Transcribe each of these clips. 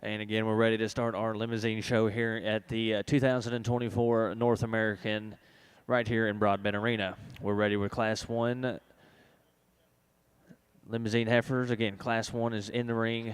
And again, we're ready to start our limousine show here at the 2024 North American right here in Broadbent Arena. We're ready with Class 1 limousine heifers. Again, Class 1 is in the ring.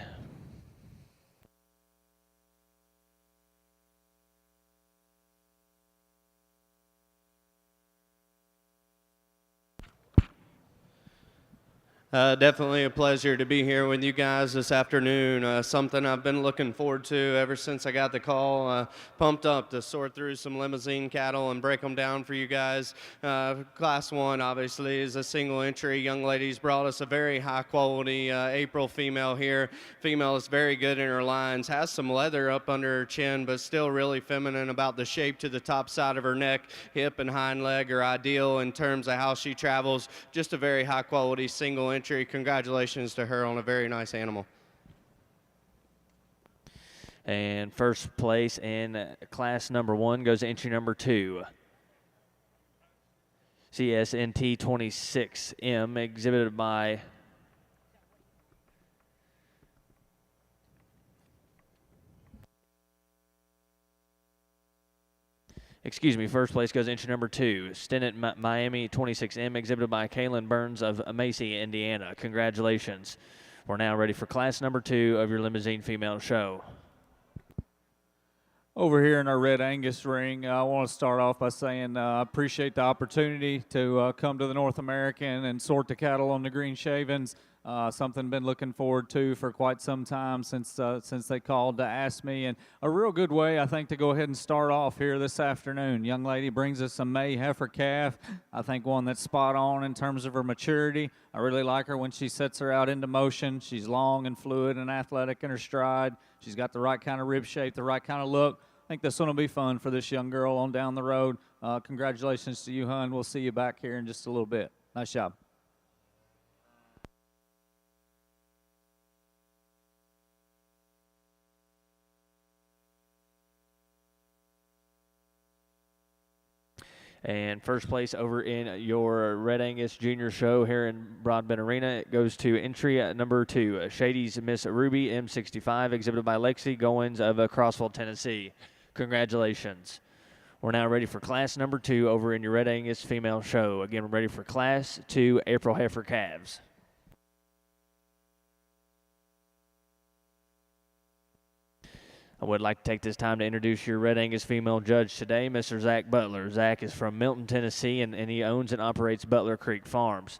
Definitely a pleasure to be here with you guys this afternoon. Something I've been looking forward to ever since I got the call. Pumped up to sort through some limousine cattle and break them down for you guys. Class 1 obviously is a single entry. Young ladies brought us a very high quality April female here. Female is very good in her lines, has some leather up under her chin, but still really feminine about the shape to the top side of her neck. Hip and hind leg are ideal in terms of how she travels. Just a very high quality single entry. Congratulations to her on a very nice animal. And first place in class number 1 goes to entry number 2. CSNT 26M, exhibited by first place goes entry number 2, Stinnett Miami 26M, exhibited by Kaylin Burns of Macy, Indiana. Congratulations. We're now ready for class number 2 of your limousine female show. Over here in our Red Angus ring, I want to start off by saying I appreciate the opportunity to come to the North American and sort the cattle on the green shavings. Something been looking forward to for quite some time since they called to ask me, and a real good way, I think, to go ahead and start off here this afternoon. Young lady brings us a May heifer calf. I think one that's spot on in terms of her maturity. I really like her when she sets her out into motion. She's long and fluid and athletic in her stride. She's got the right kind of rib shape, the right kind of look. I think this one will be fun for this young girl on down the road. Congratulations to you, hun. We'll see you back here in just a little bit. Nice job. And first place over in your Red Angus Junior show here in Broadbent Arena, it goes to entry number 2, Shady's Miss Ruby M65, exhibited by Lexi Goins of Crossville, Tennessee. Congratulations. We're now ready for class number 2 over in your Red Angus female show. Again, we're ready for class 2 April heifer calves. I would like to take this time to introduce your Red Angus female judge today, Mr. Zach Butler. Zach is from Milton, Tennessee, and he owns and operates Butler Creek Farms.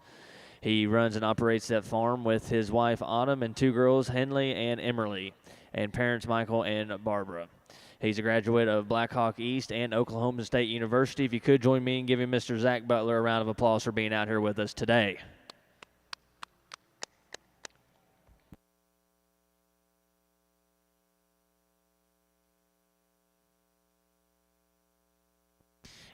He runs and operates that farm with his wife, Autumn, and 2 girls, Henley and Emerly, and parents, Michael and Barbara. He's a graduate of Blackhawk East and Oklahoma State University. If you could join me in giving Mr. Zach Butler a round of applause for being out here with us today.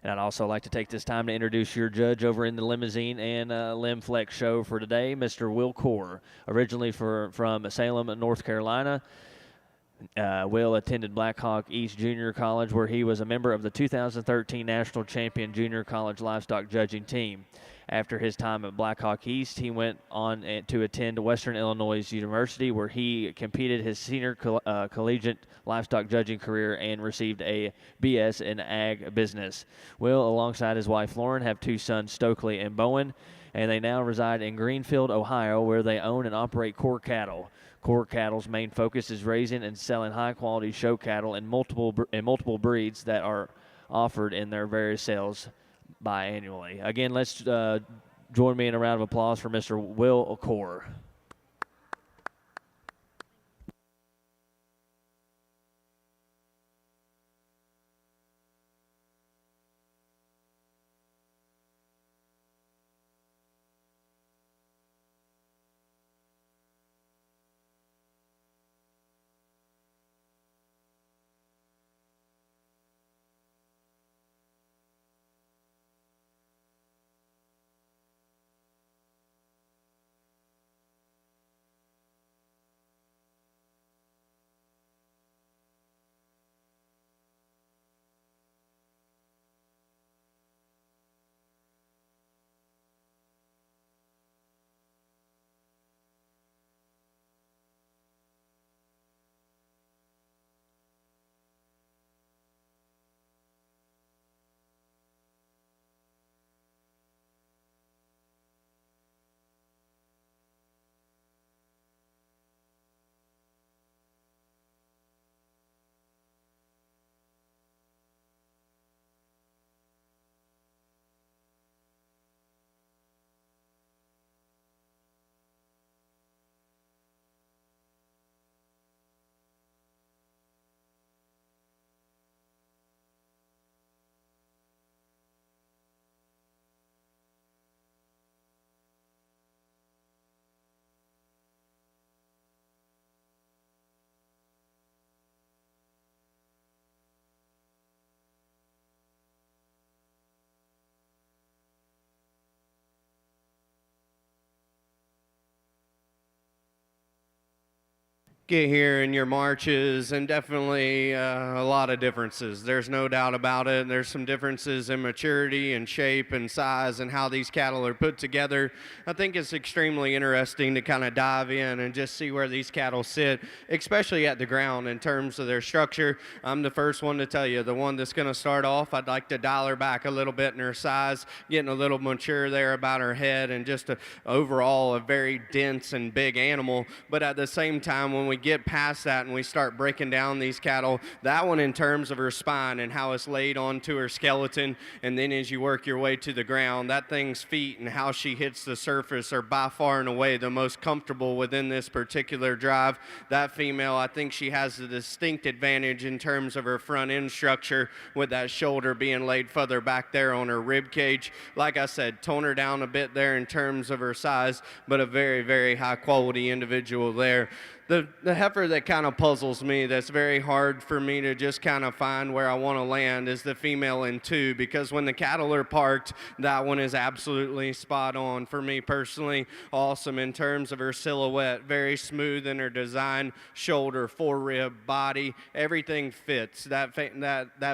And I'd also like to take this time to introduce your judge over in the Limousin and Lim-Flex show for today, Mr. Will Core, originally from Salem, North Carolina. Will attended Blackhawk East Junior College, where he was a member of the 2013 National Champion Junior College Livestock Judging Team. After his time at Blackhawk East, he went on to attend Western Illinois University, where he competed his senior collegiate livestock judging career and received a BS in Ag Business. Will, alongside his wife Lauren, have 2 sons, Stokely and Bowen, and they now reside in Greenfield, Ohio, where they own and operate Core Cattle. Core Cattle's main focus is raising and selling high-quality show cattle in multiple breeds that are offered in their various sales biannually. Again, let's join me in a round of applause for Mr. Will Core. get here in your marches, and definitely a lot of differences. There's no doubt about it. There's some differences in maturity and shape and size and how these cattle are put together. I think it's extremely interesting to kind of dive in and just see where these cattle sit, especially at the ground in terms of their structure. I'm the first one to tell you, the one that's going to start off, I'd like to dial her back a little bit in her size, getting a little mature there about her head, and just overall a very dense and big animal. But at the same time, when we get past that and we start breaking down these cattle, that one in terms of her spine and how it's laid onto her skeleton, and then as you work your way to the ground, that thing's feet and how she hits the surface are by far and away the most comfortable within this particular drive. That female, I think she has a distinct advantage in terms of her front end structure, with that shoulder being laid further back there on her rib cage. Like I said, tone her down a bit there in terms of her size, but a very, very high quality individual there. The heifer that kind of puzzles me, that's very hard for me to just kind of find where I want to land, is the female in 2, because when the cattle are parked, that one is absolutely spot on for me personally. Awesome in terms of her silhouette, very smooth in her design, shoulder, forerib, body, everything fits. That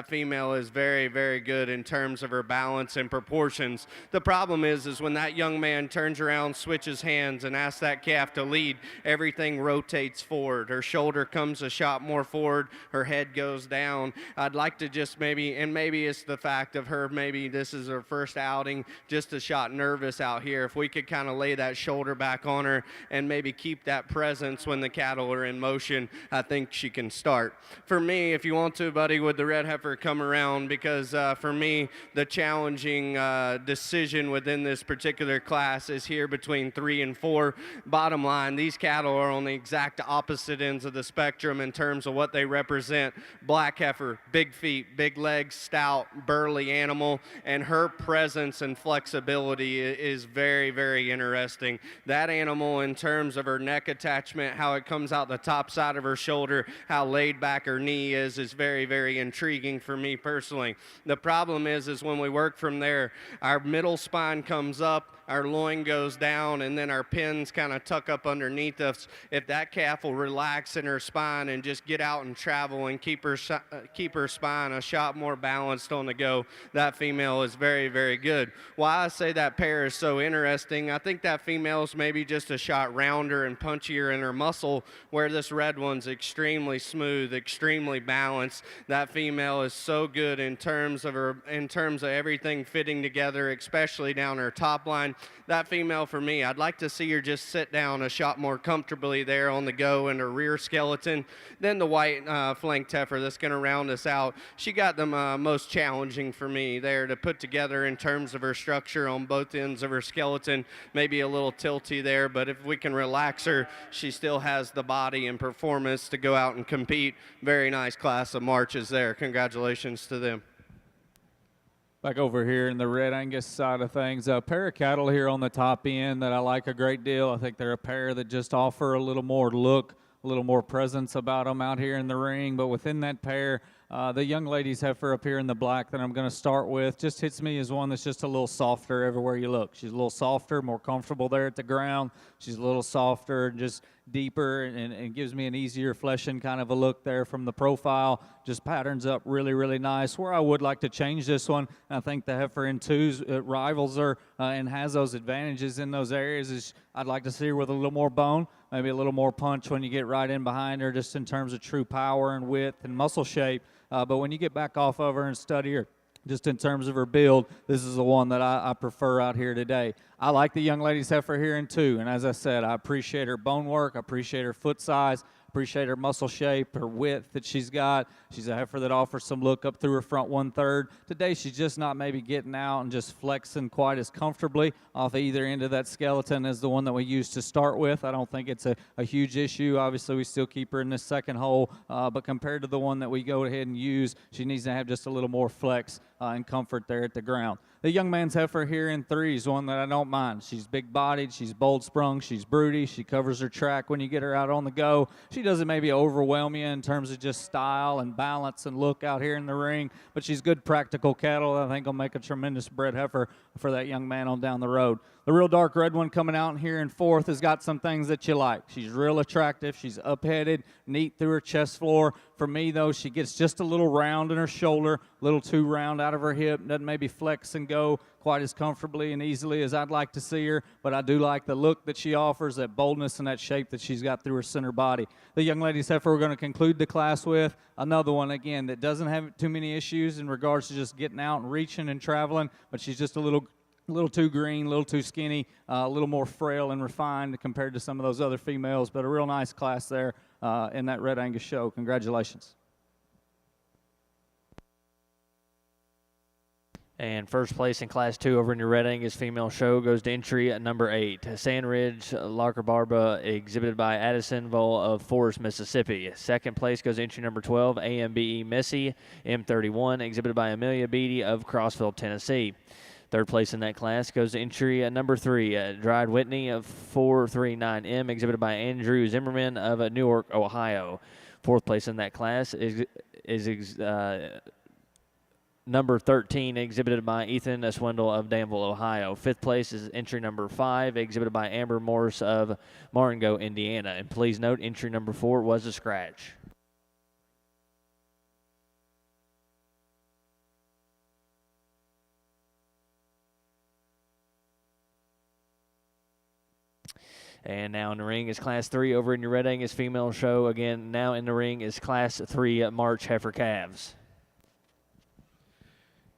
female is very, very good in terms of her balance and proportions. The problem is when that young man turns around, switches hands, and asks that calf to lead, everything rotates forward. Her shoulder comes a shot more forward, her head goes down. I'd like to just maybe it's the fact of her, maybe this is her first outing, just a shot nervous out here. If we could kind of lay that shoulder back on her and maybe keep that presence when the cattle are in motion, I think she can start. For me, if you want to, buddy, with the red heifer, come around, because for me, the challenging decision within this particular class is here between 3 and 4. Bottom line, these cattle are on the exact opposite ends of the spectrum in terms of what they represent. Black heifer, big feet, big legs, stout, burly animal, and her presence and flexibility is very, very interesting. That animal, in terms of her neck attachment, how it comes out the top side of her shoulder, how laid back her knee is very, very intriguing for me personally. The problem is when we work from there, our middle spine comes up, our loin goes down, and then our pins kind of tuck up underneath us. If that calf will relax in her spine and just get out and travel and keep her spine a shot more balanced on the go, that female is very, very good. Why I say that pair is so interesting, I think that female's maybe just a shot rounder and punchier in her muscle, where this red one's extremely smooth, extremely balanced. That female is so good in terms of everything fitting together, especially down her top line. That female, for me, I'd like to see her just sit down a shot more comfortably there on the go in her rear skeleton. Then the white flanked heifer that's going to round us out, she got the most challenging for me there to put together in terms of her structure on both ends of her skeleton. Maybe a little tilty there, but if we can relax her, she still has the body and performance to go out and compete. Very nice class of marches there. Congratulations to them. Back over here in the Red Angus side of things, a pair of cattle here on the top end that I like a great deal. I think they're a pair that just offer a little more look, a little more presence about them out here in the ring. But within that pair, the young lady's heifer up here in the black that I'm going to start with just hits me as one that's just a little softer everywhere you look. She's a little softer, more comfortable there at the ground. She's a little softer and just deeper, and gives me an easier fleshing kind of a look there from the profile. Just patterns up really, really nice. Where I would like to change this one, I think the heifer in 2s rivals her and has those advantages in those areas, is I'd like to see her with a little more bone, maybe a little more punch when you get right in behind her, just in terms of true power and width and muscle shape. But when you get back off of her and study her, just in terms of her build, this is the one that I prefer out here today. I like the young lady's heifer here in 2, and as I said, I appreciate her bone work, I appreciate her foot size, appreciate her muscle shape, her width that she's got. She's a heifer that offers some look up through her front 1/3. Today, she's just not maybe getting out and just flexing quite as comfortably off either end of that skeleton as the one that we used to start with. I don't think it's a huge issue. Obviously, we still keep her in this second hole, but compared to the one that we go ahead and use, she needs to have just a little more flex and comfort there at the ground. The young man's heifer here in 3 is one that I don't mind. She's big-bodied, she's bold-sprung, she's broody, she covers her track when you get her out on the go. She doesn't maybe overwhelm you in terms of just style and balance and look out here in the ring, but she's good practical cattle. I think will make a tremendous bred heifer for that young man on down the road. The real dark red one coming out here in fourth has got some things that you like. She's real attractive. She's up-headed, neat through her chest floor. For me, though, she gets just a little round in her shoulder, a little too round out of her hip. Doesn't maybe flex and go quite as comfortably and easily as I'd like to see her, but I do like the look that she offers, that boldness and that shape that she's got through her center body. The young lady's heifer we're going to conclude the class with, another one, again, that doesn't have too many issues in regards to just getting out and reaching and traveling, but she's just a little too green, a little too skinny, a little more frail and refined compared to some of those other females, but a real nice class there in that Red Angus show. Congratulations. And first place in Class 2 over in your Red Angus female show goes to entry at number 8, Sandridge Larker exhibited by Addisonville of Forest, Mississippi. Second place goes to entry number 12, AMBE Missy M31, exhibited by Amelia Beatty of Crossville, Tennessee. Third place in that class goes to entry number 3, Dryde Whitney of 439M, exhibited by Andrew Zimmerman of Newark, Ohio. Fourth place in that class is number 13, exhibited by Ethan Swindle of Danville, Ohio. Fifth place is entry number 5, exhibited by Amber Morris of Martingo, Indiana. And please note, entry number 4 was a scratch. And now in the ring is Class 3 over in your Red Angus female show. Again, now in the ring is Class 3 March heifer calves.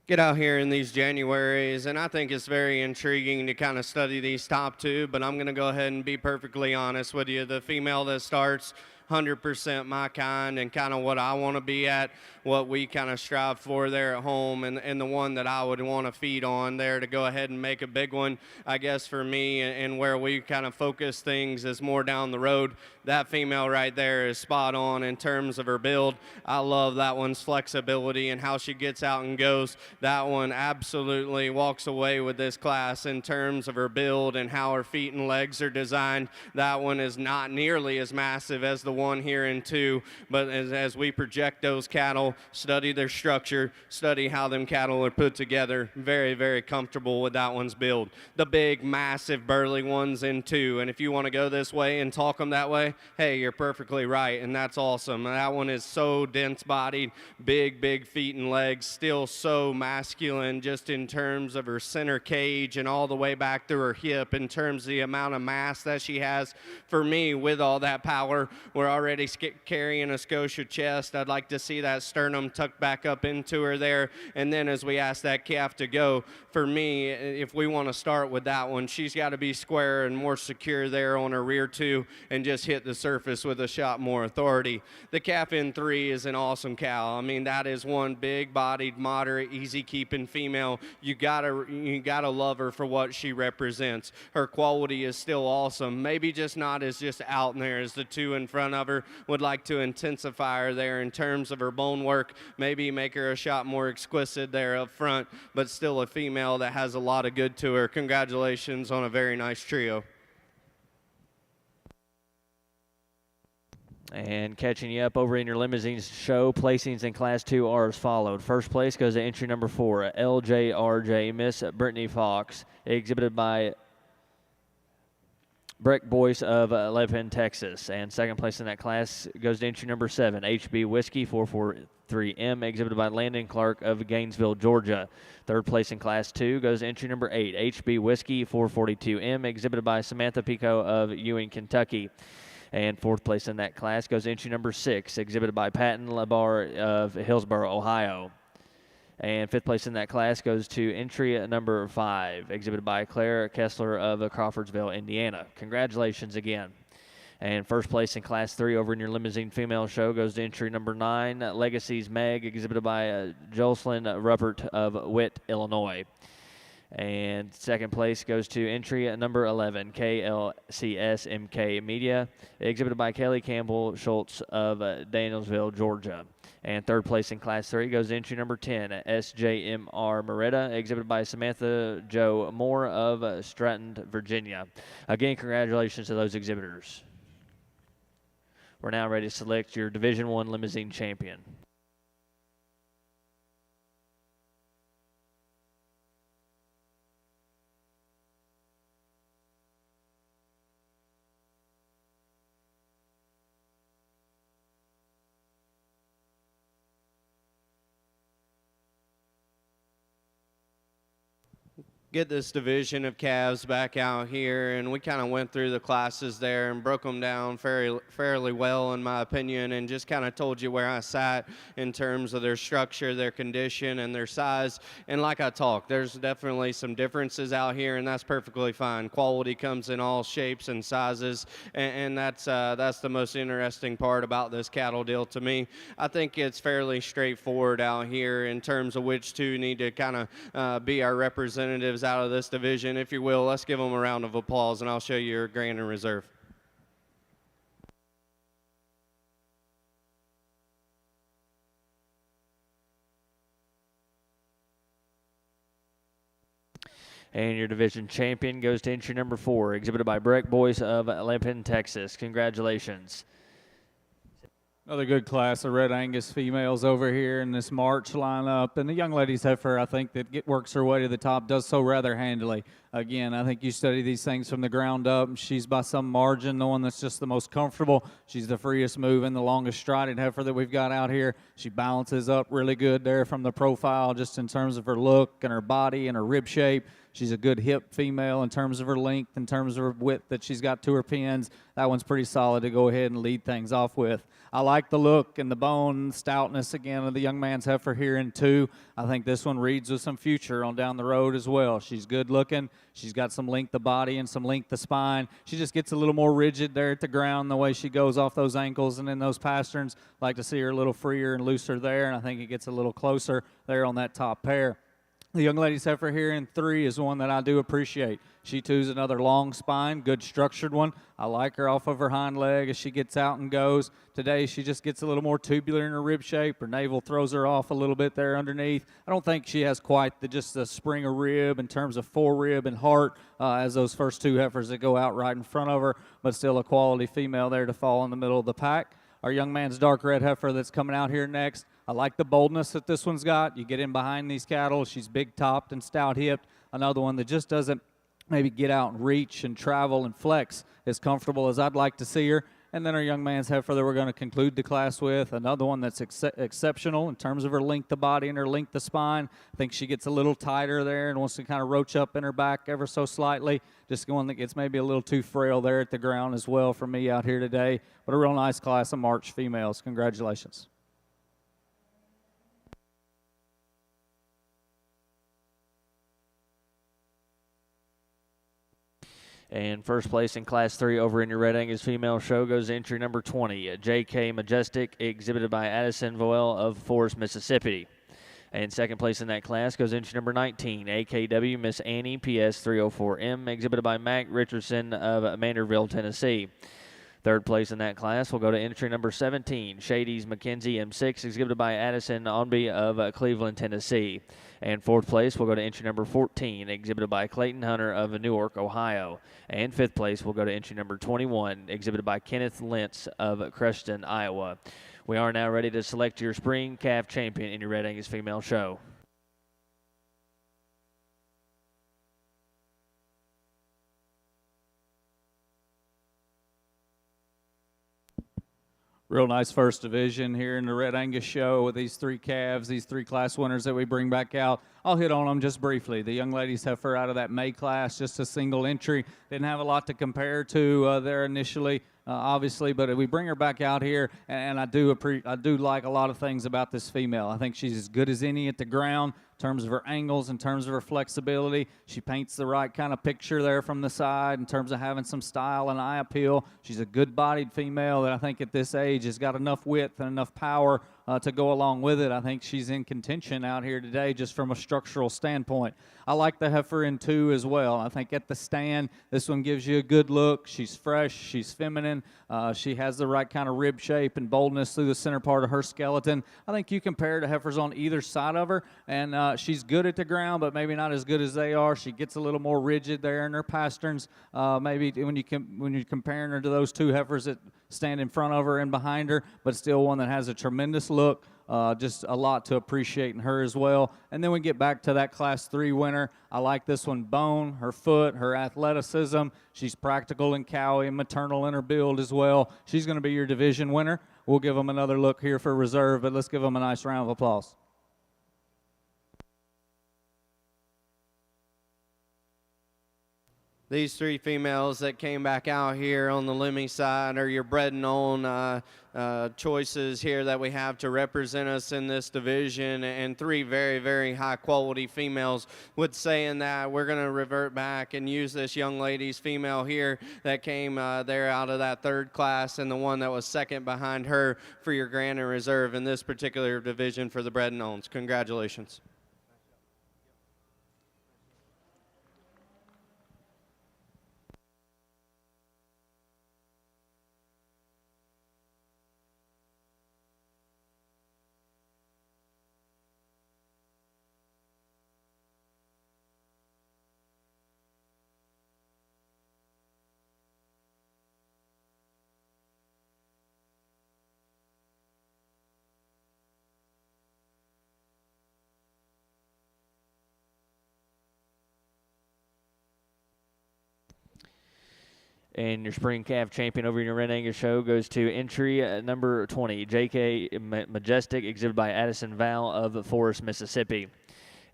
Get out here in these Januaries, and I think it's very intriguing to kind of study these top two, but I'm going to go ahead and be perfectly honest with you. The female that starts 100% my kind and kind of what I want to be at, what we kind of strive for there at home, and the one that I would want to feed on there to go ahead and make a big one, I guess, for me, and where we kind of focus things is more down the road. That female right there is spot on in terms of her build. I love that one's flexibility and how she gets out and goes. That one absolutely walks away with this class in terms of her build and how her feet and legs are designed. That one is not nearly as massive as the one here in 2, but as we project those cattle, study their structure, study how them cattle are put together, very, very comfortable with that one's build. The big, massive, burly ones in 2, and if you want to go this way and talk them that way, hey, you're perfectly right, and that's awesome. That one is so dense-bodied, big, big feet and legs, still so masculine just in terms of her center cage and all the way back through her hip in terms of the amount of mass that she has. For me, with all that power, we're already carrying a Scotia chest. I'd like to see that sternum tucked back up into her there, and then as we ask that calf to go, for me, if we want to start with that one, she's got to be square and more secure there on her rear 2 and just hit the surface with a shot more authority. The calf in 3 is an awesome cow. I mean, that is one big-bodied, moderate, easy-keeping female. You gotta love her for what she represents. Her quality is still awesome. Maybe just not as just out there as the 2 in front of her. Would like to intensify her there in terms of her bone work. Maybe make her a shot more exquisite there up front, but still a female that has a lot of good to her. Congratulations on a very nice trio. And catching you up over in your limousine show, placings in Class 2 are as followed. First place goes to entry number 4, LJRJ Miss Brittany Fox, exhibited by Breck Boyce of Levin, Texas. And second place in that class goes to entry number 7, HB Whiskey 443M, exhibited by Landon Clark of Gainesville, Georgia. Third place in Class 2 goes to entry number 8, HB Whiskey 442M, exhibited by Samantha Pico of Ewing, Kentucky. And fourth place in that class goes to entry number 6, exhibited by Patton Labar of Hillsboro, Ohio. And fifth place in that class goes to entry number 5, exhibited by Claire Kessler of Crawfordsville, Indiana. Congratulations again. And first place in Class 3 over in your limousine female show goes to entry number 9, Legacy's Meg, exhibited by Jocelyn Ruppert of Witt, Illinois. And second place goes to entry number 11, KLCS MK Media, exhibited by Kelly Campbell Schultz of Danielsville, Georgia. And third place in Class 3 goes to entry number 10, SJMR Moretta, exhibited by Samantha Jo Moore of Stratton, Virginia. Again, congratulations to those exhibitors. We're now ready to select your Division I limousine champion. Get this division of calves back out here, and we kind of went through the classes there and broke them down fairly well, in my opinion, and just kind of told you where I sat in terms of their structure, their condition, and their size. And like I talked, there's definitely some differences out here, and that's perfectly fine. Quality comes in all shapes and sizes, and that's the most interesting part about this cattle deal to me. I think it's fairly straightforward out here in terms of which two need to kind of be our representatives out of this division. If you will, let's give them a round of applause, and I'll show you your grand and reserve. And your division champion goes to entry number 4, exhibited by Breck Boys of Limousin, Texas. Congratulations. Another good class of Red Angus females over here in this March lineup. And the young lady's heifer, I think, that works her way to the top, does so rather handily. Again, I think you study these things from the ground up. She's by some margin the one that's just the most comfortable. She's the freest moving, the longest striding heifer that we've got out here. She balances up really good there from the profile, just in terms of her look and her body and her rib shape. She's a good hip female in terms of her length, in terms of her width that she's got to her pins. That one's pretty solid to go ahead and lead things off with. I like the look and the bone stoutness, again, of the young man's heifer here in 2. I think this one reads with some future on down the road as well. She's good looking. She's got some length of body and some length of spine. She just gets a little more rigid there at the ground the way she goes off those ankles and in those pasterns. Like to see her a little freer and looser there, and I think it gets a little closer there on that top pair. The young lady's heifer here in 3 is one that I do appreciate. She too is another long spine, good structured one. I like her off of her hind leg as she gets out and goes. Today she just gets a little more tubular in her rib shape. Her navel throws her off a little bit there underneath. I don't think she has quite just the spring of rib in terms of forerib and heart as those first 2 heifers that go out right in front of her, but still a quality female there to fall in the middle of the pack. Our young man's dark red heifer that's coming out here next. I like the boldness that this one's got. You get in behind these cattle. She's big-topped and stout-hipped. Another one that just doesn't maybe get out and reach and travel and flex as comfortable as I'd like to see her. And then our young man's heifer that we're going to conclude the class with, another one that's exceptional in terms of her length of body and her length of spine. I think she gets a little tighter there and wants to kind of roach up in her back ever so slightly. Just one that gets maybe a little too frail there at the ground as well for me out here today. But a real nice class of March females. Congratulations. And first place in Class 3 over in your Red Angus female show goes to entry number 20, J.K. Majestic, exhibited by Addison Voel of Forest, Mississippi. And second place in that class goes entry number 19, AKW Miss Annie PS 304M, exhibited by Mac Richardson of Manderville, Tennessee. Third place in that class will go to entry number 17, Shady's Mackenzie M6, exhibited by Addison Onby of Cleveland, Tennessee. And fourth place will go to entry number 14, exhibited by Clayton Hunter of Newark, Ohio. And fifth place will go to entry number 21, exhibited by Kenneth Lentz of Creston, Iowa. We are now ready to select your spring calf champion in your Red Angus female show. Real nice first division here in the Red Angus show with these 3 calves, these 3 class winners that we bring back out. I'll hit on them just briefly. The young ladies heifer out of that May class, just a single entry. Didn't have a lot to compare to there initially, obviously, but we bring her back out here, and I do like a lot of things about this female. I think she's as good as any at the ground. In terms of her angles, in terms of her flexibility. She paints the right kind of picture there from the side in terms of having some style and eye appeal. She's a good-bodied female that I think at this age has got enough width and enough power to go along with it. I think she's in contention out here today just from a structural standpoint. I like the heifer in 2 as well. I think at the stand, this one gives you a good look. She's fresh. She's feminine. She has the right kind of rib shape and boldness through the center part of her skeleton. I think you compare to heifers on either side of her, and she's good at the ground, but maybe not as good as they are. She gets a little more rigid there in her pasterns. Maybe when you're comparing her to those two heifers that stand in front of her and behind her, but still one that has a tremendous look. Just a lot to appreciate in her as well. And then we get back to that Class 3 winner. I like this one, Bone, her foot, her athleticism. She's practical and cowy and maternal in her build as well. She's going to be your division winner. We'll give them another look here for reserve, but let's give them a nice round of applause. These three females that came back out here on the Limmy side are your bred and own choices here that we have to represent us in this division, and three very, very high quality females. With saying that, we're going to revert back and use this young lady's female here that came there out of that third class, and the one that was second behind her for your grand and reserve in this particular division for the bred and owns. Congratulations. And your spring calf champion over in your Red Angus show goes to entry number 20, J.K. Majestic, exhibited by Addison Val of Forest, Mississippi.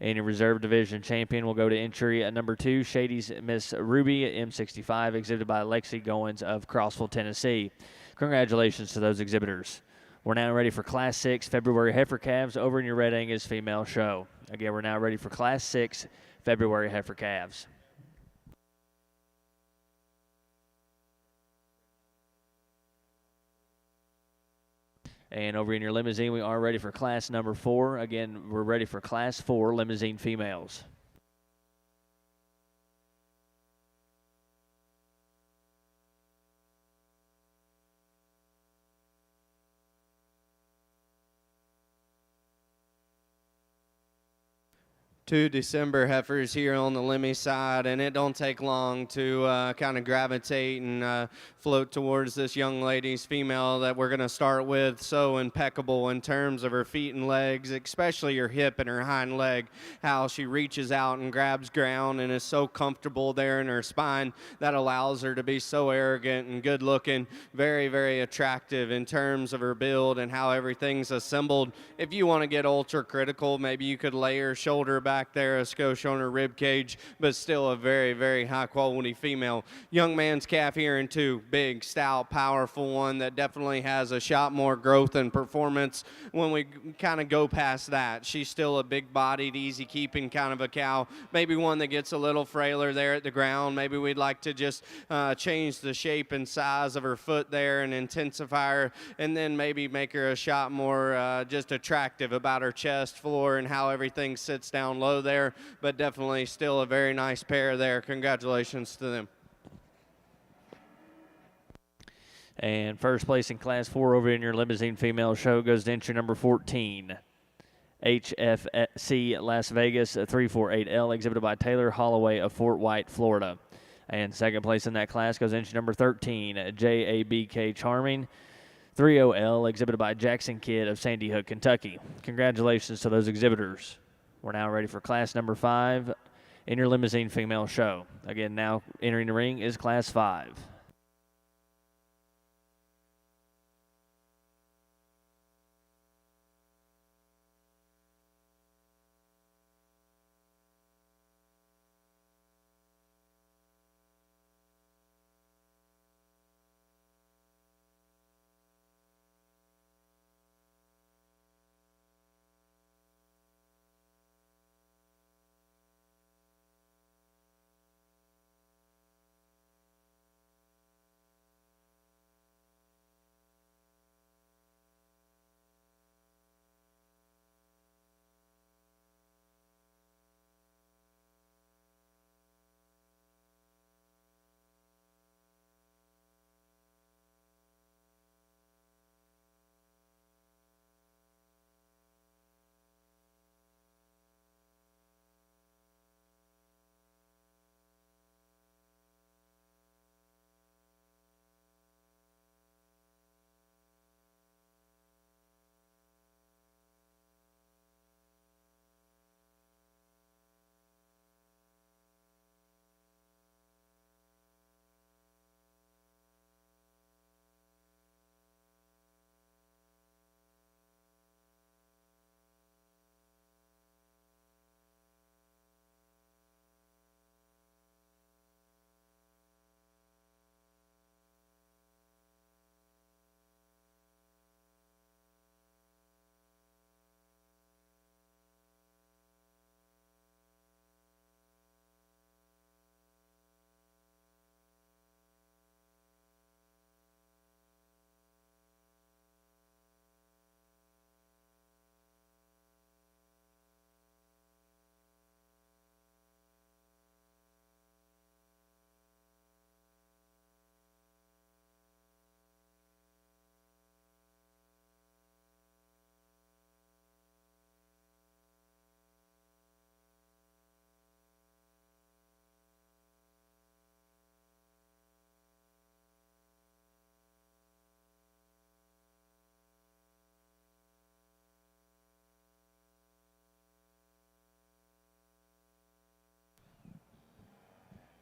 And your reserve division champion will go to entry number 2, Shady's Miss Ruby, M65, exhibited by Lexi Goins of Crossville, Tennessee. Congratulations to those exhibitors. We're now ready for Class 6 February heifer calves over in your Red Angus female show. Again, we're now ready for Class 6 February heifer calves. And over in your limousine, we are ready for class number 4. Again, we're ready for class 4 limousine females. Two December heifers here on the Limmy side, and it don't take long to kind of gravitate and float towards this young lady's female that we're going to start with. So impeccable in terms of her feet and legs, especially her hip and her hind leg, how she reaches out and grabs ground and is so comfortable there in her spine. That allows her to be so arrogant and good looking, very, very attractive in terms of her build and how everything's assembled. If you want to get ultra critical, maybe you could lay her shoulder back there, a skosh on her rib cage, but still a very, very high quality female. Young man's calf here in 2, big, stout, powerful one that definitely has a shot more growth and performance. When we kind of go past that, she's still a big bodied, easy keeping kind of a cow, maybe one that gets a little frailer there at the ground. Maybe we'd like to just change the shape and size of her foot there and intensify her, and then maybe make her a shot more just attractive about her chest floor and how everything sits down low there, but definitely still a very nice pair there. Congratulations to them. And first place in class 4 over in your limousine female show goes to entry number 14, HFC Las Vegas 348L, exhibited by Taylor Holloway of Fort White, Florida. And second place in that class goes entry number 13, JABK Charming 30L, exhibited by Jackson Kidd of Sandy Hook, Kentucky. Congratulations to those exhibitors. We're now ready for class number 5 in your limousine female show. Again, now entering the ring is class 5.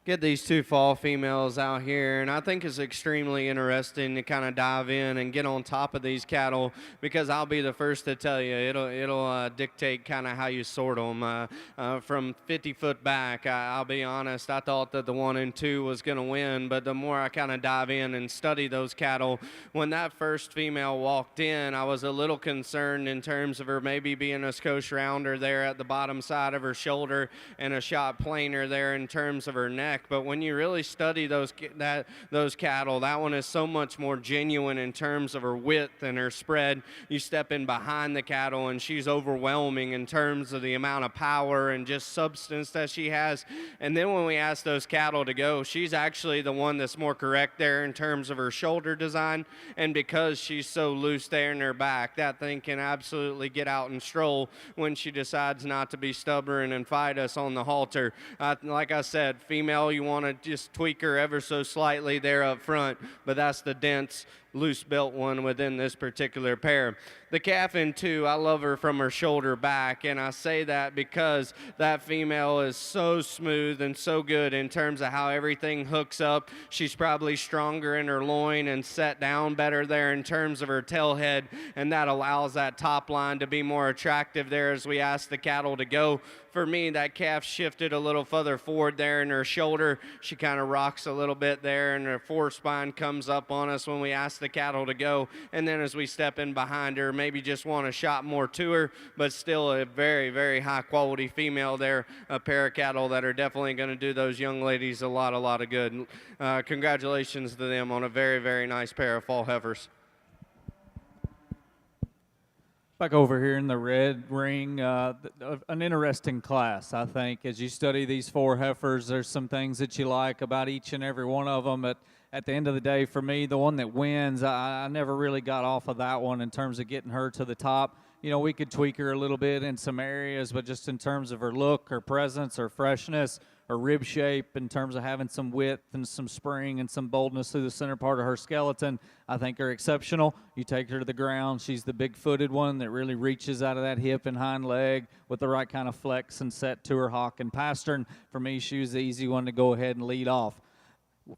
get these two fall females out here, and I think it's extremely interesting to kind of dive in and get on top of these cattle, because I'll be the first to tell you it'll dictate kind of how you sort them from 50 foot back. I'll be honest, I thought that the 1 and 2 was going to win, but the more I kind of dive in and study those cattle, when that first female walked in, I was a little concerned in terms of her maybe being a Scotch rounder there at the bottom side of her shoulder and a shot plainer there in terms of her neck. But when you really study those cattle, that one is so much more genuine in terms of her width and her spread. You step in behind the cattle, and she's overwhelming in terms of the amount of power and just substance that she has. And then when we ask those cattle to go, she's actually the one that's more correct there in terms of her shoulder design. And because she's so loose there in her back, that thing can absolutely get out and stroll when she decides not to be stubborn and fight us on the halter. Like I said, female, you want to just tweak her ever so slightly there up front, but that's the dense, loose built one within this particular pair. The calf in 2, I love her from her shoulder back, and I say that because that female is so smooth and so good in terms of how everything hooks up. She's probably stronger in her loin and set down better there in terms of her tail head, and that allows that top line to be more attractive there as we ask the cattle to go. For me, that calf shifted a little further forward there in her shoulder. She kind of rocks a little bit there, and her forespine comes up on us when we ask the cattle to go. And then as we step in behind her, maybe just want a shot more to her, but still a very, very high quality female there, a pair of cattle that are definitely going to do those young ladies a lot of good. Congratulations to them on a very, very nice pair of fall heifers. Back over here in the red ring, an interesting class, I think. As you study these 4 heifers, there's some things that you like about each and every one of them. But at the end of the day, for me, the one that wins, I never really got off of that one in terms of getting her to the top. You know, we could tweak her a little bit in some areas, but just in terms of her look, her presence, her freshness, her rib shape, in terms of having some width and some spring and some boldness through the center part of her skeleton, I think are exceptional. You take her to the ground, she's the big-footed one that really reaches out of that hip and hind leg with the right kind of flex and set to her hock and pastern. For me, she was the easy one to go ahead and lead off.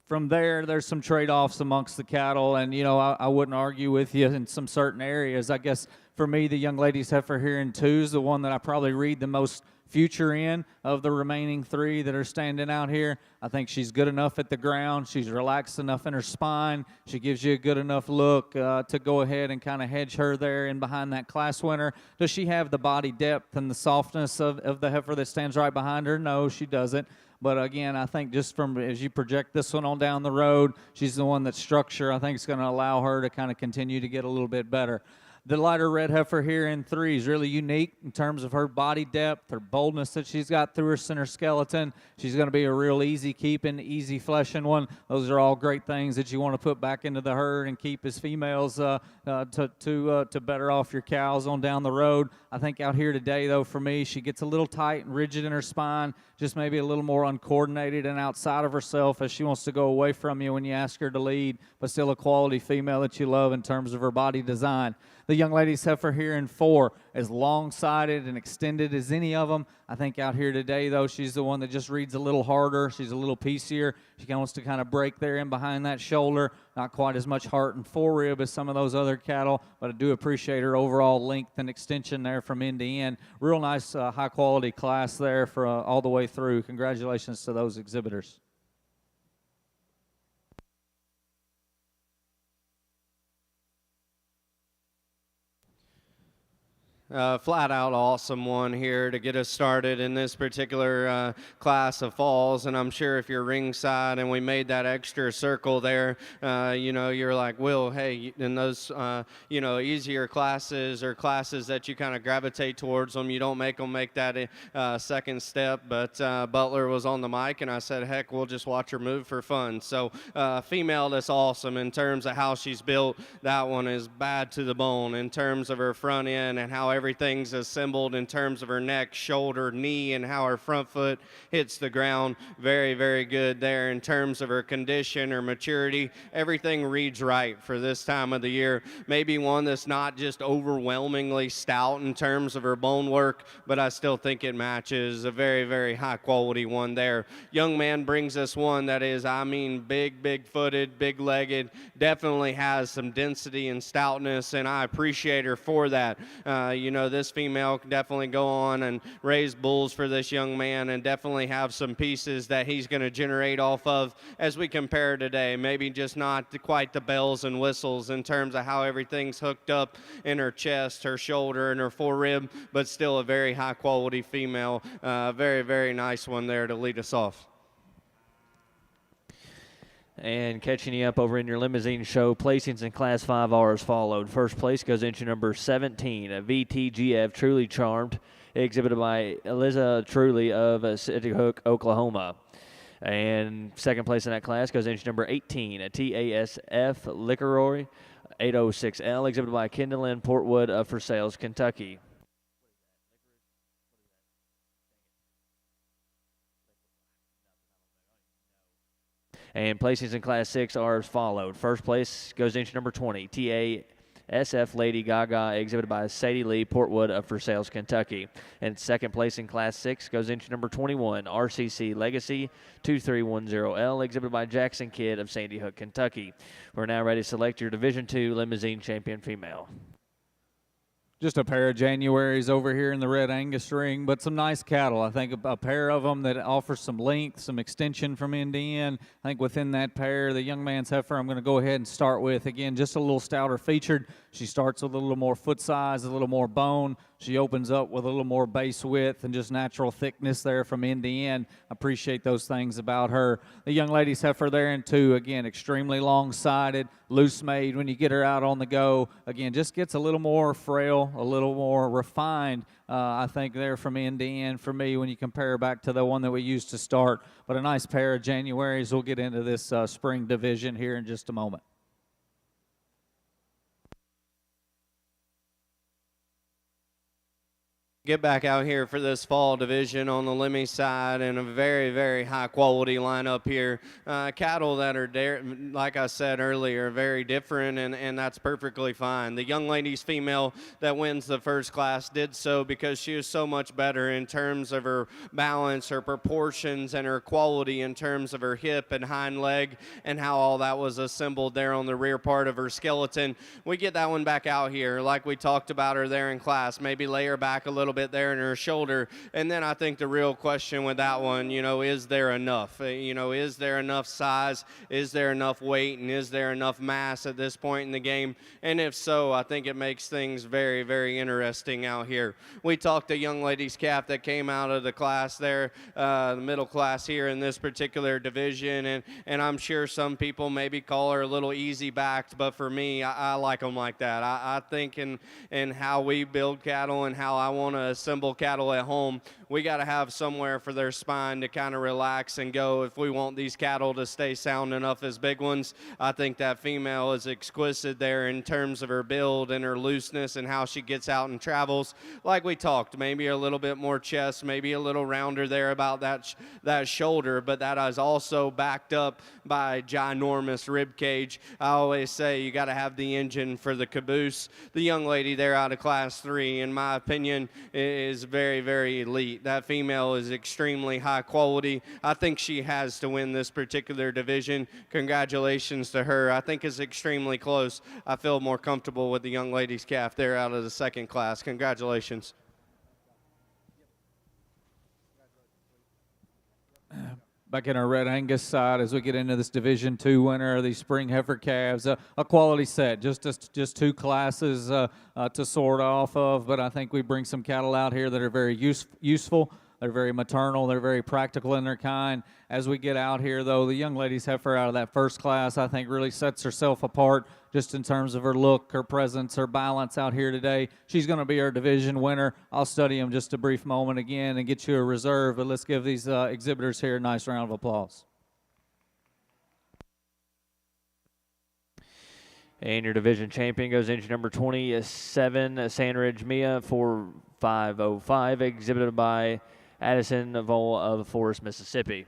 From there, there's some trade-offs amongst the cattle, and, you know, I wouldn't argue with you in some certain areas. I guess for me, the young lady's heifer here in 2 is the one that I probably read the most future in of the remaining 3 that are standing out here. I think she's good enough at the ground. She's relaxed enough in her spine. She gives you a good enough look to go ahead and kind of hedge her there in behind that class winner. Does she have the body depth and the softness of the heifer that stands right behind her? No, she doesn't. But again, I think just from as you project this one on down the road, she's the one that structure I think is going to allow her to kind of continue to get a little bit better. The lighter red heifer here in 3 is really unique in terms of her body depth, her boldness that she's got through her center skeleton. She's going to be a real easy keeping, easy fleshing one. Those are all great things that you want to put back into the herd and keep as females to better off your cows on down the road. I think out here today, though, for me, she gets a little tight and rigid in her spine, just maybe a little more uncoordinated and outside of herself as she wants to go away from you when you ask her to lead, but still a quality female that you love in terms of her body design. The young lady's heifer here in 4, as long-sided and extended as any of them. I think out here today, though, she's the one that just reads a little harder. She's a little piecier. She wants to kind of break there in behind that shoulder. Not quite as much heart and forerib as some of those other cattle, but I do appreciate her overall length and extension there from end to end. Real nice, high-quality class there for all the way through. Congratulations to those exhibitors. Flat out awesome one here to get us started in this particular class of falls. And I'm sure if you're ringside and we made that extra circle there, you know, you're like, Will, hey, in those, you know, easier classes or classes that you kind of gravitate towards them, you don't make them make that second step. But Butler was on the mic and I said, heck, we'll just watch her move for fun. So female that's awesome in terms of how she's built. That one is bad to the bone in terms of her front end and how everything everything's assembled in terms of her neck, shoulder, knee, and how her front foot hits the ground. Very, very good there in terms of her condition, her maturity. Everything reads right for this time of the year. Maybe one that's not just overwhelmingly stout in terms of her bone work, but I still think it matches. A very, very high quality one there. Young man brings us one that is, I mean, big footed, big legged, definitely has some density and stoutness, and I appreciate her for that. You know, this female can definitely go on and raise bulls for this young man and definitely have some pieces that he's going to generate off of as we compare today. Maybe just not quite the bells and whistles in terms of how everything's hooked up in her chest, her shoulder, and her forerib, but still a very high quality female. Very, very nice one there to lead us off. And catching you up over in your limousine show, placings in Class 5R as followed. First place goes into number 17, a VTGF Truly Charmed, exhibited by Eliza Truly of City Hook, Oklahoma. And second place in that class goes into number 18, a TASF Liquoroy 806L, exhibited by Kendall Portwood of For Sales, Kentucky. And placings in Class 6 are as followed. First place goes into number 20, TASF Lady Gaga, exhibited by Sadie Lee Portwood of For Sales, Kentucky. And second place in Class 6 goes into number 21, RCC Legacy 2310L, exhibited by Jackson Kidd of Sandy Hook, Kentucky. We're now ready to select your Division II Limousine Champion female. Just a pair of Januaries over here in the Red Angus ring, but some nice cattle. I think a pair of them that offer some length, some extension from end to end. I think within that pair, the young man's heifer I'm going to go ahead and start with. Again, just a little stouter featured. She starts with a little more foot size, a little more bone. She opens up with a little more base width and just natural thickness there from end to end. Appreciate those things about her. The young lady's heifer there in two, again, extremely long-sided, loose-made. When you get her out on the go, again, just gets a little more frail, a little more refined, I think, there from end to end for me when you compare her back to the one that we used to start. But a nice pair of Januaries. We'll get into this spring division here in just a moment. Get back out here for this fall division on the Limmy side, and a very, very high quality lineup here. Cattle that are, like I said earlier, very different, and that's perfectly fine. The young lady's female that wins the first class did so because she was so much better in terms of her balance, her proportions, and her quality in terms of her hip and hind leg, and how all that was assembled there on the rear part of her skeleton. We get that one back out here like we talked about her there in class. Maybe lay her back a little bit there in her shoulder, and then I think the real question with that one, you know, is there enough? You know, is there enough size? Is there enough weight? And is there enough mass at this point in the game? And if so, I think it makes things very, very interesting out here. We talked to young lady's calf that came out of the class there, the middle class here in this particular division, and I'm sure some people maybe call her a little easy backed, but for me, I like them like that. I think in how we build cattle and how I want to assemble cattle at home, we got to have somewhere for their spine to kind of relax and go if we want these cattle to stay sound enough as big ones. I think that female is exquisite there in terms of her build and her looseness and how she gets out and travels. Like we talked, maybe a little bit more chest, maybe a little rounder there about that shoulder, but that is also backed up by ginormous rib cage. I always say you got to have the engine for the caboose. The young lady there out of class 3, in my opinion, is very, very elite. That female is extremely high quality. I think she has to win this particular division. Congratulations to her. I think it's extremely close. I feel more comfortable with the young lady's calf there out of the second class. Congratulations. Back in our Red Angus side, as we get into this Division II winner of these spring heifer calves, a quality set, just two classes to sort off of, but I think we bring some cattle out here that are very useful. They're very maternal. They're very practical in their kind. As we get out here, though, the young lady's heifer out of that first class, I think, really sets herself apart just in terms of her look, her presence, her balance out here today. She's going to be our division winner. I'll study them just a brief moment again and get you a reserve, but let's give these exhibitors here a nice round of applause. And your division champion goes entry number 27, Sandridge Mia, 4505, exhibited by Addison Vole of Forest, Mississippi.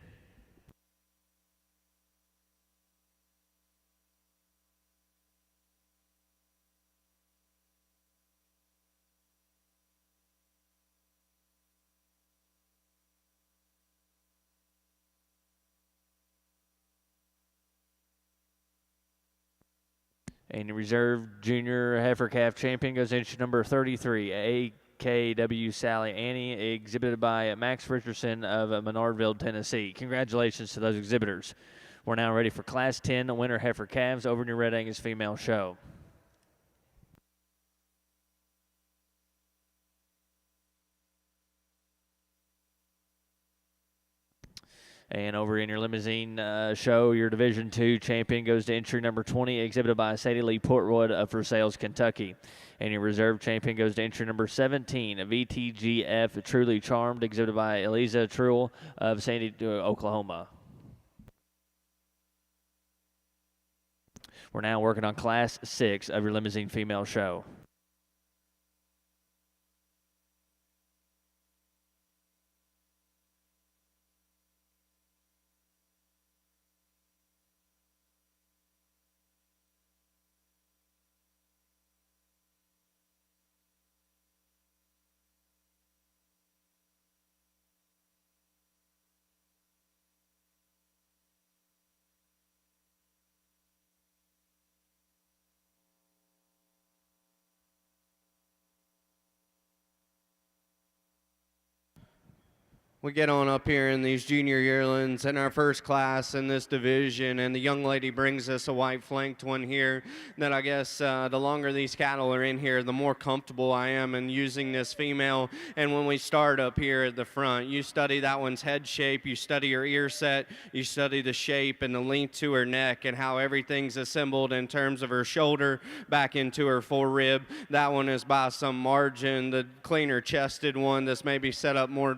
And your reserve junior heifer calf champion goes entry number 33, AKW Sally Annie, exhibited by Max Richardson of Menardville, Tennessee. Congratulations to those exhibitors. We're now ready for Class 10 winter heifer calves over in your Red Angus female show. And over in your limousine show, your Division II champion goes to entry number 20, exhibited by Sadie Lee Portwood of Versailles, Kentucky. And your reserve champion goes to entry number 17, VTGF Truly Charmed, exhibited by Eliza Truell of Sandy, Oklahoma. We're now working on Class 6 of your limousine female show. We get on up here in these junior yearlings in our first class in this division, and the young lady brings us a white flanked one here that I guess the longer these cattle are in here, the more comfortable I am in using this female. And when we start up here at the front, you study that one's head shape, you study her ear set, you study the shape and the length to her neck and how everything's assembled in terms of her shoulder back into her forerib. That one is by some margin the cleaner chested one that's maybe set up more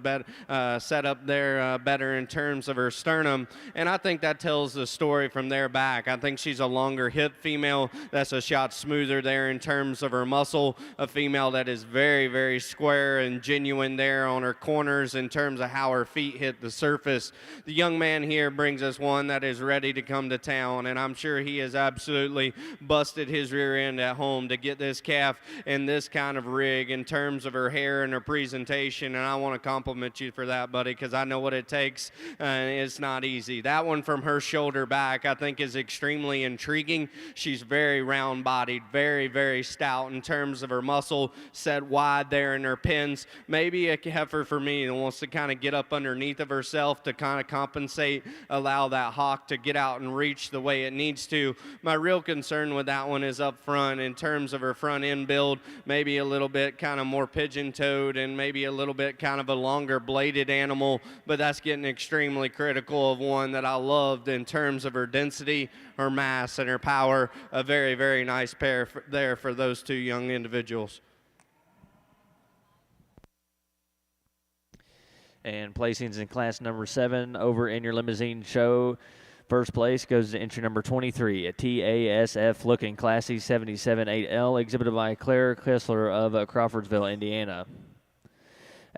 set up there better in terms of her sternum, and I think that tells the story from there back. I think she's a longer hip female that's a shot smoother there in terms of her muscle, a female that is very, very square and genuine there on her corners in terms of how her feet hit the surface. The young man here brings us one that is ready to come to town, and I'm sure he has absolutely busted his rear end at home to get this calf in this kind of rig in terms of her hair and her presentation, and I want to compliment you for that, buddy, because I know what it takes, and it's not easy. That one from her shoulder back I think is extremely intriguing. She's very round bodied, very, very stout in terms of her muscle, set wide there in her pins. Maybe a heifer for me that wants to kind of get up underneath of herself to kind of compensate, allow that hock to get out and reach the way it needs to. My real concern with that one is up front in terms of her front end build, maybe a little bit kind of more pigeon-toed and maybe a little bit kind of a longer bladed animal, but that's getting extremely critical of one that I loved in terms of her density, her mass, and her power. A very, very nice pair there for those two young individuals. And placings in class number 7 over in your limousine show. First place goes to entry number 23, a TASF looking Classy 77-8L, exhibited by Claire Kessler of Crawfordsville, Indiana.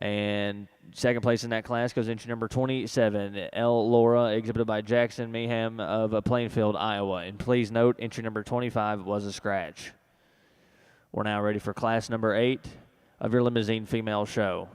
And second place in that class goes entry number 27, L. Laura, exhibited by Jackson Meeham of Plainfield, Iowa. And please note, entry number 25 was a scratch. We're now ready for class number 8 of your limousine female show.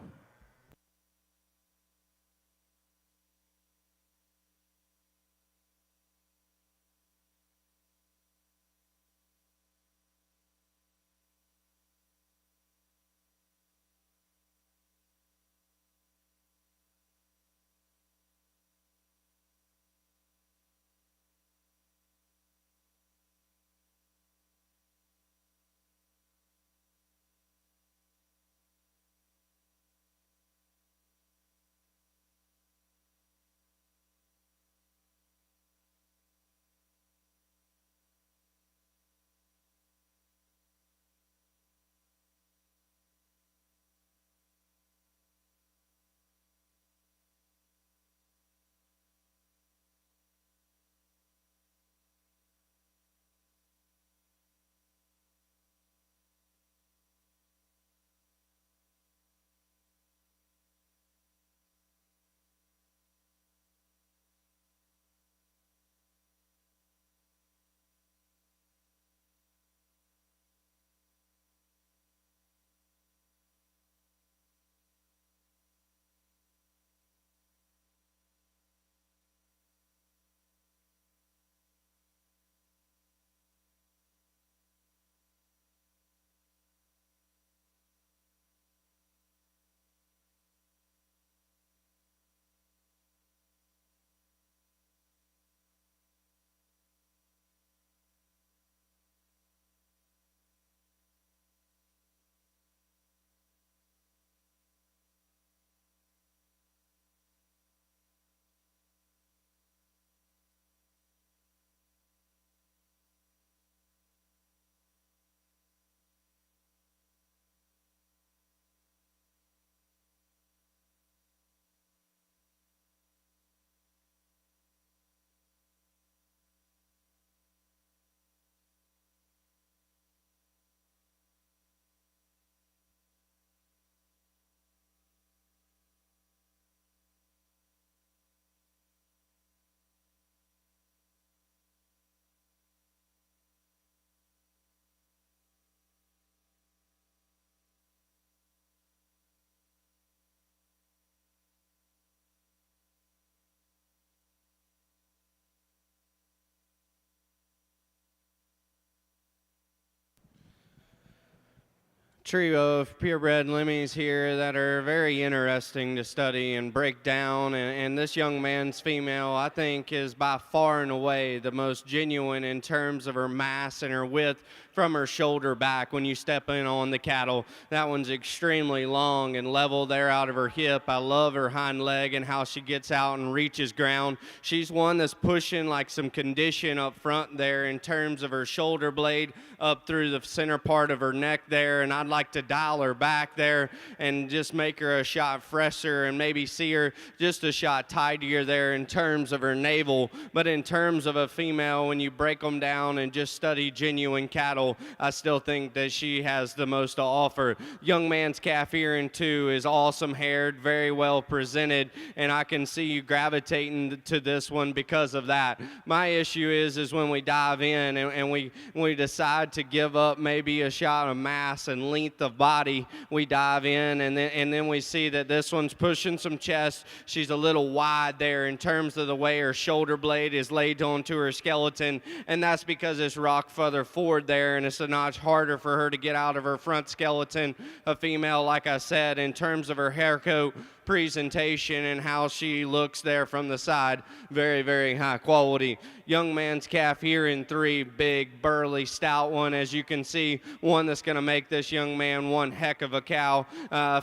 trio of purebred limmies here that are very interesting to study and break down, and this young man's female, I think, is by far and away the most genuine in terms of her mass and her width from her shoulder back. When you step in on the cattle, that one's extremely long and level there out of her hip. I love her hind leg and how she gets out and reaches ground. She's one that's pushing like some condition up front there in terms of her shoulder blade up through the center part of her neck there, and I'd like to dial her back there and just make her a shot fresher and maybe see her just a shot tidier there in terms of her navel. But in terms of a female, when you break them down and just study genuine cattle, I still think that she has the most to offer. Young man's calf here in two is awesome haired, very well presented, and I can see you gravitating to this one because of that. My issue is when we dive in and we decide to give up maybe a shot of mass and length of body, we dive in and then we see that this one's pushing some chest. She's a little wide there in terms of the way her shoulder blade is laid onto her skeleton, and that's because it's rock further forward there, and it's a notch harder for her to get out of her front skeleton. A female, like I said, in terms of her hair coat presentation and how she looks there from the side, very, very high quality. Young man's calf here in three, big, burly, stout one, as you can see, one that's going to make this young man one heck of a cow.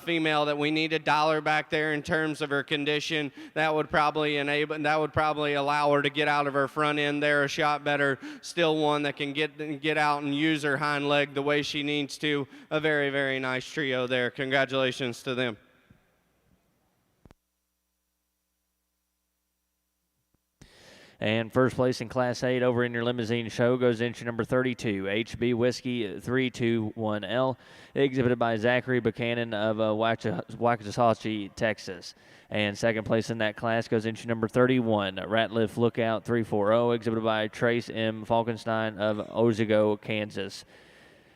Female that we need to dial her back there in terms of her condition. That would probably allow her to get out of her front end there a shot better. Still one that can get out and use her hind leg the way she needs to. A very, very nice trio there. Congratulations to them. And first place in Class 8 over in your limousine show goes entry number 32, HB Whiskey 321L, exhibited by Zachary Buchanan of Waxahachie, Texas. And second place in that class goes entry number 31, Ratliff Lookout 340, exhibited by Trace M. Falkenstein of Ozigo, Kansas.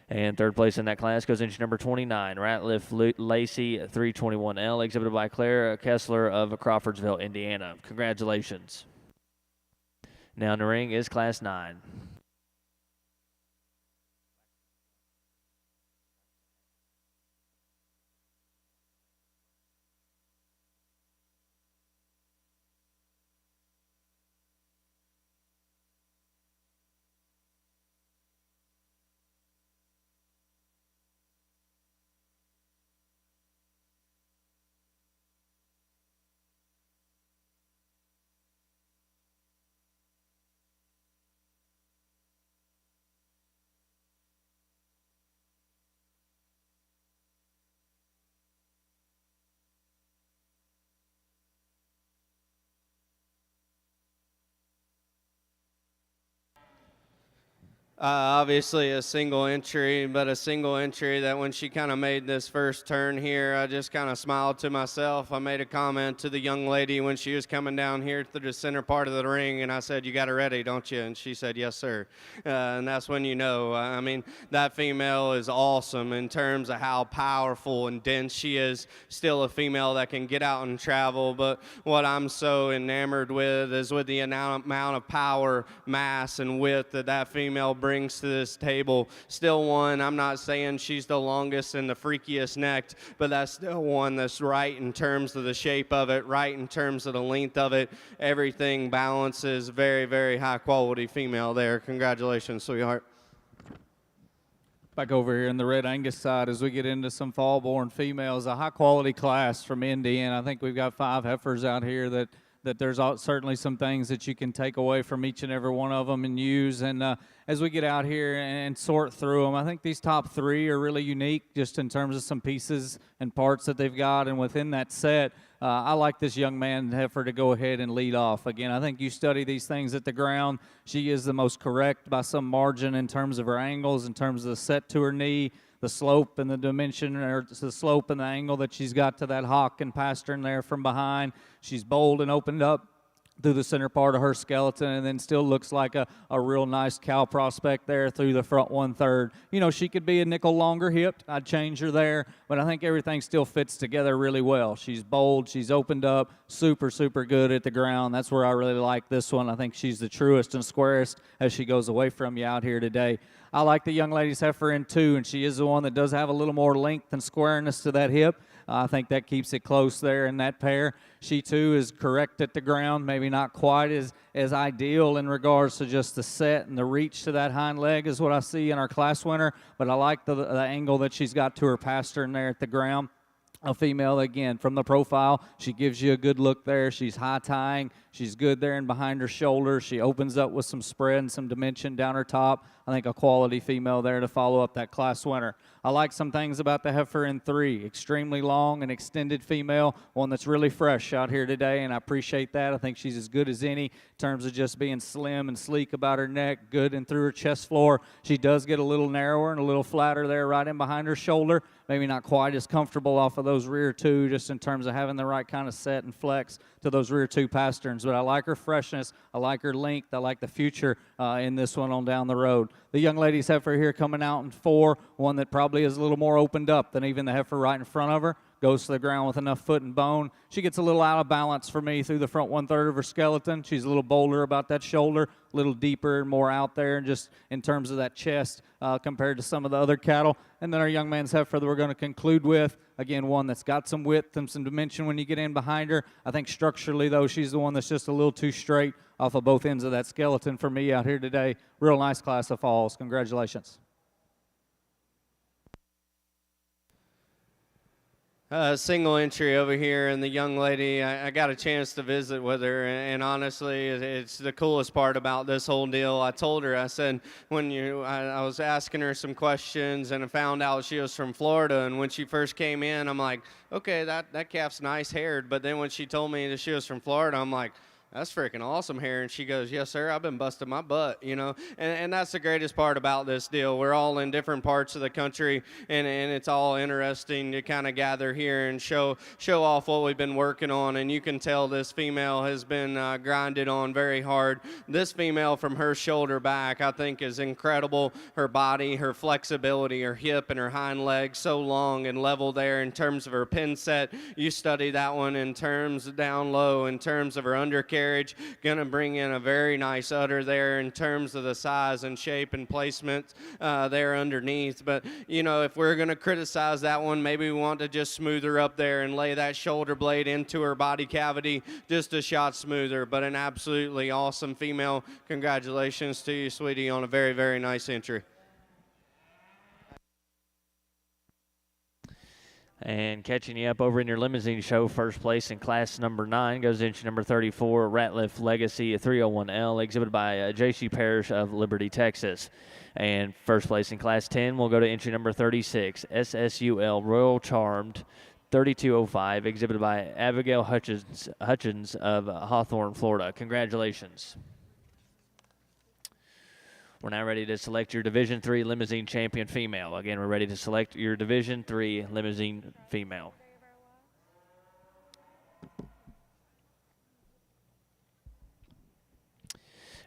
And third place in that class goes entry number 29, Ratliff Lacey 321L, exhibited by Claire Kessler of Crawfordsville, Indiana. Congratulations. Now in the ring is Class 9. Obviously a single entry, but a single entry that when she kind of made this first turn here, I just kind of smiled to myself. I made a comment to the young lady when she was coming down here through the center part of the ring, and I said, "You got her ready, don't you?" And she said, "Yes, sir." And that's when you know. I mean, that female is awesome in terms of how powerful and dense she is. Still a female that can get out and travel, but what I'm so enamored with is with the amount of power, mass, and width that female brings to this table. Still one, I'm not saying she's the longest and the freakiest necked, but that's still one that's right in terms of the shape of it, right in terms of the length of it. Everything balances. Very, very high quality female there. Congratulations, sweetheart. Back over here in the Red Angus side, as we get into some fall-born females, a high-quality class from Indiana. I think we've got 5 heifers out here that there's certainly some things that you can take away from each and every one of them and use. And as we get out here and sort through them, I think these top 3 are really unique just in terms of some pieces and parts that they've got. And within that set, I like this young man heifer to go ahead and lead off. Again, I think you study these things at the ground. She is the most correct by some margin in terms of her angles, in terms of the set to her knee, the slope and the dimension, or the slope and the angle that she's got to that hock and pastern there from behind. She's bold and opened up through the center part of her skeleton, and then still looks like a real nice cow prospect there through the front 1/3. You know, she could be a nickel longer hipped. I'd change her there, but I think everything still fits together really well. She's bold, she's opened up, super, super good at the ground. That's where I really like this one. I think she's the truest and squarest as she goes away from you out here today. I like the young lady's heifer in 2, and she is the one that does have a little more length and squareness to that hip. I think that keeps it close there in that pair. She, too, is correct at the ground, maybe not quite as ideal in regards to just the set and the reach to that hind leg is what I see in our class winner, but I like the angle that she's got to her pastern there at the ground. A female, again, from the profile, she gives you a good look there. She's high tying. She's good there and behind her shoulder. She opens up with some spread and some dimension down her top. I think a quality female there to follow up that class winner. I like some things about the heifer in 3. Extremely long and extended female, one that's really fresh out here today, and I appreciate that. I think she's as good as any in terms of just being slim and sleek about her neck, good and through her chest floor. She does get a little narrower and a little flatter there right in behind her shoulder. Maybe not quite as comfortable off of those rear 2, just in terms of having the right kind of set and flex to those rear 2 pasterns. But I like her freshness. I like her length. I like the future in this one on down the road. The young lady's heifer here coming out in 4, one that probably is a little more opened up than even the heifer right in front of her. Goes to the ground with enough foot and bone. She gets a little out of balance for me through the front 1/3 of her skeleton. She's a little bolder about that shoulder, a little deeper and more out there just in terms of that chest compared to some of the other cattle. And then our young man's heifer that we're going to conclude with, again, one that's got some width and some dimension when you get in behind her. I think structurally, though, she's the one that's just a little too straight off of both ends of that skeleton for me out here today. Real nice class of falls. Congratulations. Single entry over here, and the young lady, I got a chance to visit with her, and honestly, it's the coolest part about this whole deal. I told her, I said, I was asking her some questions, and I found out she was from Florida, and when she first came in, I'm like, okay, that calf's nice haired, but then when she told me that she was from Florida, I'm like, that's freaking awesome hair. And she goes, yes, sir, I've been busting my butt, you know. And that's the greatest part about this deal. We're all in different parts of the country, and it's all interesting to kind of gather here and show off what we've been working on. And you can tell this female has been grinded on very hard. This female from her shoulder back, I think, is incredible. Her body, her flexibility, her hip, and her hind leg so long and level there in terms of her pin set. You study that one in terms down low, in terms of her undercarriage. Going to bring in a very nice udder there in terms of the size and shape and placement there underneath. But, you know, if we're going to criticize that one, maybe we want to just smooth her up there and lay that shoulder blade into her body cavity just a shot smoother. But an absolutely awesome female. Congratulations to you, sweetie, on a very, very nice entry. And catching you up over in your limousine show, first place in class number 9 goes to entry number 34, Ratliff Legacy 301L, exhibited by J.C. Parrish of Liberty, Texas. And first place in class 10 will go to entry number 36, SSUL Royal Charmed 3205, exhibited by Abigail Hutchins of Hawthorne, Florida. Congratulations. We're now ready to select your Division III Limousine Champion female. Again, we're ready to select your Division III Limousine female.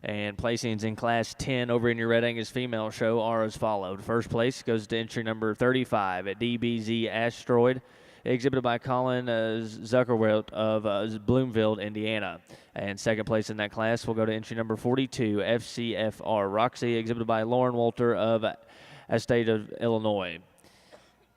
And placings in Class 10 over in your Red Angus female show are as followed. First place goes to entry number 35 at DBZ Asteroid, exhibited by Colin Zuckerwelt of Bloomfield, Indiana. And second place in that class will go to entry number 42, FCFR Roxy, exhibited by Lauren Walter of Estate of Illinois.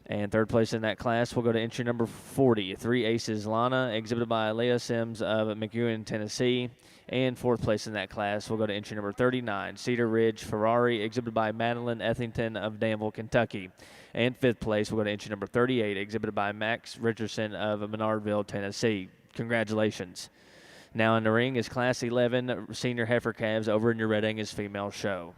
And third place in that class will go to entry number 40, 3 Aces Lana, exhibited by Leah Sims of McEwen, Tennessee. And fourth place in that class will go to entry number 39, Cedar Ridge Ferrari, exhibited by Madeline Ethington of Danville, Kentucky. And fifth place will go to entry number 38, exhibited by Max Richardson of Menardville, Tennessee. Congratulations. Now in the ring is Class 11 Senior Heifer Calves over in your Red Angus female show.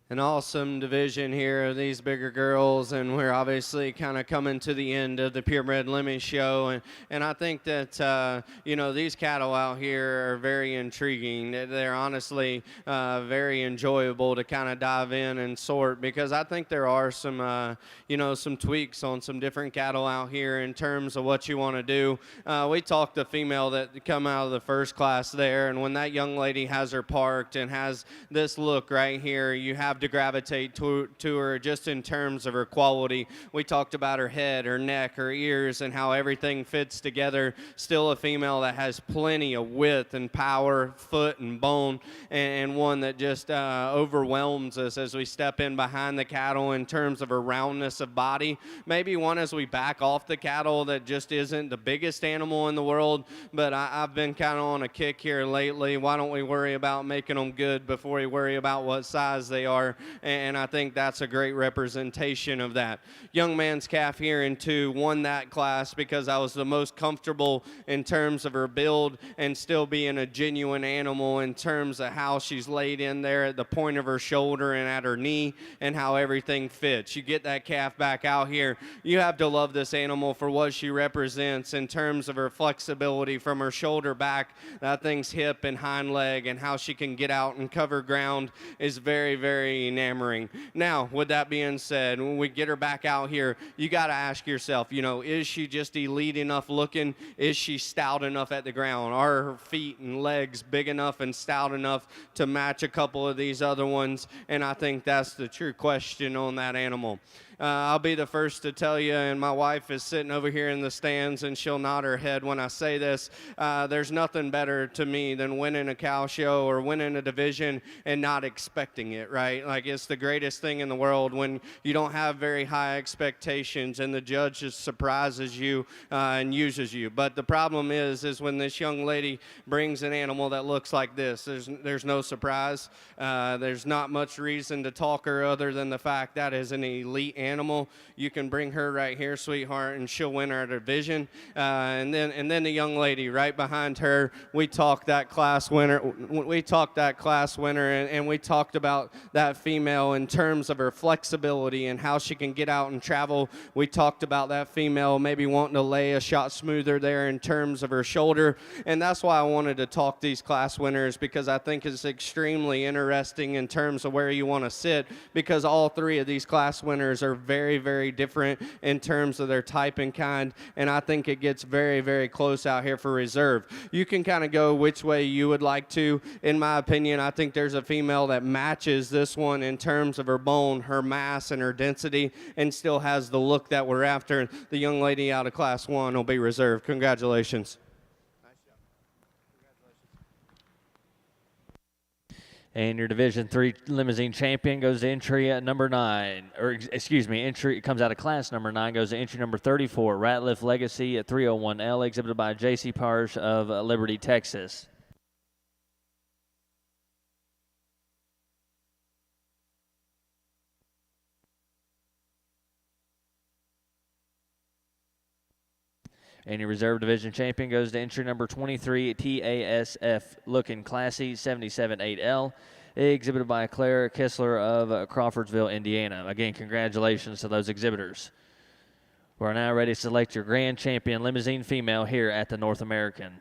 An awesome division here of these bigger girls, and we're obviously kind of coming to the end of the purebred Lemmy show, and I think that you know, these cattle out here are very intriguing. They're honestly very enjoyable to kind of dive in and sort, because I think there are some you know, some tweaks on some different cattle out here in terms of what you want to do. We talked to the female that come out of the first class there, and when that young lady has her parked and has this look right here, you have to gravitate to her just in terms of her quality. We talked about her head, her neck, her ears, and how everything fits together. Still a female that has plenty of width and power, foot and bone, and one that just overwhelms us as we step in behind the cattle in terms of her roundness of body. Maybe one as we back off the cattle that just isn't the biggest animal in the world, but I've been kind of on a kick here lately. Why don't we worry about making them good before we worry about what size they are? And I think that's a great representation of that. Young man's calf here in 2 won that class because I was the most comfortable in terms of her build and still being a genuine animal in terms of how she's laid in there at the point of her shoulder and at her knee and how everything fits. You get that calf back out here, you have to love this animal for what she represents in terms of her flexibility from her shoulder back. That thing's hip and hind leg and how she can get out and cover ground is very, very enamoring. Now, with that being said, when we get her back out here, you got to ask yourself, you know, is she just elite enough looking? Is she stout enough at the ground? Are her feet and legs big enough and stout enough to match a couple of these other ones? And I think that's the true question on that animal. I'll be the first to tell you, and my wife is sitting over here in the stands, and she'll nod her head when I say this. There's nothing better to me than winning a cow show or winning a division and not expecting it, right? Like, it's the greatest thing in the world when you don't have very high expectations and the judge just surprises you and uses you. But the problem is when this young lady brings an animal that looks like this, there's no surprise. There's not much reason to talk her other than the fact that is an elite animal. You can bring her right here, sweetheart, and she'll win our division. And then the young lady right behind her, we talked that class winner. We talked that class winner, and we talked about that female in terms of her flexibility and how she can get out and travel. We talked about that female maybe wanting to lay a shot smoother there in terms of her shoulder, and that's why I wanted to talk these class winners, because I think it's extremely interesting in terms of where you want to sit, because all 3 of these class winners are very, very different in terms of their type and kind, and I think it gets very, very close out here for reserve. You can kind of go which way you would like to. In my opinion, I think there's a female that matches this one in terms of her bone, her mass, and her density, and still has the look that we're after. The young lady out of Class 1 will be reserved. Congratulations. And your Division III limousine champion goes to entry at number 9, or excuse me, entry comes out of class number 9, goes to entry number 34, Ratliff Legacy at 301L, exhibited by J.C. Parsh of Liberty, Texas. And your reserve division champion goes to entry number 23, TASF Looking Classy 77-8L, exhibited by Claire Kessler of Crawfordsville, Indiana. Again, congratulations to those exhibitors. We're now ready to select your grand champion limousine female here at the North American.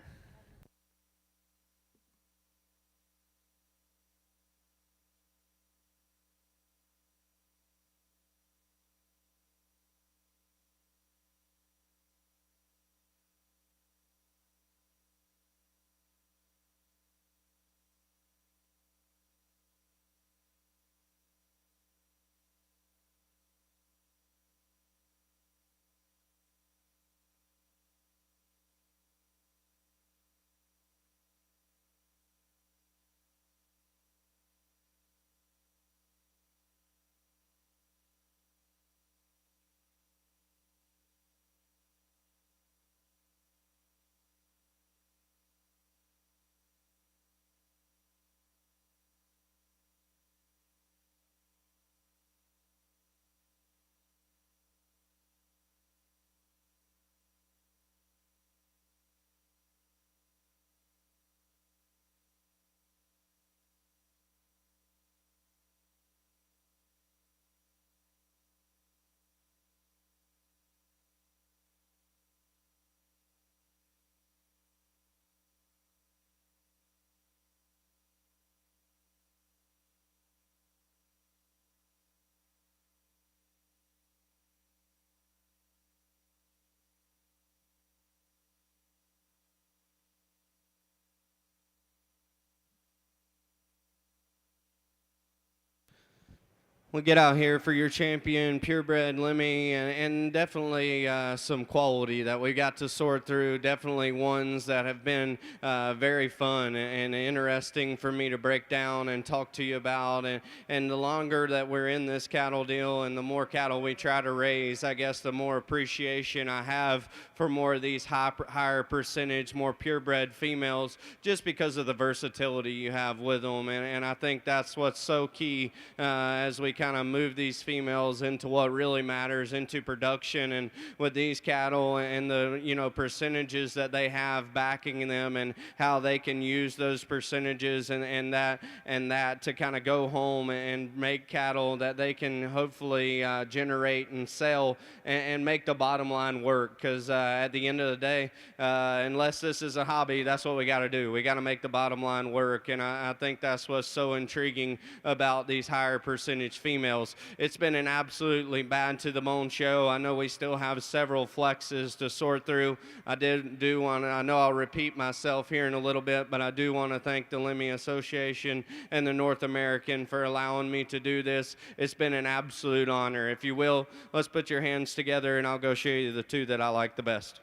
we get out here for your champion, purebred Limmy, and definitely some quality that we got to sort through. Definitely ones that have been very fun and interesting for me to break down and talk to you about. And the longer that we're in this cattle deal and the more cattle we try to raise, I guess the more appreciation I have for more of these higher percentage, more purebred females, just because of the versatility you have with them. And I think that's what's so key as we kind of move these females into what really matters, into production, and with these cattle and the percentages that they have backing them and how they can use those percentages and that to kind of go home and make cattle that they can hopefully generate and sell and make the bottom line work. Because at the end of the day, unless this is a hobby, that's what we got to do. We got to make the bottom line work, and I think that's what's so intriguing about these higher percentage females. It's been an absolutely bad to the bone show. I know we still have several flexes to sort through. I know I'll repeat myself here in a little bit, but I do want to thank the Limmy Association and the North American for allowing me to do this. It's been an absolute honor. If you will, let's put your hands together and I'll go show you the two that I like the best.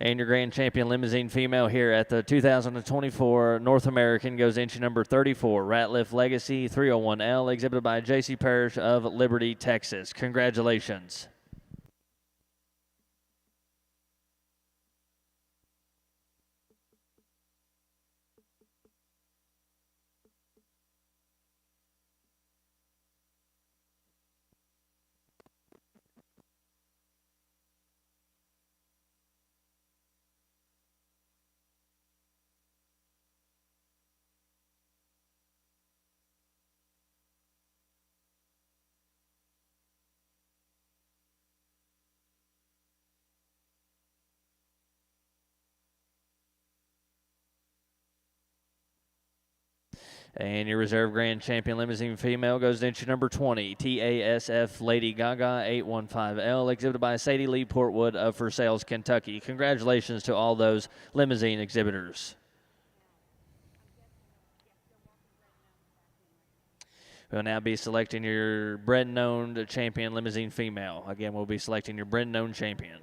And your grand champion limousine female here at the 2024 North American goes entry number 34, Ratliff Legacy 301L, exhibited by J.C. Parrish of Liberty, Texas. Congratulations. And your reserve grand champion limousine female goes to entry number 20, TASF Lady Gaga 815L, exhibited by Sadie Lee Portwood of For Sales, Kentucky. Congratulations to all those limousine exhibitors. We'll now be selecting your Bred and owned champion limousine female. Again, we'll be selecting your Bred and owned champion.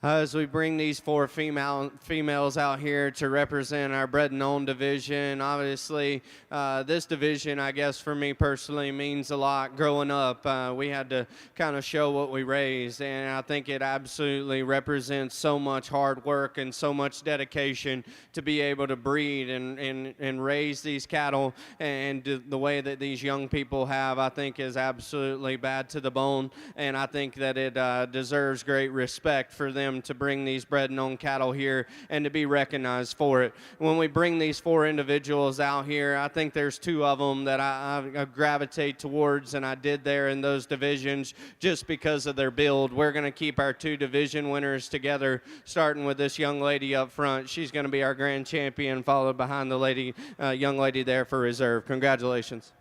As we bring these four females out here to represent our Bred and Owned division, obviously this division, I guess for me personally, means a lot. Growing up, we had to kind of show what we raised, and I think it absolutely represents so much hard work and so much dedication to be able to breed and raise these cattle, and the way that these young people have, I think, is absolutely bad to the bone, and I think that it deserves great respect for them to bring these Bred and owned cattle here and to be recognized for it. When we bring these four individuals out here, I think there's two of them that I gravitate towards, and I did there in those divisions just because of their build. We're going to keep our two division winners together, starting with this young lady up front. She's going to be our grand champion, followed behind the young lady there for reserve. Congratulations.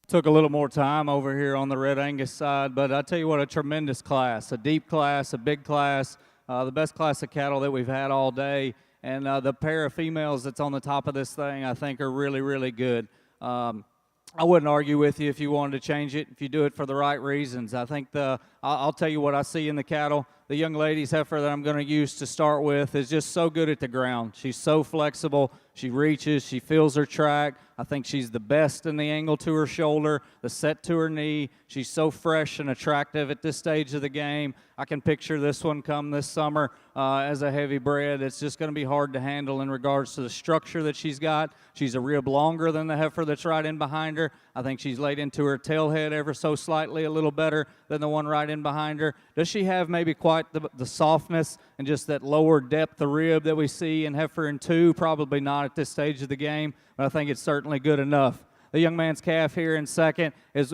Took a little more time over here on the Red Angus side, but I tell you what, a tremendous class, a deep class, a big class, the best class of cattle that we've had all day, and the pair of females that's on the top of this thing I think are really, really good. I wouldn't argue with you if you wanted to change it, if you do it for the right reasons. I think I'll tell you what I see in the cattle. The young lady's heifer that I'm going to use to start with is just so good at the ground. She's so flexible. She reaches, she feels her track. I think she's the best in the angle to her shoulder, the set to her knee. She's so fresh and attractive at this stage of the game. I can picture this one come this summer as a heavy bred. It's just going to be hard to handle in regards to the structure that she's got. She's a rib longer than the heifer that's right in behind her. I think she's laid into her tail head ever so slightly a little better than the one right in behind her. Does she have maybe quite the softness and just that lower depth of rib that we see in heifer in 2? Probably not at this stage of the game, but I think it's certainly good enough. The young man's calf here in second is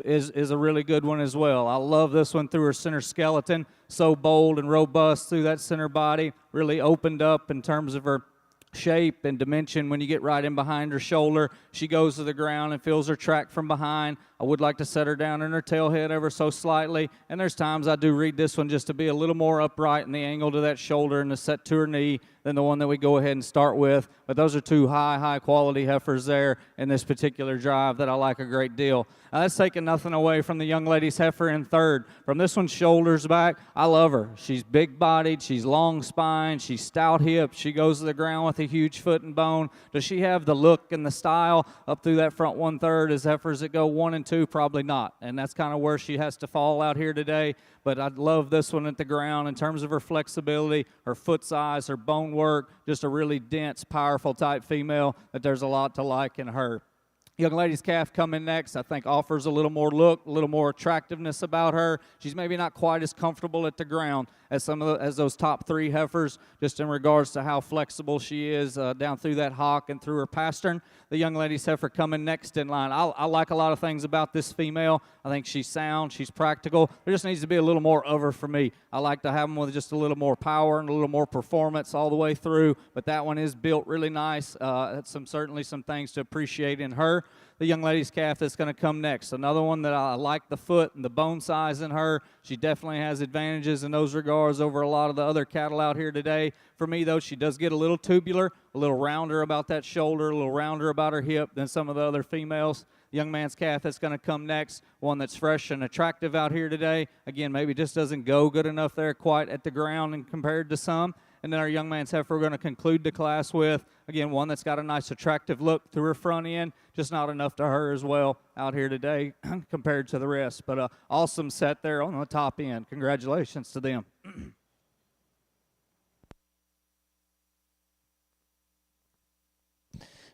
a really good one as well. I love this one through her center skeleton. So bold and robust through that center body. Really opened up in terms of her shape and dimension when you get right in behind her shoulder. She goes to the ground and feels her track from behind. I would like to set her down in her tail head ever so slightly, and there's times I do read this one just to be a little more upright in the angle to that shoulder and the set to her knee than the one that we go ahead and start with. But those are two high quality heifers there in this particular drive that I like a great deal. Now, that's taking nothing away from the young lady's heifer in third. From this one's shoulders back, I love her. She's big-bodied, she's long-spined, she's stout-hipped, she goes to the ground with a huge foot and bone. Does she have the look and the style up through that front 1/3 as heifers that go 1 and 2? Probably not, and that's kind of where she has to fall out here today. But I love this one at the ground in terms of her flexibility, her foot size, her bone work, just a really dense, powerful type female that there's a lot to like in her. Young lady's calf coming next, I think offers a little more look, a little more attractiveness about her. She's maybe not quite as comfortable at the ground as as those top 3 heifers, just in regards to how flexible she is down through that hock and through her pastern. The young lady's heifer coming next in line. I like a lot of things about this female. I think she's sound, she's practical. There just needs to be a little more of her for me. I like to have them with just a little more power and a little more performance all the way through, but that one is built really nice. That's certainly some things to appreciate in her. The young lady's calf that's going to come next. Another one that I like the foot and the bone size in her. She definitely has advantages in those regards over a lot of the other cattle out here today. For me, though, she does get a little tubular, a little rounder about that shoulder, a little rounder about her hip than some of the other females. The young man's calf that's going to come next, one that's fresh and attractive out here today. Again, maybe just doesn't go good enough there quite at the ground and compared to some. And then our young man's heifer we're going to conclude the class with, again, one that's got a nice attractive look through her front end, just not enough to her as well out here today compared to the rest. But awesome set there on the top end. Congratulations to them.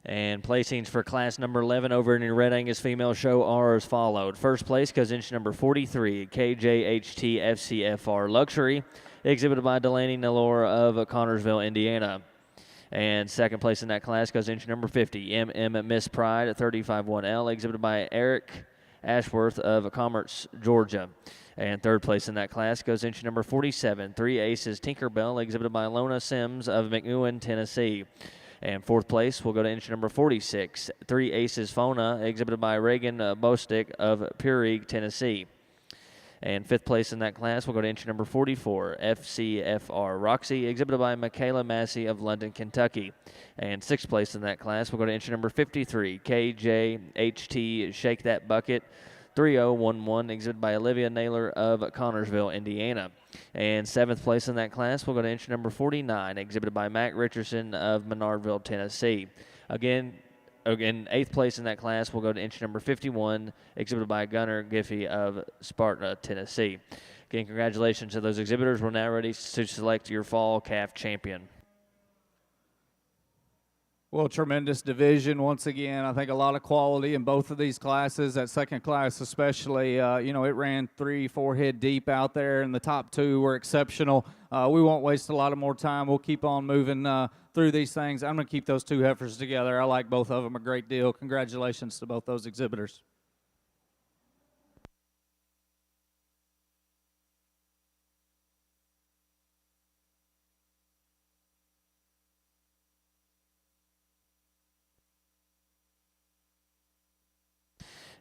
And placings for class number 11 over in the Red Angus Female Show are as followed. First place goes inch number 43, KJHT FCFR Luxury, exhibited by Delaney Nellore of Connorsville, Indiana. And second place in that class goes inch number 50, Miss Pride at 35-1L, exhibited by Eric Ashworth of Commerce, Georgia. And third place in that class goes inch number 47, 3 Aces Tinkerbell, exhibited by Lona Sims of McEwen, Tennessee. And fourth place will go to inch number 46, 3 Aces Fona, exhibited by Reagan Bostick of Puri, Tennessee. And fifth place in that class will go to inch number 44, FCFR Roxy, exhibited by Michaela Massey of London, Kentucky. And sixth place in that class will go to inch number 53, KJHT Shake That Bucket, 3011, exhibited by Olivia Naylor of Connorsville, Indiana. And seventh place in that class will go to inch number 49, exhibited by Mac Richardson of Menardville, Tennessee. Again, eighth place in that class will go to inch number 51, exhibited by Gunnar Giffey of Sparta, Tennessee. Again, congratulations to those exhibitors. We're now ready to select your fall calf champion. Well, tremendous division once again. I think a lot of quality in both of these classes. That second class especially, it ran 3-4 head deep out there, and the top 2 were exceptional. We won't waste a lot of more time. We'll keep on moving through these things. I'm going to keep those 2 heifers together. I like both of them a great deal. Congratulations to both those exhibitors.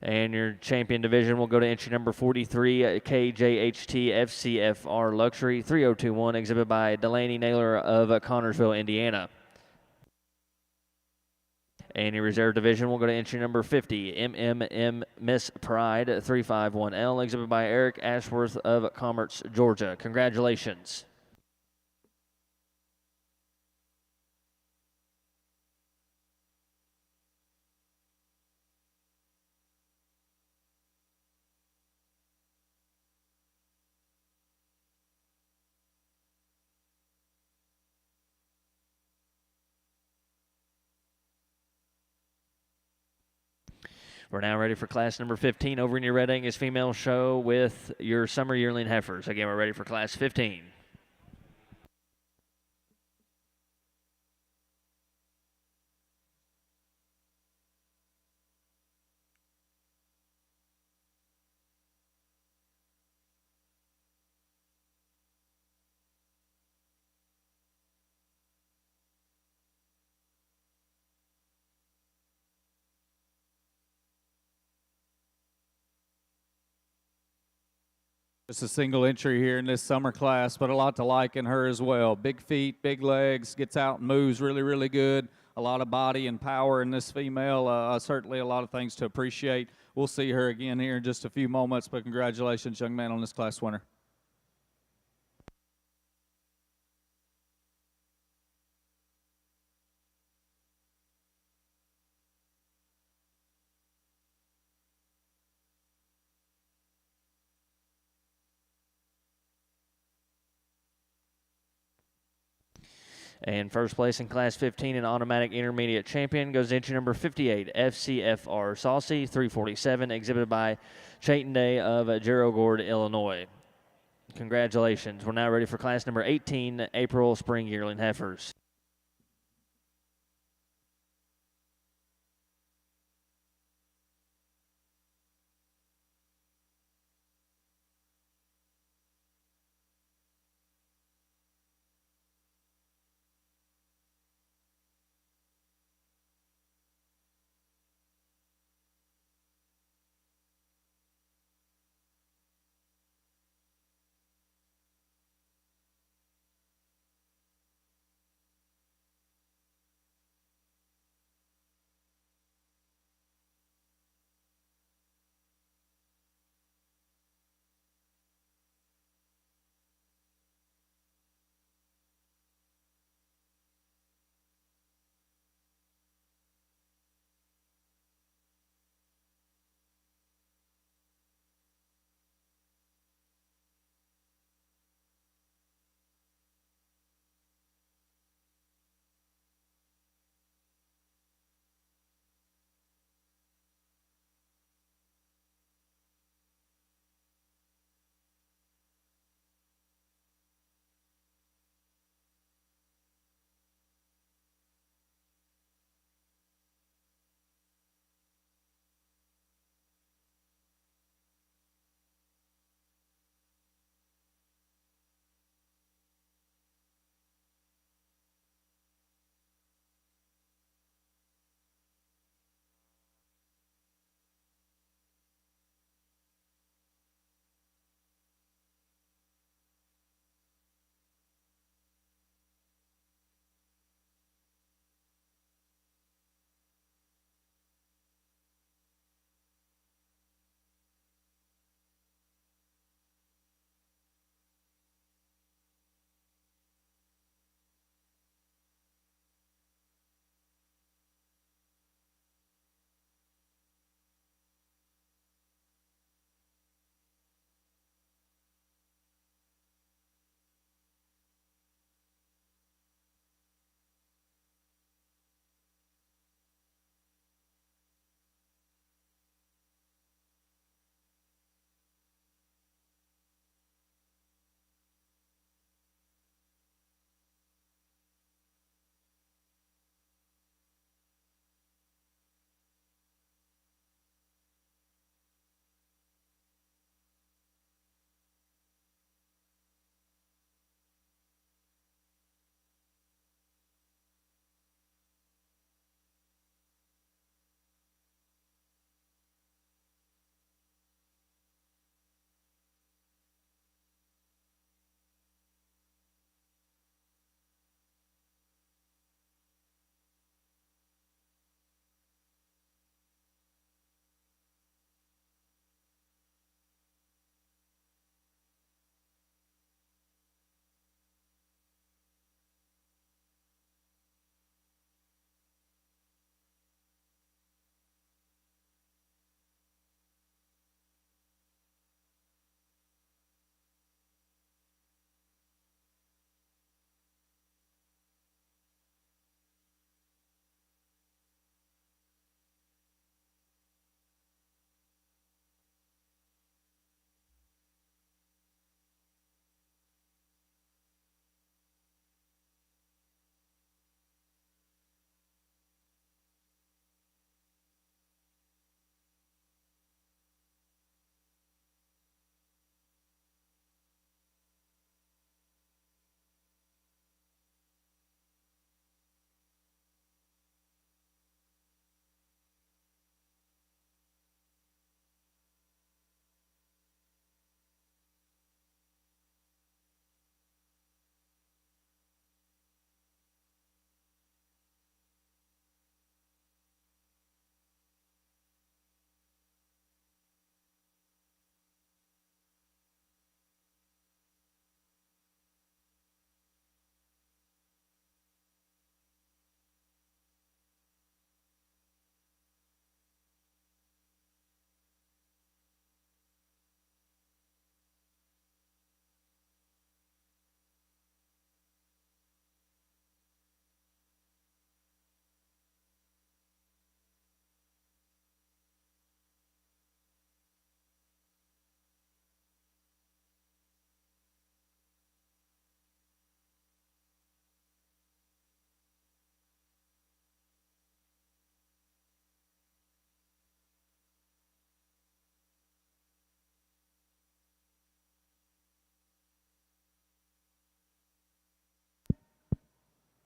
And your champion division will go to entry number 43, KJHT FCFR Luxury, 3021, exhibited by Delaney Naylor of Connorsville, Indiana. And your reserve division will go to entry number 50, Miss Pride, 351L, exhibited by Eric Ashworth of Commerce, Georgia. Congratulations. We're now ready for class number 15 over in your Red Angus female show with your summer yearling heifers. Again, we're ready for class 15. Just a single entry here in this summer class, but a lot to like in her as well. Big feet, big legs, gets out and moves really, really good. A lot of body and power in this female. Certainly a lot of things to appreciate. We'll see her again here in just a few moments, but congratulations, young man, on this class winner. And first place in Class 15 and automatic intermediate champion goes entry number 58, FCFR Saucy 347, exhibited by Chayton Day of Gerald Gord, Illinois. Congratulations. We're now ready for class number 18, April Spring Yearling Heifers.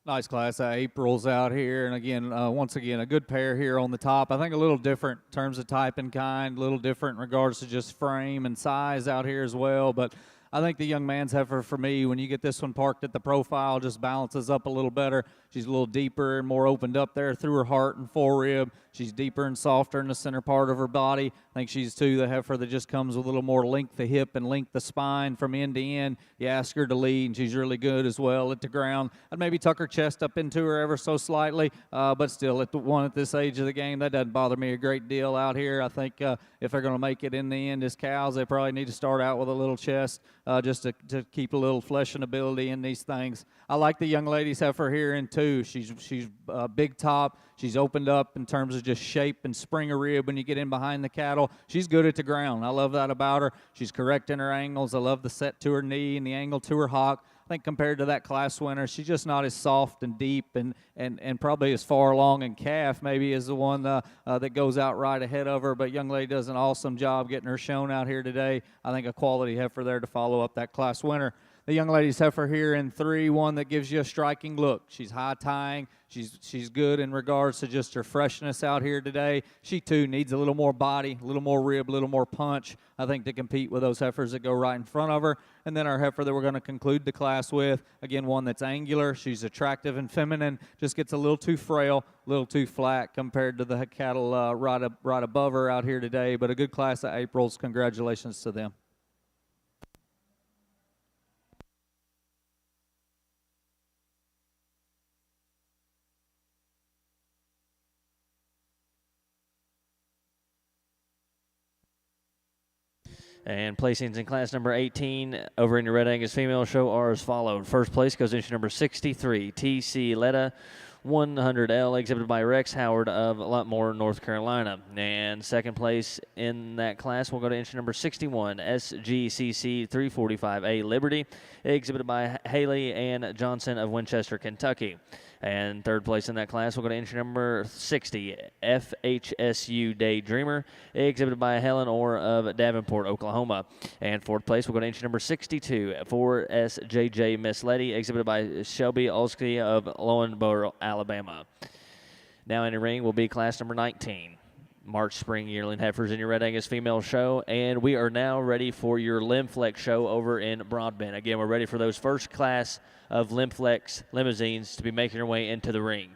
Nice class of Aprils out here, and again, once again, a good pair here on the top. I think a little different in terms of type and kind, a little different in regards to just frame and size out here as well, but I think the young man's heifer for me, when you get this one parked at the profile, just balances up a little better. She's a little deeper and more opened up there through her heart and forerib. She's deeper and softer in the center part of her body. I think she's, too, the heifer that just comes with a little more length of hip and length of spine from end to end. You ask her to lead, and she's really good as well at the ground. I'd maybe tuck her chest up into her ever so slightly, but still, at this age of the game, that doesn't bother me a great deal out here. I think if they're going to make it in the end as cows, they probably need to start out with a little chest just to keep a little flesh and ability in these things. I like the young lady's heifer here in too. She's big top. She's opened up in terms of just shape and spring of rib when you get in behind the cattle. She's good at the ground. I love that about her. She's correct in her angles. I love the set to her knee and the angle to her hock. I think compared to that class winner, she's just not as soft and deep and probably as far along in calf maybe as the one that goes out right ahead of her. But young lady does an awesome job getting her shown out here today. I think a quality heifer there to follow up that class winner. The young lady's heifer here in 3, one that gives you a striking look. She's high tying. She's good in regards to just her freshness out here today. She, too, needs a little more body, a little more rib, a little more punch, I think, to compete with those heifers that go right in front of her. And then our heifer that we're going to conclude the class with, again, one that's angular. She's attractive and feminine, just gets a little too frail, a little too flat compared to the cattle right above her out here today. But a good class of Aprils. Congratulations to them. And placings in class number 18 over in your Red Angus female show are as followed. First place goes into number 63, TC Letta 100L, exhibited by Rex Howard of Lutmore, North Carolina. And second place in that class will go to entry number 61, SGCC 345A Liberty, exhibited by Haley and Johnson of Winchester, Kentucky. And third place in that class will go to entry number 60, FHSU Daydreamer, exhibited by Helen Orr of Davenport, Oklahoma. And fourth place will go to entry number 62, 4SJJ Miss Lady, exhibited by Shelby Olsky of Lowenboro, Alabama. Now in the ring will be class number 19. March Spring Yearling Heifers in your Red Angus female show, and we are now ready for your Lim-Flex show over in Broadbent. Again, we're ready for those first class of Lim-Flex limousines to be making their way into the ring.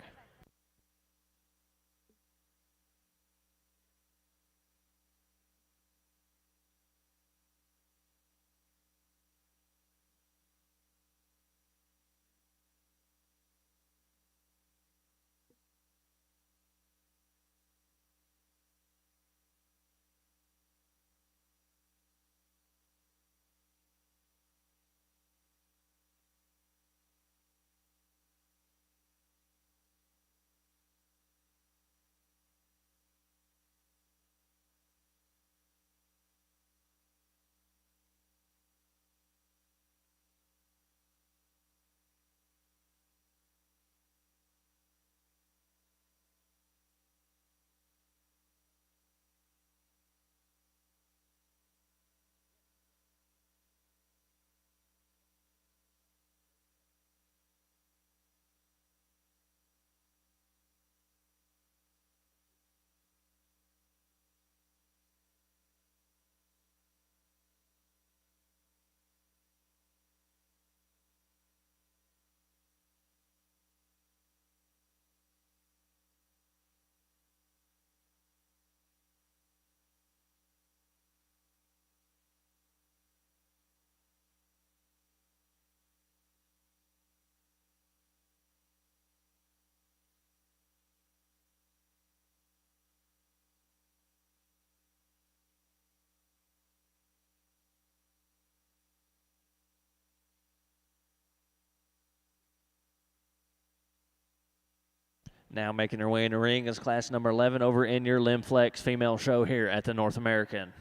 Now making their way in the ring is class number 11 over in your Lim-Flex female show here at the North American.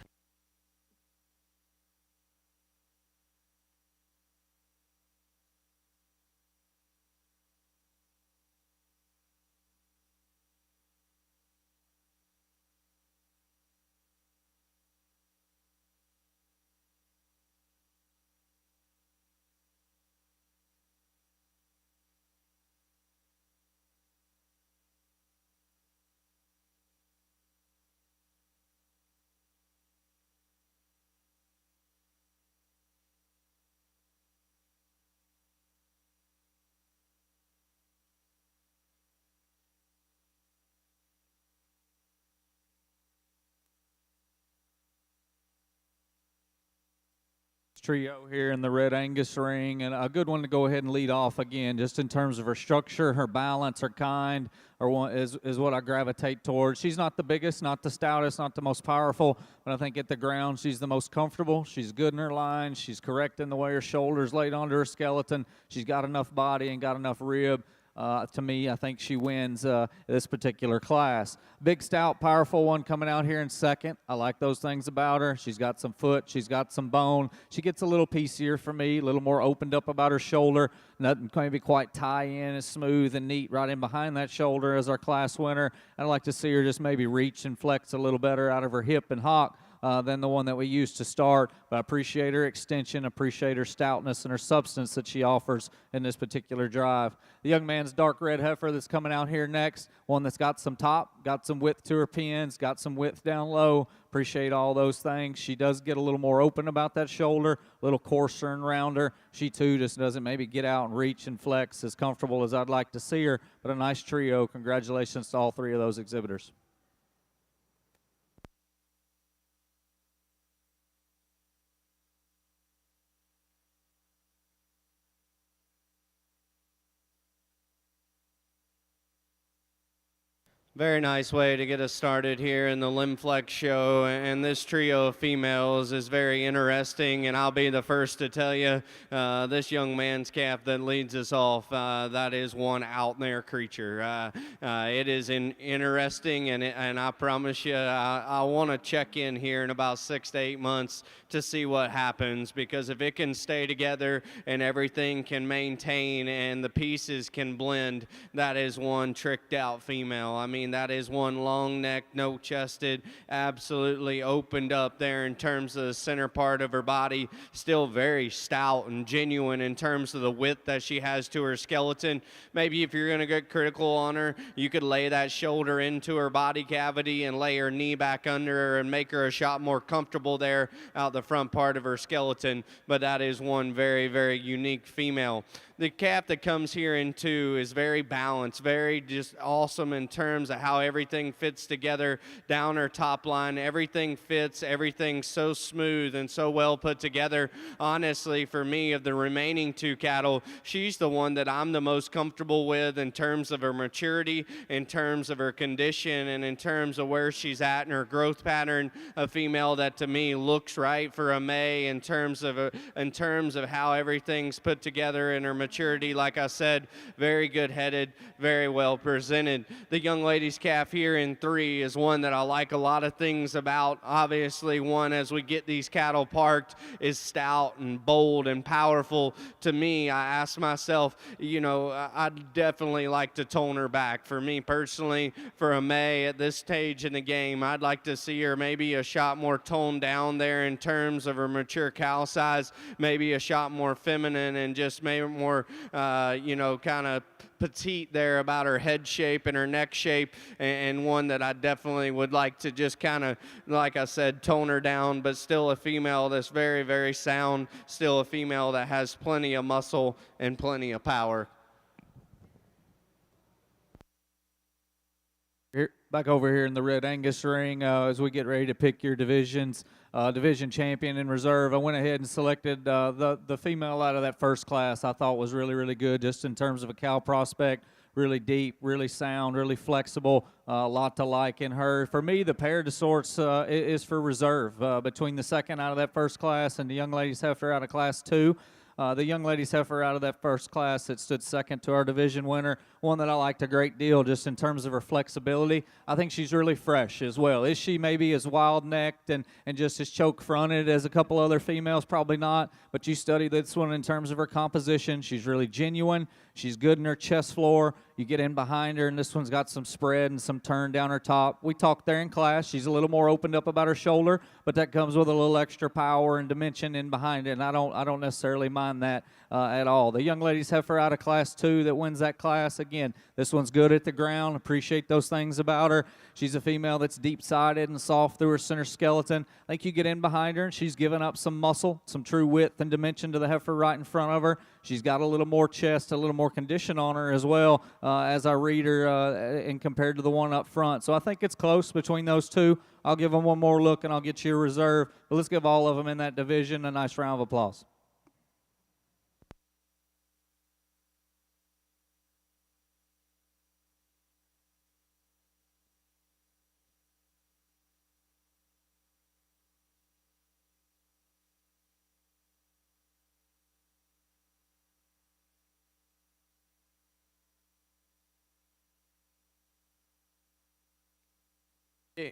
trio here in the Red Angus ring, and a good one to go ahead and lead off again, just in terms of her structure, her balance, her kind, is what I gravitate towards. She's not the biggest, not the stoutest, not the most powerful, but I think at the ground she's the most comfortable. She's good in her line. She's correct in the way her shoulders laid onto her skeleton. She's got enough body and got enough rib. To me, I think she wins this particular class. Big, stout, powerful one coming out here in second. I like those things about her. She's got some foot. She's got some bone. She gets a little piecier for me, a little more opened up about her shoulder. Nothing maybe quite tie in as smooth and neat right in behind that shoulder as our class winner. I'd like to see her just maybe reach and flex a little better out of her hip and hock than the one that we used to start. But I appreciate her extension, appreciate her stoutness and her substance that she offers in this particular drive. The young man's dark red heifer that's coming out here next, one that's got some top, got some width to her pins, got some width down low. Appreciate all those things. She does get a little more open about that shoulder, a little coarser and rounder. She too just doesn't maybe get out and reach and flex as comfortable as I'd like to see her, but a nice trio. Congratulations to all three of those exhibitors. Very nice way to get us started here in the Lim-Flex show, and this trio of females is very interesting, and I'll be the first to tell you, this young man's calf that leads us off, that is one out there creature. It is interesting, and I promise you, I want to check in here in about 6 to 8 months to see what happens, because if it can stay together and everything can maintain and the pieces can blend, that is one tricked out female. I mean, that is one long neck, no chested, absolutely opened up there in terms of the center part of her body, still very stout and genuine in terms of the width that she has to her skeleton. Maybe if you're going to get critical on her, you could lay that shoulder into her body cavity and lay her knee back under her and make her a shot more comfortable there out the front part of her skeleton. But that is one very, very unique female. The calf that comes here in two is very balanced, very just awesome in terms of how everything fits together down her top line. Everything fits, everything's so smooth and so well put together. Honestly, for me, of the remaining two cattle, she's the one that I'm the most comfortable with in terms of her maturity, in terms of her condition, and in terms of where she's at in her growth pattern. A female that to me looks right for a May in terms of how everything's put together in her maturity. Like I said, very good headed, very well presented. The young lady's calf here in three is one that I like a lot of things about. Obviously, one, as we get these cattle parked, is stout and bold and powerful. To me, I ask myself, you know, I'd definitely like to tone her back. For me personally, for a May at this stage in the game, I'd like to see her maybe a shot more toned down there in terms of her mature cow size, maybe a shot more feminine and just maybe more, kind of petite there about her head shape and her neck shape, and one that I definitely would like to just kind of, like I said, tone her down, but still a female that's very, very sound, still a female that has plenty of muscle and plenty of power. Back over here in the Red Angus ring, as we get ready to pick your divisions, division champion in reserve, I went ahead and selected the female out of that first class. I thought was really, really good just in terms of a cow prospect, really deep, really sound, really flexible, a lot to like in her. For me, the pair de sorts is for reserve between the second out of that first class and the young ladies heifer out of class 2. The young ladies heifer out of that first class that stood second to our division winner, one that I liked a great deal just in terms of her flexibility. I think she's really fresh as well. Is she maybe as wild-necked and just as choke-fronted as a couple other females? Probably not, but you study this one in terms of her composition. She's really genuine. She's good in her chest floor. You get in behind her, and this one's got some spread and some turn down her top. We talked there in class. She's a little more opened up about her shoulder, but that comes with a little extra power and dimension in behind it, and I don't necessarily mind that at all. The young ladies heifer out of class 2 that wins that class, again, this one's good at the ground. Appreciate those things about her. She's a female that's deep-sided and soft through her center skeleton. I think you get in behind her, and she's given up some muscle, some true width and dimension to the heifer right in front of her. She's got a little more chest, a little more more condition on her as well as I read her and compared to the one up front. So I think it's close between those two. I'll give them one more look, and I'll get you a reserve. But let's give all of them in that division a nice round of applause.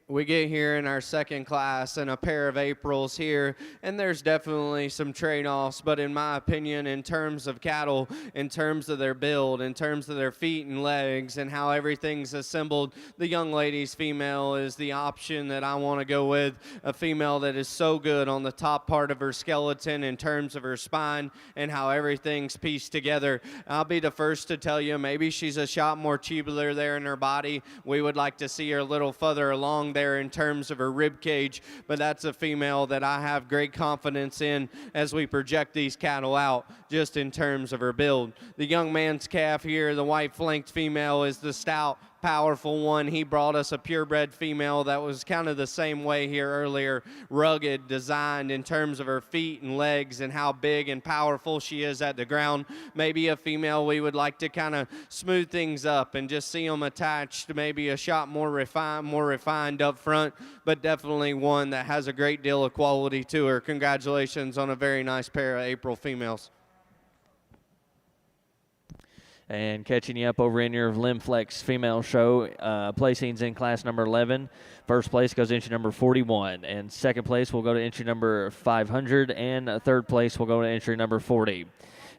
We get here in our second class and a pair of Aprils here, and there's definitely some trade-offs, but in my opinion, in terms of cattle, in terms of their build, in terms of their feet and legs and how everything's assembled, the young lady's female is the option that I want to go with, a female that is so good on the top part of her skeleton in terms of her spine and how everything's pieced together. I'll be the first to tell you, maybe she's a shot more tubular there in her body. We would like to see her a little further along there in terms of her rib cage, but that's a female that I have great confidence in as we project these cattle out just in terms of her build. The young man's calf here, the white flanked female, is the stout, powerful one. He brought us a purebred female that was kind of the same way here earlier, rugged, designed in terms of her feet and legs and how big and powerful she is at the ground. Maybe a female we would like to kind of smooth things up and just see them attached, maybe a shot more refined up front, but definitely one that has a great deal of quality to her. Congratulations on a very nice pair of April females. And catching you up over in your Lim-Flex female show, placings in class number 11. First place goes to entry number 41, and second place will go to entry number 500, and third place will go to entry number 40.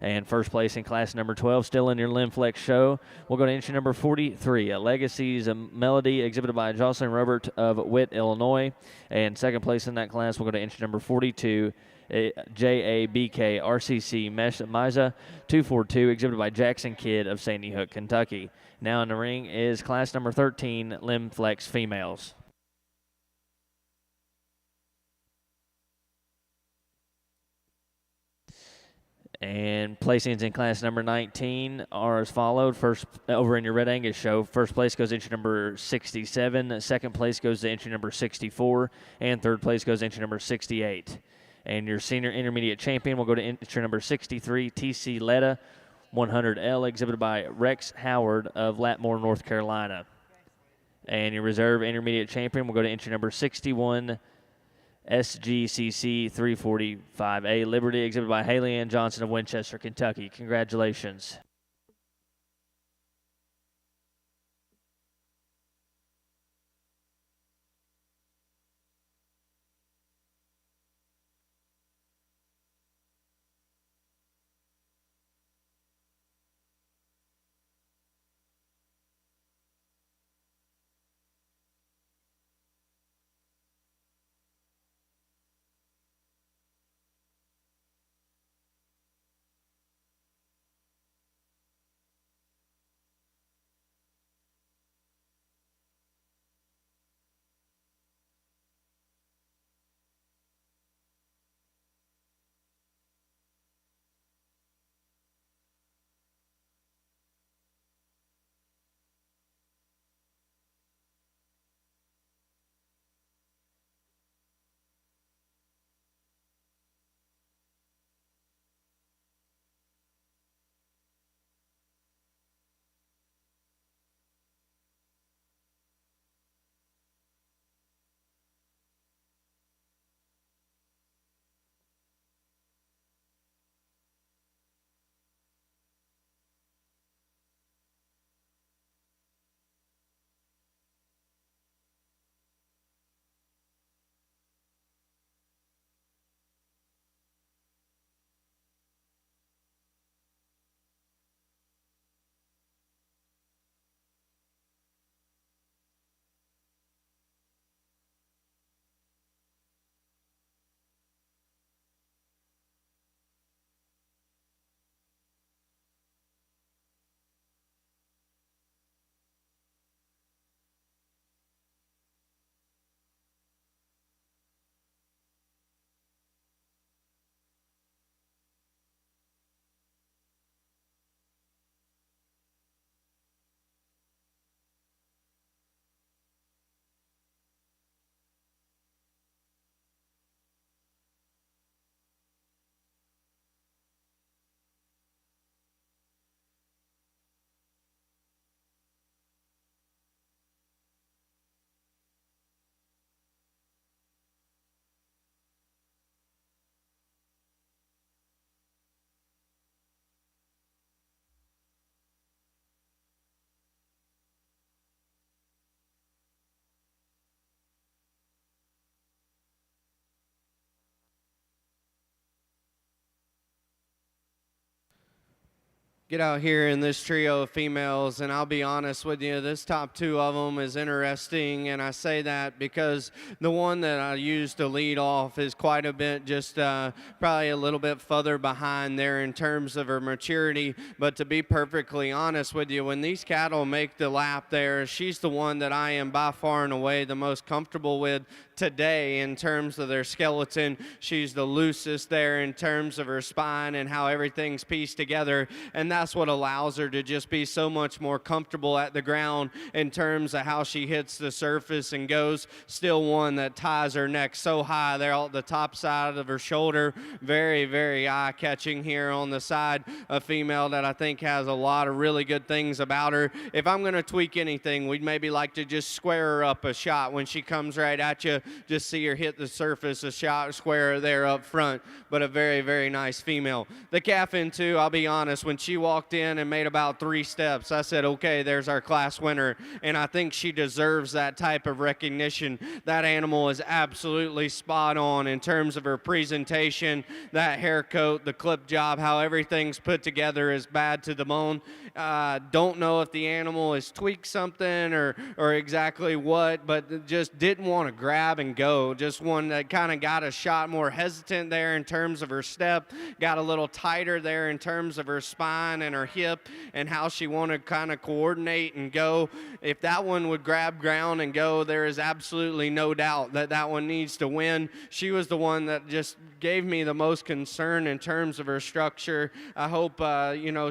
And first place in class number 12, still in your Lim-Flex show, will go to entry number 43, a Legacy's Melody, exhibited by Jocelyn Robert of Witt, Illinois. And second place in that class will go to entry number 42, JABK RCC Misa 242, exhibited by Jackson Kidd of Sandy Hook, Kentucky. Now in the ring is class number 13, Lim-Flex females. And placings in class number 19 are as followed. First, over in your Red Angus show, first place goes to entry number 67, second place goes to entry number 64, and third place goes to entry number 68. And your senior intermediate champion will go to entry number 63, TC Letta 100L, exhibited by Rex Howard of Latmore, North Carolina. And your reserve intermediate champion will go to entry number 61, SGCC 345A Liberty, exhibited by Haley Ann Johnson of Winchester, Kentucky. Congratulations. get out here in this trio of females, and I'll be honest with you, this top two of them is interesting, and I say that because the one that I used to lead off is quite a bit just probably a little bit further behind there in terms of her maturity. But to be perfectly honest with you, when these cattle make the lap there, she's the one that I am by far and away the most comfortable with today in terms of their skeleton. She's the loosest there in terms of her spine and how everything's pieced together, and that's what allows her to just be so much more comfortable at the ground in terms of how she hits the surface and goes. Still one that ties her neck so high there at the top side of her shoulder. Very, very eye-catching here on the side. A female that I think has a lot of really good things about her. If I'm going to tweak anything, we'd maybe like to just square her up a shot when she comes right at you. Just see her hit the surface, a shot square there up front, but a very, very nice female. The calf in two, I'll be honest, when she walked in and made about 3 steps, I said, okay, there's our class winner, and I think she deserves that type of recognition. That animal is absolutely spot on in terms of her presentation, that hair coat, the clip job, how everything's put together is bad to the bone. Don't know if the animal has tweaked something or exactly what, but just didn't want to grab and go. Just one that kind of got a shot more hesitant there in terms of her step, got a little tighter there in terms of her spine and her hip and how she wanted to kind of coordinate and go. If that one would grab ground and go, there is absolutely no doubt that that one needs to win. She was the one that just gave me the most concern in terms of her structure. I hope,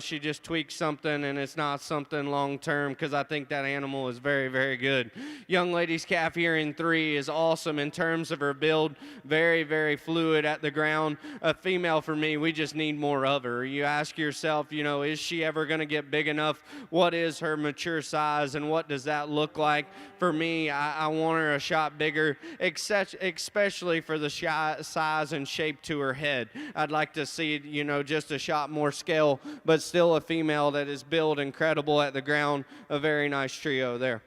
she just tweaks something and it's not something long term, because I think that animal is very, very good. Young lady's calf here in 3 is awesome in terms of her build. Very, very fluid at the ground. A female for me, we just need more of her. You ask yourself, is she ever going to get big enough? What is her mature size and what does that look like? For me, I want her a shot bigger, especially for the size and shape to her head. I'd like to see, just a shot more scale, but still a female that is built incredible at the ground. A very nice trio there.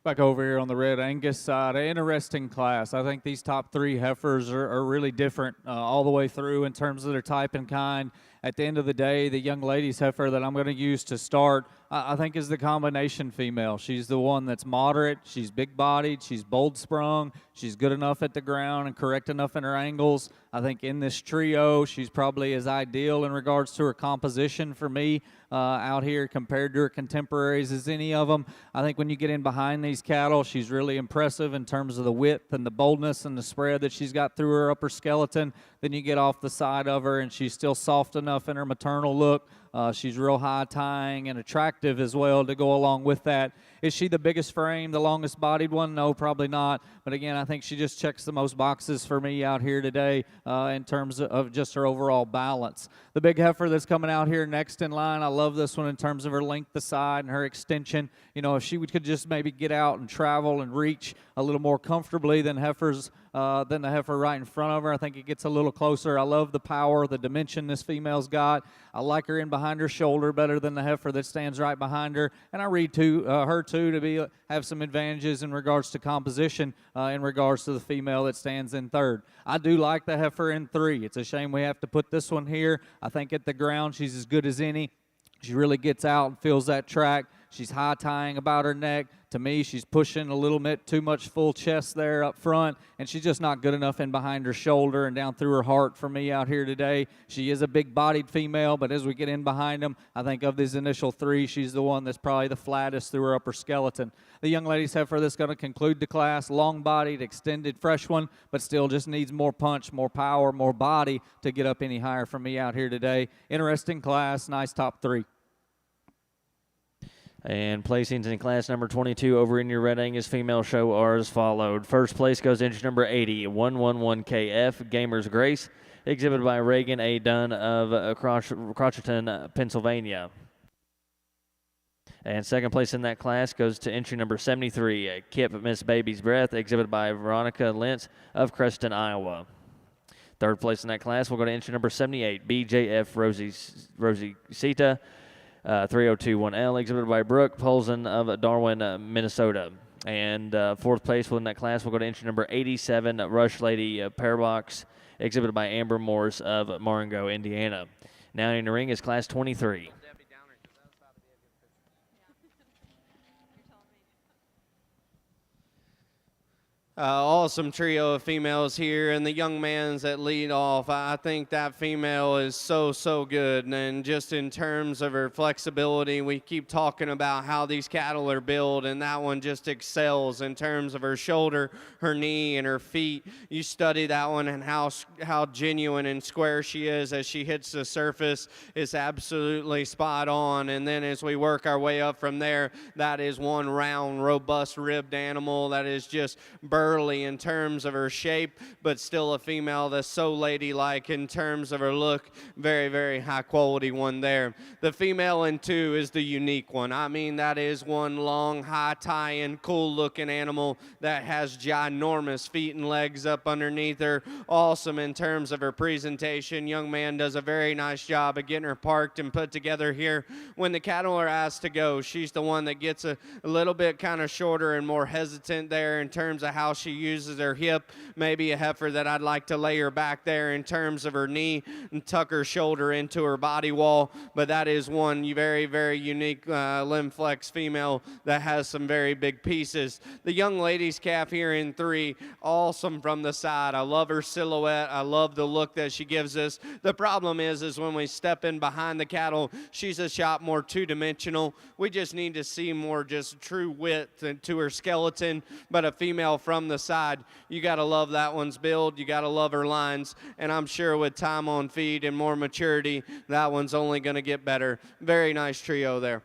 Back over here on the Red Angus side, an interesting class. I think these top 3 heifers are really different all the way through in terms of their type and kind. At the end of the day, the young lady's heifer that I'm going to use to start, I think is the combination female. She's the one that's moderate, she's big-bodied, she's bold-sprung, she's good enough at the ground and correct enough in her angles. I think in this trio, she's probably as ideal in regards to her composition for me out here compared to her contemporaries as any of them. I think when you get in behind these cattle, she's really impressive in terms of the width and the boldness and the spread that she's got through her upper skeleton. Then you get off the side of her, and she's still soft enough in her maternal look. She's real high tying and attractive as well to go along with that. Is she the biggest frame, the longest bodied one? No, probably not. But again, I think she just checks the most boxes for me out here today in terms of just her overall balance. The big heifer that's coming out here next in line, I love this one in terms of her length of side and her extension. If she could just maybe get out and travel and reach a little more comfortably than the heifer right in front of her, I think it gets a little closer. I love the power, the dimension this female's got. I like her in behind her shoulder better than the heifer that stands right behind her. And I read her to have some advantages in regards to composition in regards to the female that stands in third. I do like the heifer in 3. It's a shame we have to put this one here. I think at the ground she's as good as any. She really gets out and feels that track. She's high tying about her neck. To me, she's pushing a little bit too much full chest there up front, and she's just not good enough in behind her shoulder and down through her heart for me out here today. She is a big-bodied female, but as we get in behind them, I think of these initial 3, she's the one that's probably the flattest through her upper skeleton. The young lady's heifer that's going to conclude the class, long-bodied, extended, fresh one, but still just needs more punch, more power, more body to get up any higher for me out here today. Interesting class, nice top 3. And placings in class number 22 over in your Red Angus female show are as followed. First place goes to entry number 80, 111KF, Gamer's Grace, exhibited by Reagan A. Dunn of Crotcherton, Pennsylvania. And second place in that class goes to entry number 73, Kip Miss Baby's Breath, exhibited by Veronica Lentz of Creston, Iowa. Third place in that class will go to entry number 78, BJF Rosie Sita, 3021L, exhibited by Brooke Polson of Darwin, Minnesota. And fourth place in that class will go to entry number 87, Rush Lady Parabox, exhibited by Amber Morse of Marengo, Indiana. Now in the ring is Class 23. Awesome trio of females here, and the young man's that lead off. I think that female is so good, and just in terms of her flexibility, we keep talking about how these cattle are built, and that one just excels in terms of her shoulder, her knee, and her feet. You study that one and how genuine and square she is as she hits the surface is absolutely spot on. And then as we work our way up from there, that is one round, robust, ribbed animal that is just burly in terms of her shape, but still a female that's so ladylike in terms of her look. Very high quality one there. The female in 2 is the unique one. I mean, that is one long, high tie-in, cool looking animal that has ginormous feet and legs up underneath her. Awesome in terms of her presentation. Young man does a very nice job of getting her parked and put together here. When the cattle are asked to go, she's the one that gets a little bit kind of shorter and more hesitant there in terms of how she uses her hip. Maybe a heifer that I'd like to lay her back there in terms of her knee and tuck her shoulder into her body wall. But that is one very unique Lim-Flex female that has some very big pieces. The young lady's calf here in 3, awesome from the side. I love her silhouette. I love the look that she gives us. The problem is when we step in behind the cattle, she's a shot more two-dimensional. We just need to see more just true width to her skeleton. But a female from the side, you got to love that one's build. You got to love her lines, and I'm sure with time on feed and more maturity, that one's only going to get better. Very nice trio there.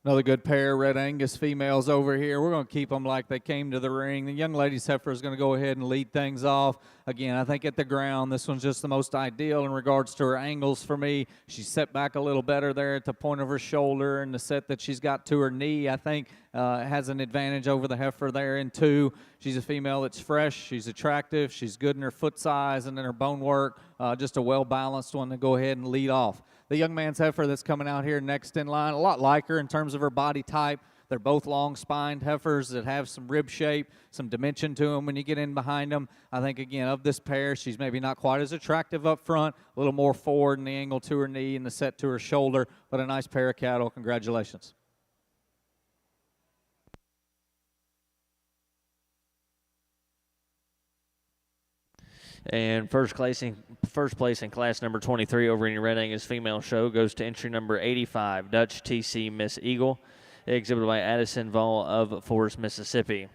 Another good pair, Red Angus females over here. We're going to keep them like they came to the ring. The young lady's heifer is going to go ahead and lead things off. Again, I think at the ground, this one's just the most ideal in regards to her angles for me. She's set back a little better there at the point of her shoulder, and the set that she's got to her knee, I think, has an advantage over the heifer there in 2. She's a female that's fresh, she's attractive, she's good in her foot size and in her bone work. Just a well-balanced one to go ahead and lead off. The young man's heifer that's coming out here next in line, a lot like her in terms of her body type. They're both long-spined heifers that have some rib shape, some dimension to them when you get in behind them. I think, again, of this pair, she's maybe not quite as attractive up front, a little more forward in the angle to her knee and the set to her shoulder, but a nice pair of cattle. Congratulations. And first place in class number 23 over in the Red Angus female show goes to entry number 85, Dutch TC Miss Eagle, exhibited by Addison Vall of Forest, Mississippi.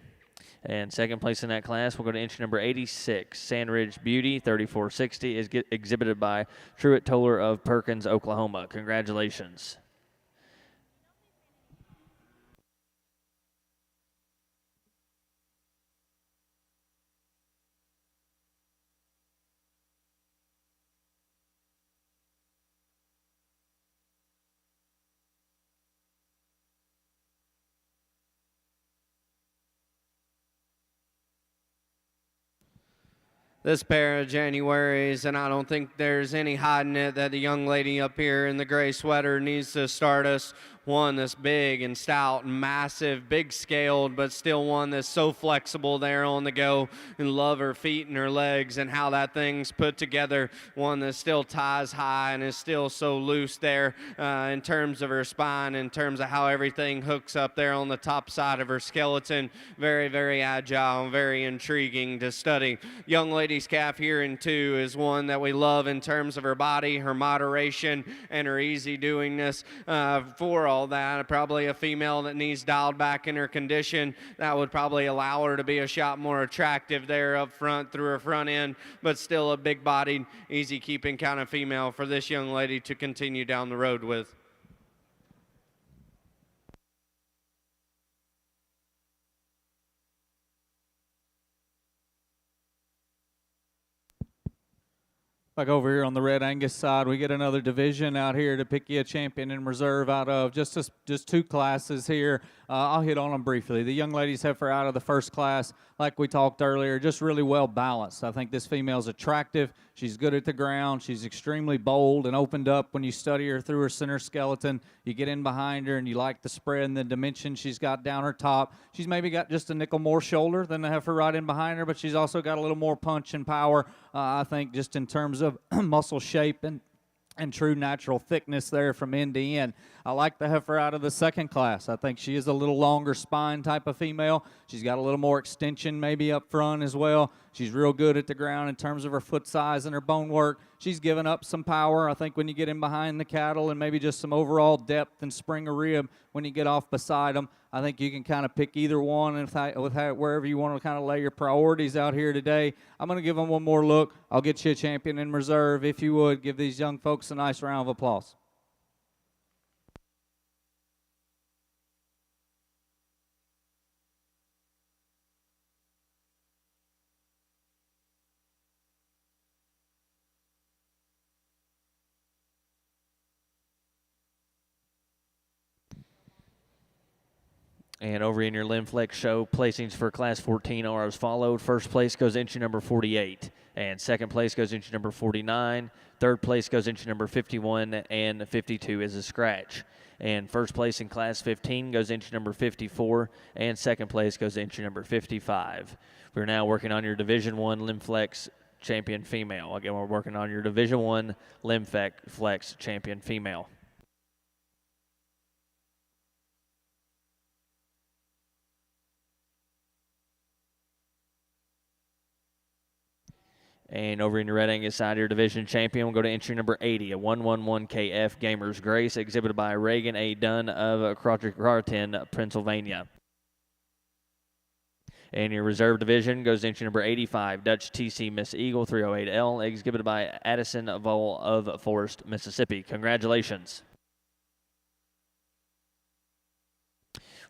And second place in that class will go to entry number 86, Sandridge Beauty, 3460, is exhibited by Truett Toller of Perkins, Oklahoma. Congratulations. This pair of Januaries, and I don't think there's any hiding it that the young lady up here in the gray sweater needs to start us. One that's big and stout and massive, big scaled, but still one that's so flexible there on the go. And love her feet and her legs and how that thing's put together. One that still ties high and is still so loose there in terms of her spine, in terms of how everything hooks up there on the top side of her skeleton. Very agile and very intriguing to study. Young lady's calf here in 2 is one that we love in terms of her body, her moderation, and her easy doingness. For all that, probably a female that needs dialed back in her condition. That would probably allow her to be a shot more attractive there up front through her front end, but still a big-bodied, easy-keeping kind of female for this young lady to continue down the road with. Like over here on the Red Angus side, we get another division out here to pick you a champion in reserve out of just 2 classes here. I'll hit on them briefly. The young lady's heifer out of the first class, like we talked earlier, just really well balanced. I think this female's attractive. She's good at the ground. She's extremely bold and opened up when you study her through her center skeleton. You get in behind her and you like the spread and the dimension she's got down her top. She's maybe got just a nickel more shoulder than the heifer right in behind her, but she's also got a little more punch and power, I think, just in terms of muscle shape and true natural thickness there from end to end. I like the heifer out of the second class. I think she is a little longer spine type of female. She's got a little more extension maybe up front as well. She's real good at the ground in terms of her foot size and her bone work. She's given up some power, I think, when you get in behind the cattle, and maybe just some overall depth and spring of rib when you get off beside them. I think you can kind of pick either one wherever you want to kind of lay your priorities out here today. I'm going to give them one more look. I'll get you a champion in reserve. If you would, give these young folks a nice round of applause. And over in your Lim-Flex show, placings for Class 14 are as followed. First place goes entry number 48, and second place goes entry number 49. Third place goes entry number 51, and 52 is a scratch. And first place in Class 15 goes entry number 54, and second place goes entry number 55. We're now working on your Division I Lim-Flex champion female. Again, we're working on your Division I Lim-Flex champion female. And over in your Red Angus side, your division champion will go to entry number 80, a 111KF Gamer's Grace, exhibited by Reagan A. Dunn of Carleton, Pennsylvania. And your reserve division goes to entry number 85, Dutch TC Miss Eagle 308L, exhibited by Addison Vole of Forest, Mississippi. Congratulations.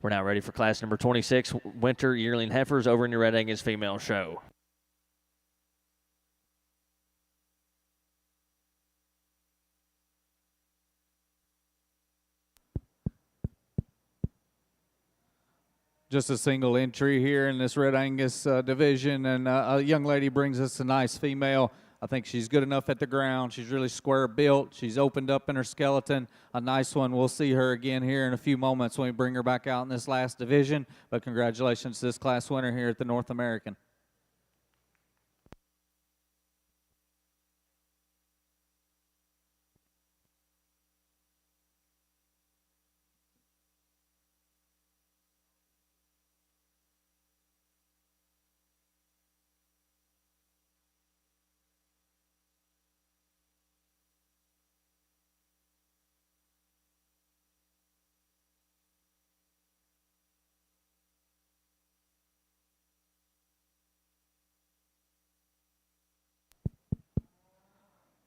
We're now ready for class number 26, Winter Yearling Heifers, over in your Red Angus female show. Just a single entry here in this Red Angus division, and a young lady brings us a nice female. I think she's good enough at the ground. She's really square built. She's opened up in her skeleton. A nice one. We'll see her again here in a few moments when we bring her back out in this last division. But congratulations to this class winner here at the North American.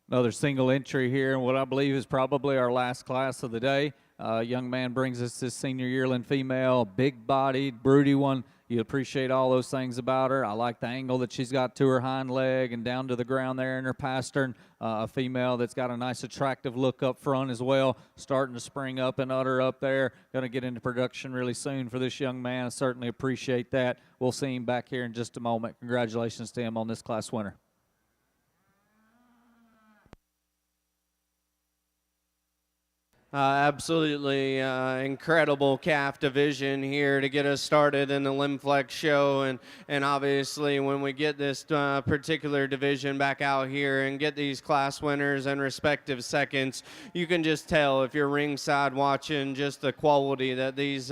Another single entry here in what I believe is probably our last class of the day. Young man brings us this senior yearling female, big-bodied, broody one. You appreciate all those things about her. I like the angle that she's got to her hind leg and down to the ground there in her pastern. A female that's got a nice attractive look up front as well, starting to spring up and udder up there. Going to get into production really soon for this young man. I certainly appreciate that. We'll see him back here in just a moment. Congratulations to him on this class winner. Absolutely incredible calf division here to get us started in the Lim-Flex show, and obviously when we get this particular division back out here and get these class winners and respective seconds, you can just tell if you're ringside watching just the quality that these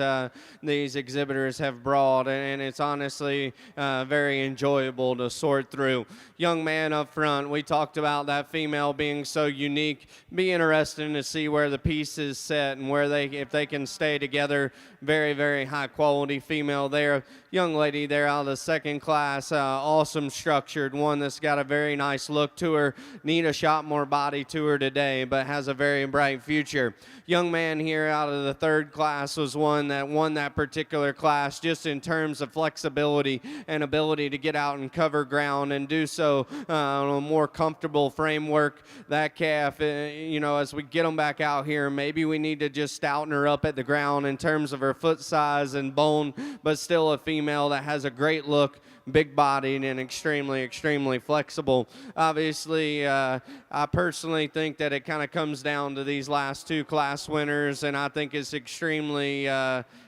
exhibitors have brought, and it's honestly very enjoyable to sort through. Young man up front, we talked about that female being so unique. Be interesting to see where the piece is set and where if they can stay together. Very, very high quality female there. Young lady there out of the second class, awesome structured one that's got a very nice look to her. Need a shot more body to her today, but has a very bright future. Young man here out of the third class was one that won that particular class just in terms of flexibility and ability to get out and cover ground and do so on a more comfortable framework. That calf, as we get them back out here and maybe we need to just stouten her up at the ground in terms of her foot size and bone, but still a female that has a great look, big-bodied, and extremely flexible. Obviously, I personally think that it kind of comes down to these last two class winners, and I think it's extremely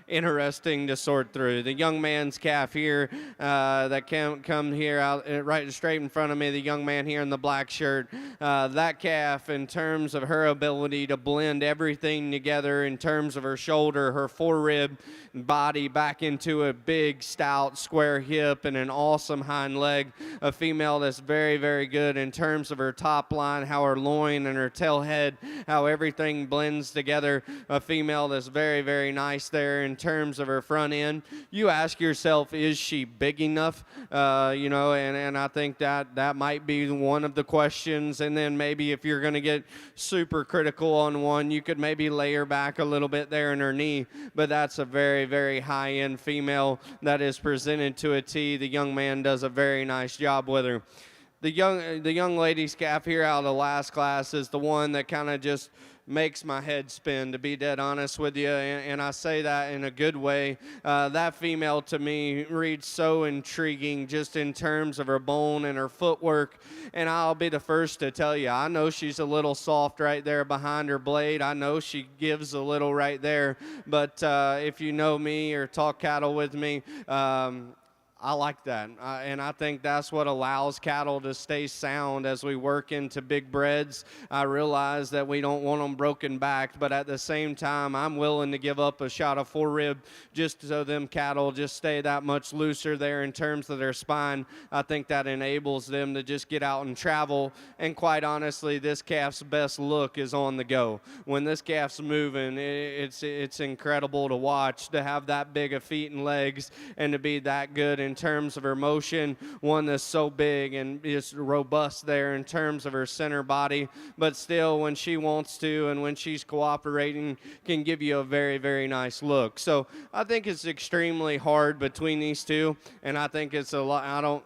interesting to sort through. The young man's calf here that can come here out right straight in front of me, the young man here in the black shirt, that calf, in terms of her ability to blend everything together in terms of her shoulder, her forerib body back into a big, stout, square hip and an awesome hind leg. A female that's very good in terms of her top line, how her loin and her tail head, how everything blends together. A female that's very nice there in terms of her front end. You ask yourself, is she big enough? You know, and I think that might be one of the questions. And then maybe if you're going to get super critical on one, you could maybe lay her back a little bit there in her knee. But that's a very high-end female that is presented to a T. The young man does a very nice job with her. The young lady's calf here out of the last class is the one that kind of just makes my head spin, to be dead honest with you, and I say that in a good way. That female to me reads so intriguing just in terms of her bone and her footwork, and I'll be the first to tell you, I know she's a little soft right there behind her blade. I know she gives a little right there, but if you know me or talk cattle with me, I like that, and I think that's what allows cattle to stay sound as we work into big breds. I realize that we don't want them broken backed, but at the same time, I'm willing to give up a shot of forerib just so them cattle just stay that much looser there in terms of their spine. I think that enables them to just get out and travel, and quite honestly, this calf's best look is on the go. When this calf's moving, it's incredible to watch, to have that big of feet and legs and to be that good in terms of her motion, one that's so big and just robust there in terms of her center body, but still when she wants to and when she's cooperating can give you a very nice look. So I think it's extremely hard between these two, and I think it's a lot.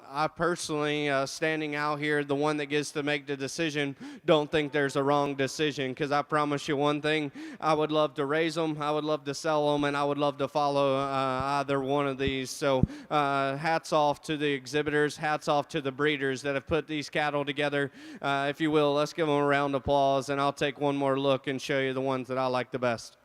I personally, standing out here, the one that gets to make the decision, don't think there's a wrong decision, because I promise you one thing, I would love to raise them, I would love to sell them, and I would love to follow either one of these. So hats off to the exhibitors, hats off to the breeders that have put these cattle together. If you will, let's give them a round of applause, and I'll take one more look and show you the ones that I like the best.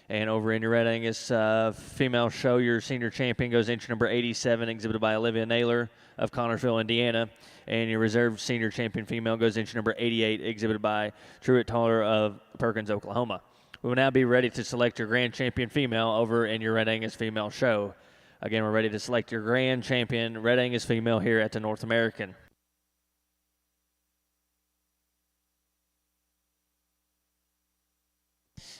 And over in your Red Angus female show, your senior champion goes entry number 87, exhibited by Olivia Naylor of Connersville, Indiana. And your reserve senior champion female goes entry number 88, exhibited by Truett Taller of Perkins, Oklahoma. We will now be ready to select your grand champion female over in your Red Angus female show. Again, we're ready to select your grand champion Red Angus female here at the North American.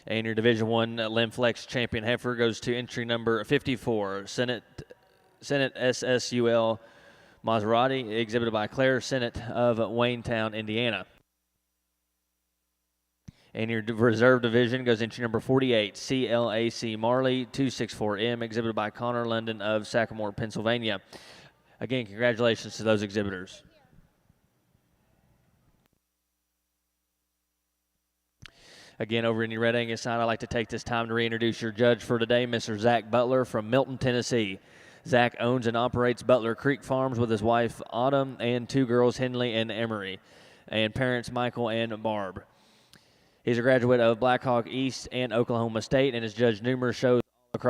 And your Division I Lim-Flex champion heifer goes to entry number 54, Senate SSUL Maserati, exhibited by Claire Sennett of Waynetown, Indiana. And your reserve division goes entry number 48, CLAC Marley 264M, exhibited by Connor London of Sycamore, Pennsylvania. Again, congratulations to those exhibitors. Again, over in your Red Angus side, I'd like to take this time to reintroduce your judge for today, Mr. Zach Butler from Milton, Tennessee. Zach owns and operates Butler Creek Farms with his wife, Autumn, and two girls, Henley and Emery, and parents, Michael and Barb. He's a graduate of Blackhawk East and Oklahoma State and has judged numerous shows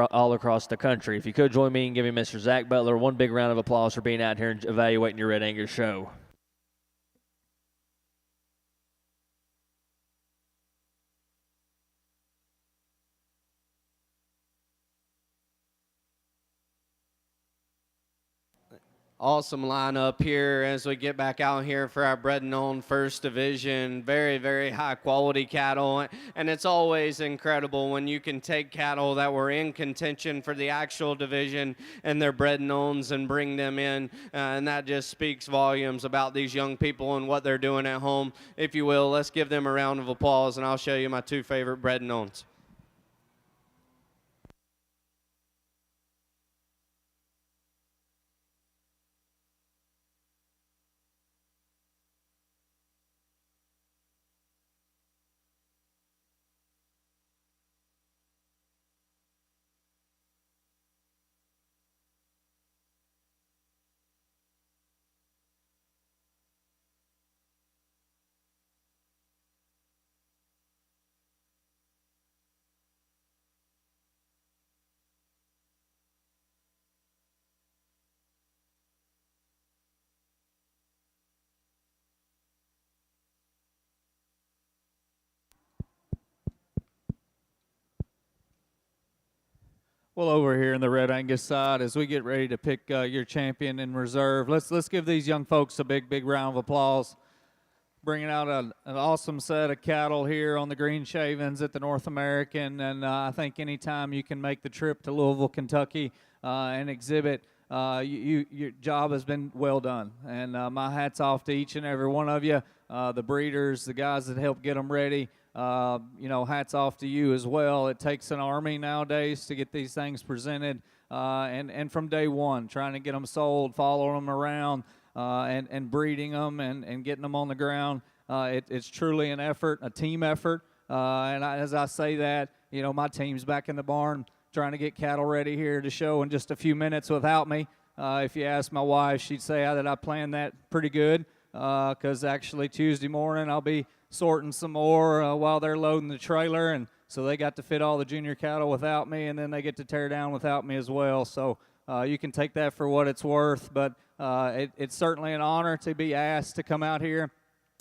all across the country. If you could join me in giving Mr. Zach Butler one big round of applause for being out here and evaluating your Red Angus show. Awesome lineup here as we get back out here for our Bred and Owned First Division. Very high quality cattle, and it's always incredible when you can take cattle that were in contention for the actual division and their Bred and Owns and bring them in, and that just speaks volumes about these young people and what they're doing at home. If you will, let's give them a round of applause, and I'll show you my two favorite Bred and Owns. Well, over here in the Red Angus side, as we get ready to pick your champion in reserve, let's give these young folks a big round of applause. Bringing out an awesome set of cattle here on the Green Shavens at the North American, and I think anytime you can make the trip to Louisville, Kentucky, and exhibit, your job has been well done. And my hat's off to each and every one of you, the breeders, the guys that help get them ready. Hats off to you as well. It takes an army nowadays to get these things presented, and from day one, trying to get them sold, following them around, and breeding them and getting them on the ground. It's truly an effort, a team effort. As I say that, my team's back in the barn trying to get cattle ready here to show in just a few minutes without me. If you ask my wife, she'd say that I planned that pretty good, because actually Tuesday morning I'll be sorting some more while they're loading the trailer, and so they got to fit all the junior cattle without me, and then they get to tear down without me as well. So you can take that for what it's worth, but it's certainly an honor to be asked to come out here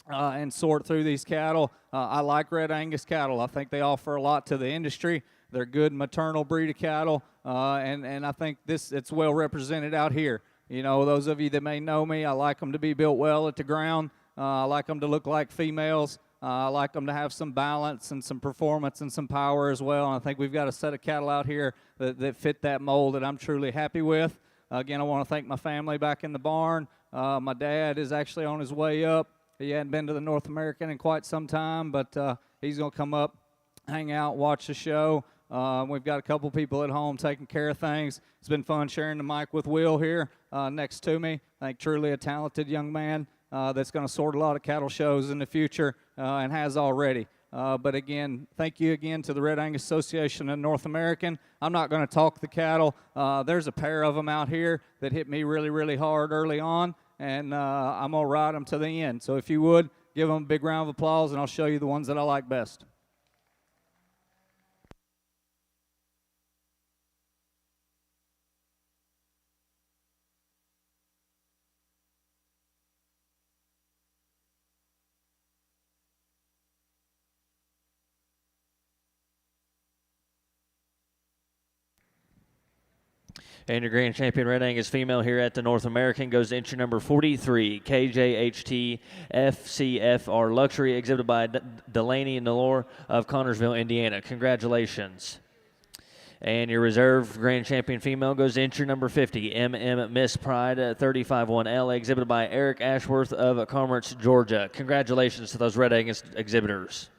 and sort through these cattle. I like Red Angus cattle. I think they offer a lot to the industry. They're good maternal breed of cattle, and I think it's well represented out here. Those of you that may know me, I like them to be built well at the ground. I like them to look like females. I like them to have some balance and some performance and some power as well. And I think we've got a set of cattle out here that fit that mold that I'm truly happy with. Again, I want to thank my family back in the barn. My dad is actually on his way up. He hadn't been to the North American in quite some time, but he's going to come up, hang out, watch the show. We've got a couple people at home taking care of things. It's been fun sharing the mic with Will here next to me. I think truly a talented young man that's going to sort a lot of cattle shows in the future and has already. But again, thank you again to the Red Angus Association and North American. I'm not going to talk the cattle. There's a pair of them out here that hit me really hard early on, and I'm going to ride them to the end. So if you would, give them a big round of applause, and I'll show you the ones that I like best. And your grand champion Red Angus female here at the North American goes to entry number 43, KJHT FCFR Luxury, exhibited by Delaney Nalor of Connorsville, Indiana. Congratulations. And your reserve grand champion female goes to entry number 50, Miss Pride 35-1L, exhibited by Eric Ashworth of Commerce, Georgia. Congratulations to those Red Angus exhibitors.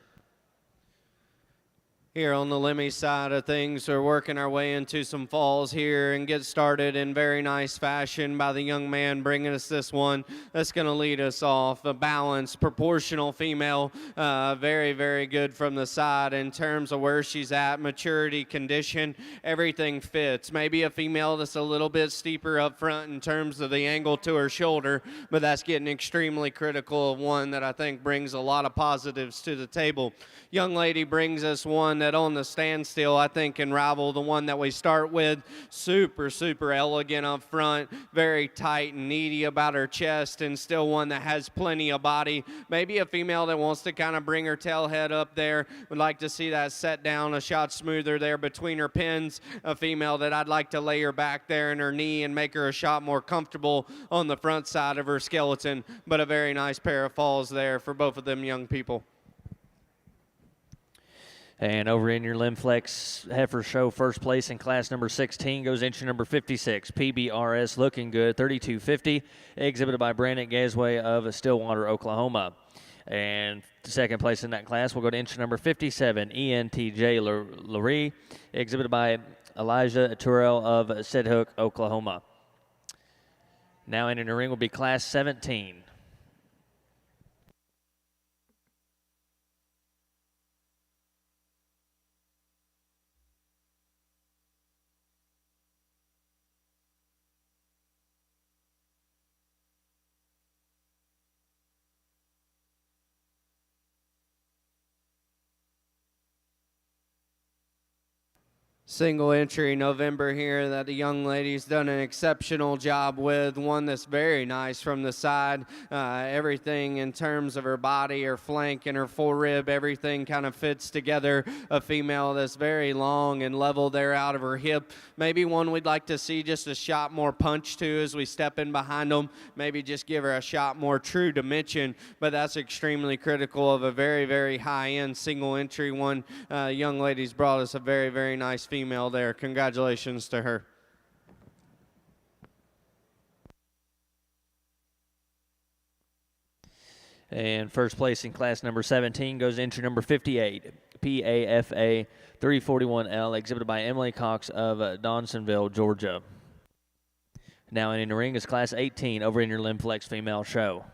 Here on the Limmy side of things, we're working our way into some falls here and get started in very nice fashion by the young man bringing us this one that's going to lead us off. A balanced, proportional female, very good from the side in terms of where she's at, maturity, condition, everything fits. Maybe a female that's a little bit steeper up front in terms of the angle to her shoulder, but that's getting extremely critical of one that I think brings a lot of positives to the table. Young lady brings us one that on the standstill I think can rival the one that we start with. Super elegant up front, very tight and needy about her chest, and still one that has plenty of body. Maybe a female that wants to kind of bring her tail head up there, would like to see that set down a shot smoother there between her pins. A female that I'd like to lay her back there in her knee and make her a shot more comfortable on the front side of her skeleton. But a very nice pair of falls there for both of them young people. And over in your Lim-Flex Heifer Show, first place in class number 16 goes entry number 56, PBRS Looking Good, 3250, exhibited by Brandon Gasway of Stillwater, Oklahoma. And second place in that class will go to entry number 57, ENTJ Lurie, exhibited by Elijah Turrell of Sedhook, Oklahoma. Now entering the ring will be class 17. single entry November here that the young lady's done an exceptional job with. One that's very nice from the side. Everything in terms of her body, her flank, and her forerib, everything kind of fits together. A female that's very long and level there out of her hip. Maybe one we'd like to see just a shot more punch to as we step in behind them. Maybe just give her a shot more true dimension, but that's extremely critical of a very, very high-end single entry one. Young lady's brought us a very, very nice female there. Congratulations to her. And first place in class number 17 goes to entry number 58, PAFA 341L, exhibited by Emily Cox of Dawsonville, Georgia. Now in the ring is class 18 over in your Lim-Flex female show.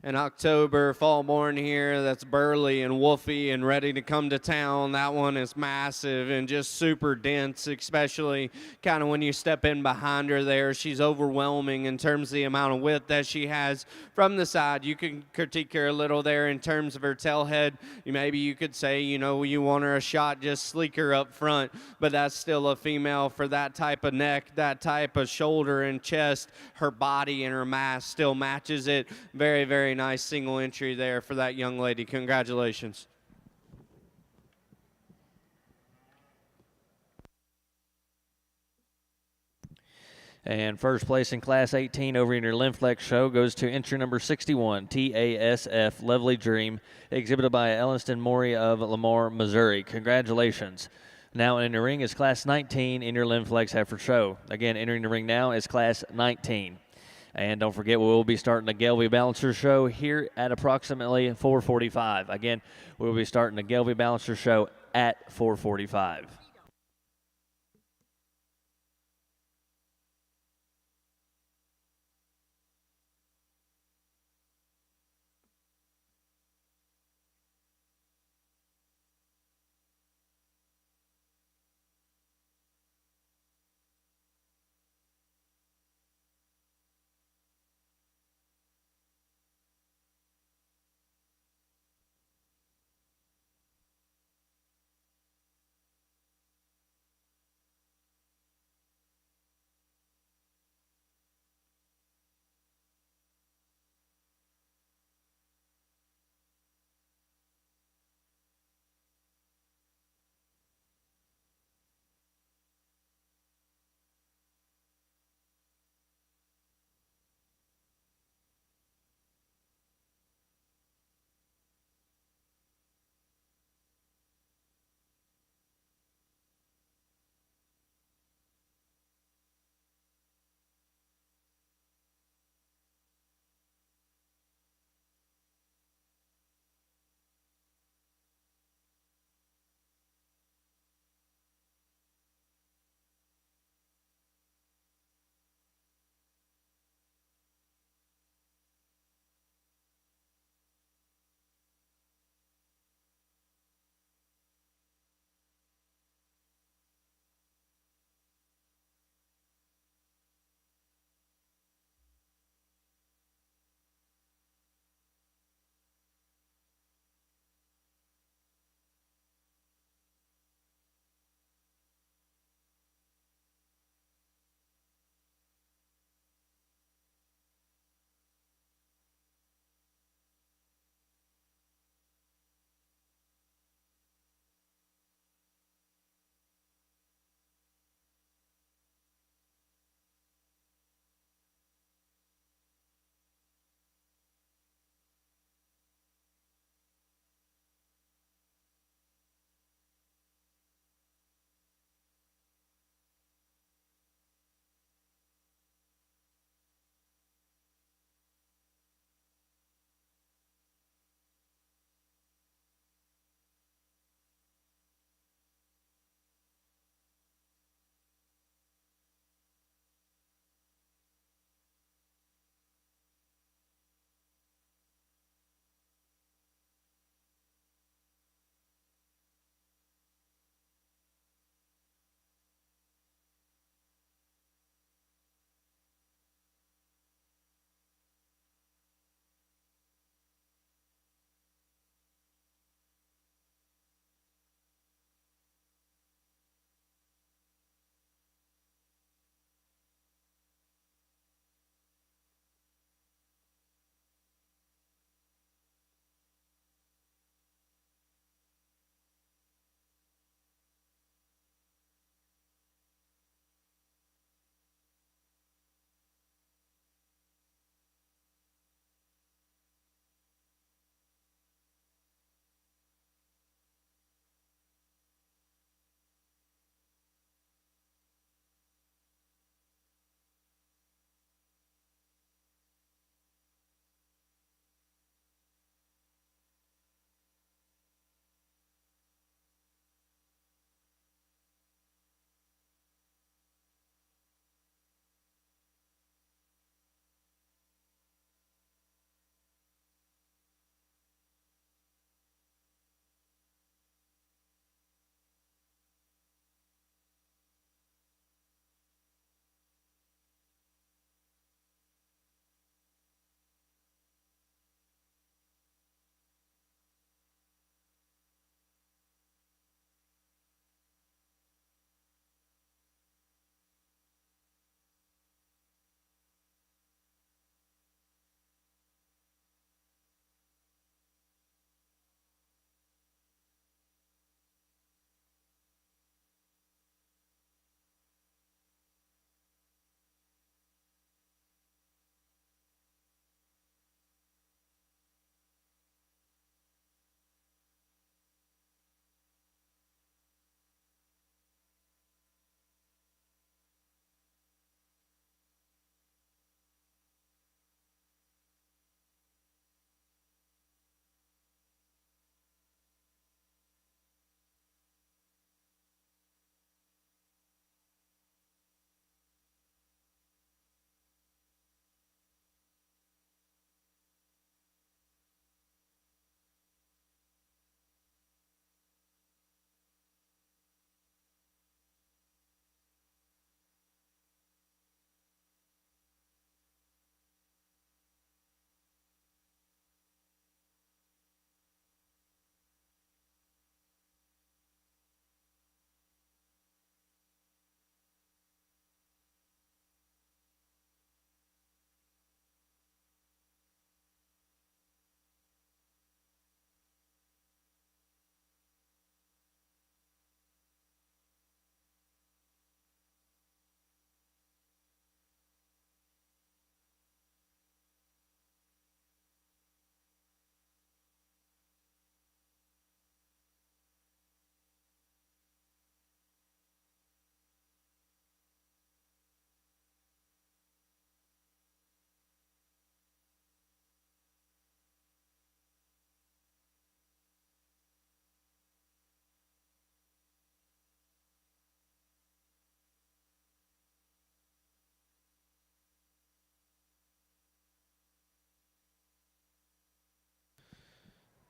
In October, fall born here that's burly and woofy and ready to come to town. That one is massive and just super dense, especially kind of when you step in behind her there. She's overwhelming in terms of the amount of width that she has from the side. You can critique her a little there in terms of her tail head. Maybe you could say, you know, you want her a shot just sleeker up front, but that's still a female for that type of neck, that type of shoulder and chest. Her body and her mass still matches it. Very, very nice single entry there for that young lady. Congratulations. And first place in class 18 over in your Lim-Flex show goes to entry number 61, TASF Lovely Dream, exhibited by Elliston Maury of Lamar, Missouri. Congratulations. Now in the ring is class 19 in your Lim-Flex Heifer show. Again, entering the ring now is class 19. And don't forget, we will be starting the Gelby Balancer show here at approximately 4:45. Again, we will be starting the Gelby Balancer show at 4:45.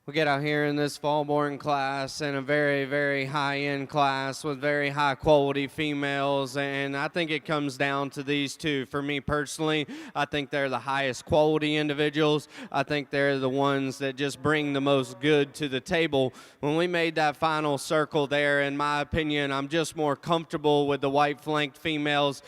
We get out here in this fall-born class in a very, very high-end class with very high-quality females, and I think it comes down to these two. For me personally, I think they're the highest quality individuals. I think they're the ones that just bring the most good to the table. When we made that final circle there, in my opinion, I'm just more comfortable with the white-flanked females'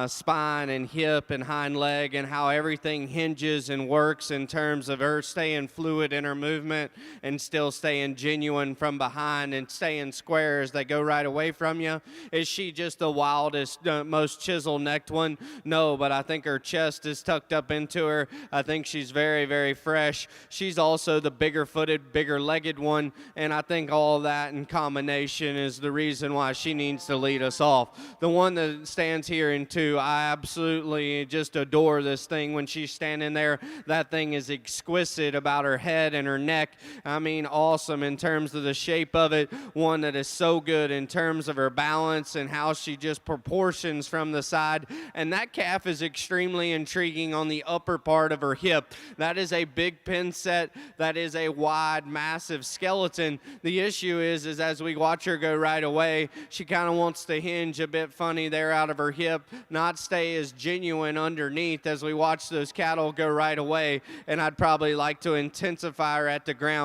spine and hip and hind leg and how everything hinges and works in terms of her staying fluid in her movement and still staying genuine from behind and staying square as they go right away from you. Is she just the wildest, most chisel-necked one? No, but I think her chest is tucked up into her. I think she's very, very fresh. She's also the bigger-footed, bigger-legged one, and I think all that in combination is the reason why she needs to lead us off. The one that stands here in two, I absolutely just adore this thing when she's standing there. That thing is exquisite about her head and her neck. I mean, awesome in terms of the shape of it. One that is so good in terms of her balance and how she just proportions from the side. And that calf is extremely intriguing on the upper part of her hip. That is a big pin set. That is a wide, massive skeleton. The issue is as we watch her go right away, she kind of wants to hinge a bit funny there out of her hip, not stay as genuine underneath as we watch those cattle go right away. And I'd probably like to intensify her at the ground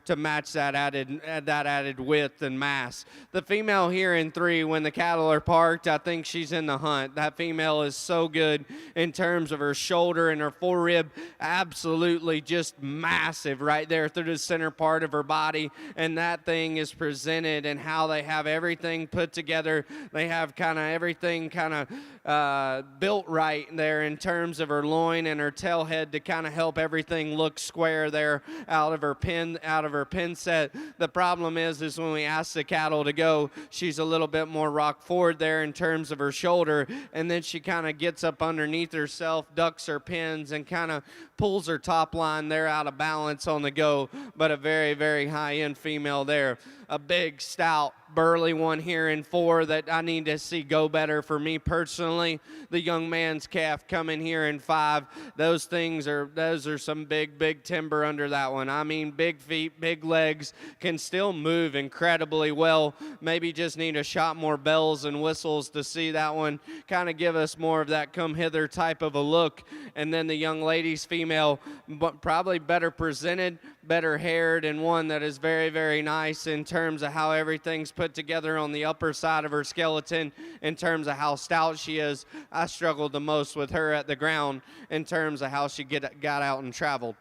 to match that added width and mass. The female here in three, when the cattle are parked, I think she's in the hunt. That female is so good in terms of her shoulder and her forerib, absolutely just massive right there through the center part of her body. And that thing is presented and how they have everything put together. They have kind of everything built right there in terms of her loin and her tail head to kind of help everything look square there out of her pin set. The problem is when we ask the cattle to go, she's a little bit more rock forward there in terms of her shoulder, and then she kind of gets up underneath herself, ducks her pins, and kind of pulls her top line there out of balance on the go. But a very, very high-end female there. A big, stout, burly one here in four that I need to see go better for me personally. The young man's calf coming here in five. Those are some big timber under that one. I mean, big feet, big legs, can still move incredibly well. Maybe just need a shot more bells and whistles to see that one kind of give us more of that come hither type of a look. And then the young lady's female, but probably better presented, better haired, and one that is very, very nice in terms of how everything's put together on the upper side of her skeleton, in terms of how stout she is. I struggled the most with her at the ground in terms of how she got out and traveled.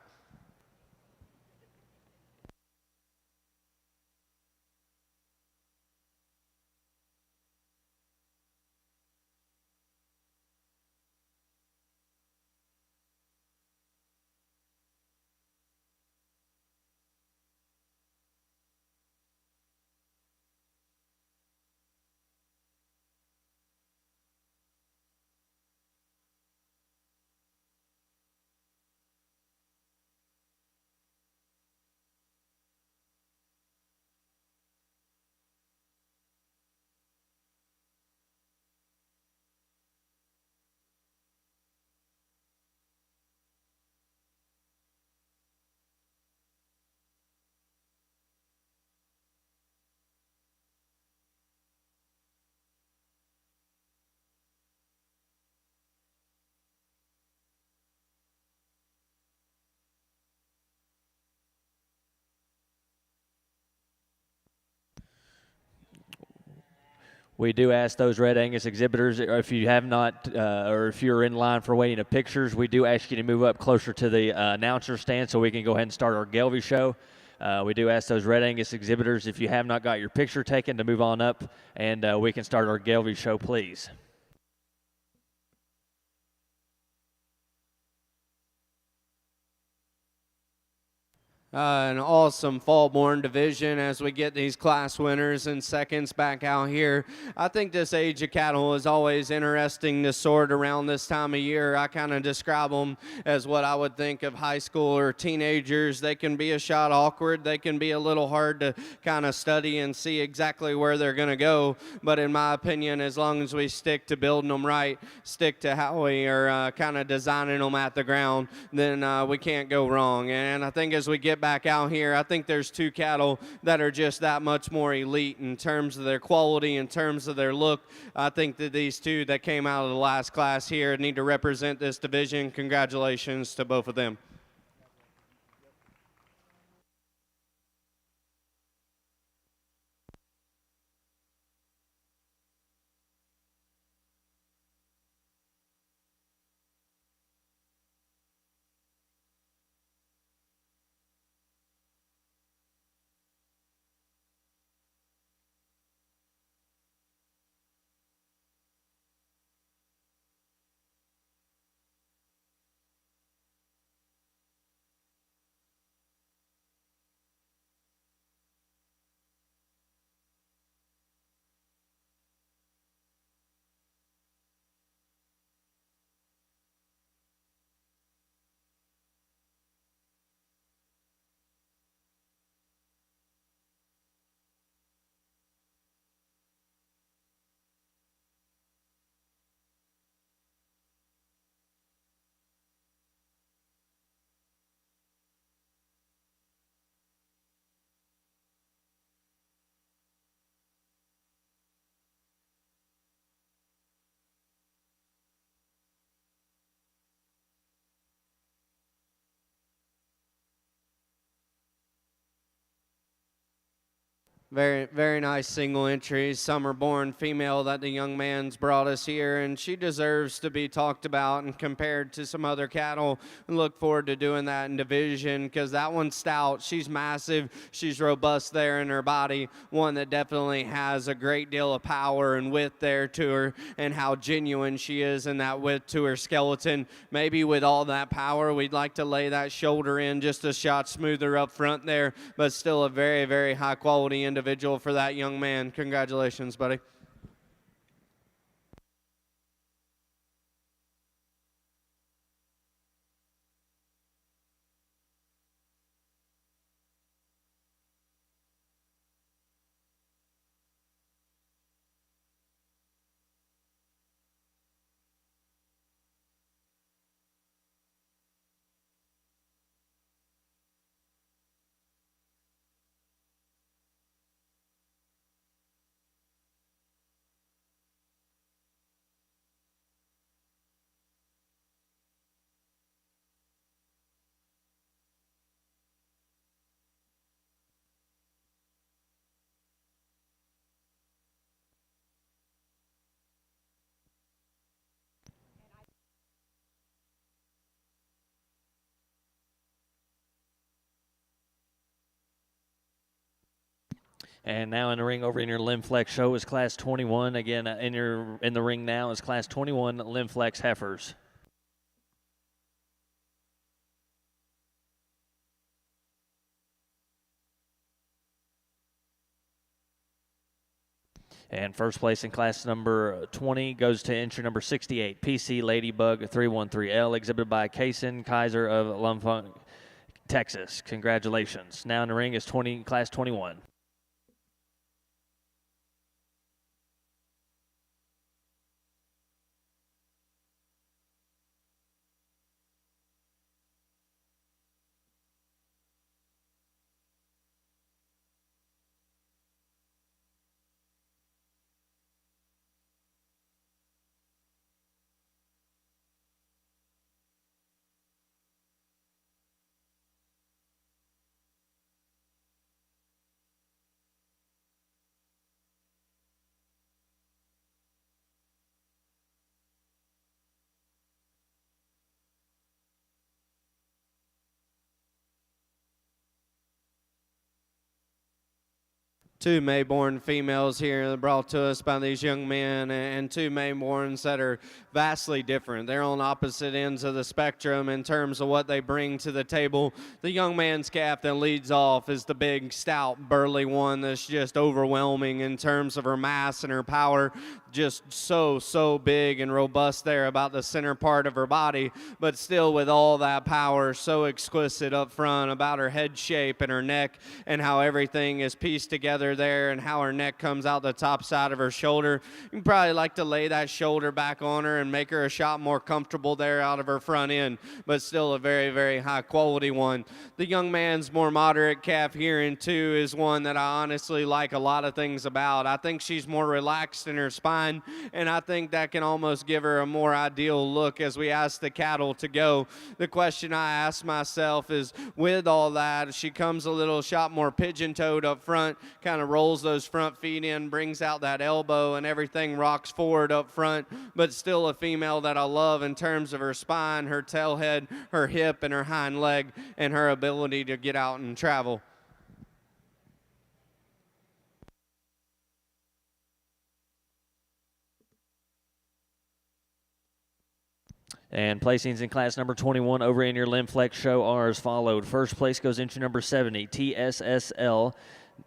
We do ask those Red Angus exhibitors, if you have not, or if you're in line for waiting to pictures, we do ask you to move up closer to the announcer stand so we can go ahead and start our Gelby show. We do ask those Red Angus exhibitors, if you have not got your picture taken, to move on up, and we can start our Gelby show, please. An awesome fall-born division as we get these class winners and seconds back out here. I think this age of cattle is always interesting to sort around this time of year. I kind of describe them as what I would think of high school or teenagers. They can be a shot awkward. They can be a little hard to kind of study and see exactly where they're going to go. But in my opinion, as long as we stick to building them right, stick to how we are kind of designing them at the ground, then we can't go wrong. And I think as we get back out here. I think there's two cattle that are just that much more elite in terms of their quality, in terms of their look. I think that these two that came out of the last class here need to represent this division. Congratulations to both of them. Very, very nice single entry, summer-born female that the young man's brought us here, and she deserves to be talked about and compared to some other cattle. And look forward to doing that in division because that one's stout. She's massive. She's robust there in her body. One that definitely has a great deal of power and width there to her, and how genuine she is in that width to her skeleton. Maybe with all that power, we'd like to lay that shoulder in just a shot smoother up front there, but still a very, very high-quality individual for that young man. Congratulations, buddy. And now in the ring over in your Lim-Flex show is Class 21. Again, in the ring now is Class 21 Lim-Flex heifers. And first place in class number 20 goes to entry number 68, PC Ladybug 313L, exhibited by Kaysen Kaiser of Lumfunk, Texas. Congratulations. Now in the ring is class 21. Two Mayborn females here brought to us by these young men, and two Mayborns that are vastly different. They're on opposite ends of the spectrum in terms of what they bring to the table. The young man's calf that leads off is the big, stout, burly one that's just overwhelming in terms of her mass and her power. Just so big and robust there about the center part of her body, but still with all that power, so exquisite up front about her head shape and her neck and how everything is pieced together color there and how her neck comes out the top side of her shoulder. You'd probably like to lay that shoulder back on her and make her a shot more comfortable there out of her front end, but still a very, very high quality one. The young man's more moderate calf here in two is one that I honestly like a lot of things about. I think she's more relaxed in her spine, and I think that can almost give her a more ideal look as we ask the cattle to go. The question I ask myself is, with all that, she comes a little shot more pigeon-toed up front, kind of rolls those front feet in, brings out that elbow, and everything rocks forward up front, but still a female that I love in terms of her spine, her tail head, her hip, and her hind leg, and her ability to get out and travel. And placings in class number 21 over in your Lim-Flex show are as followed. First place goes into number 70, TSSL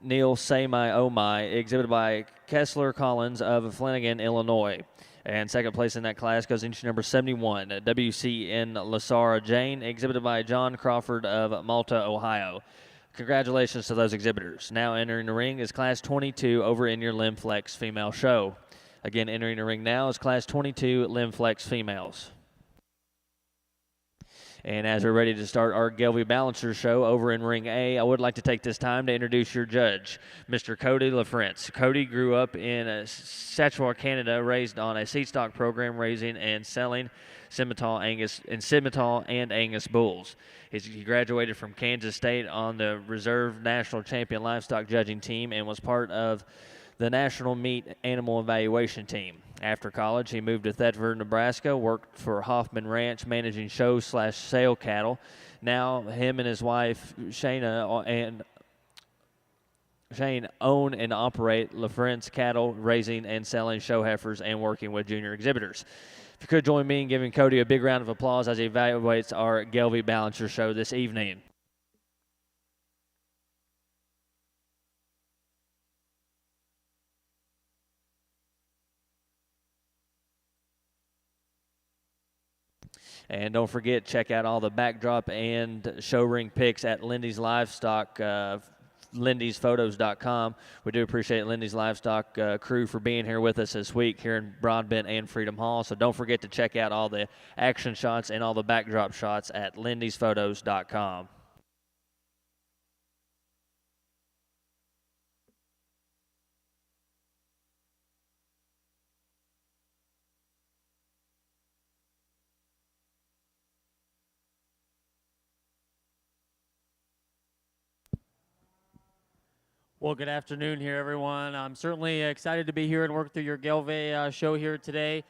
Neil Say My Oh My, exhibited by Kessler Collins of Flanagan, Illinois. And second place in that class goes into number 71, WCN Lasara Jane, exhibited by John Crawford of Malta, Ohio. Congratulations to those exhibitors. Now entering the ring is class 22 over in your Lim-Flex female show. Again, entering the ring now is class 22 Lim-Flex females. And as we're ready to start our Gelby Balancer show over in Ring A, I would like to take this time to introduce your judge, Mr. Cody LaFrance. Cody grew up in Saskatchewan, Canada, raised on a seed stock program raising and selling Simmental and Angus bulls. He graduated from Kansas State on the reserve national champion livestock judging team and was part of the National Meat Animal Evaluation Team. After college, he moved to Thetford, Nebraska, worked for Hoffman Ranch, managing show/sale cattle. Now, him and his wife, Shane, own and operate LaFrance cattle, raising and selling show heifers and working with junior exhibitors. If you could join me in giving Cody a big round of applause as he evaluates our Gelby Balancer show this evening. And don't forget, check out all the backdrop and show ring pics at Lindy's Livestock, lindysphotos.com. We do appreciate Lindy's Livestock crew for being here with us this week here in Broadbent and Freedom Hall. So don't forget to check out all the action shots and all the backdrop shots at lindysphotos.com. Well, good afternoon here, everyone. I'm certainly excited to be here and work through your Gelby show here today.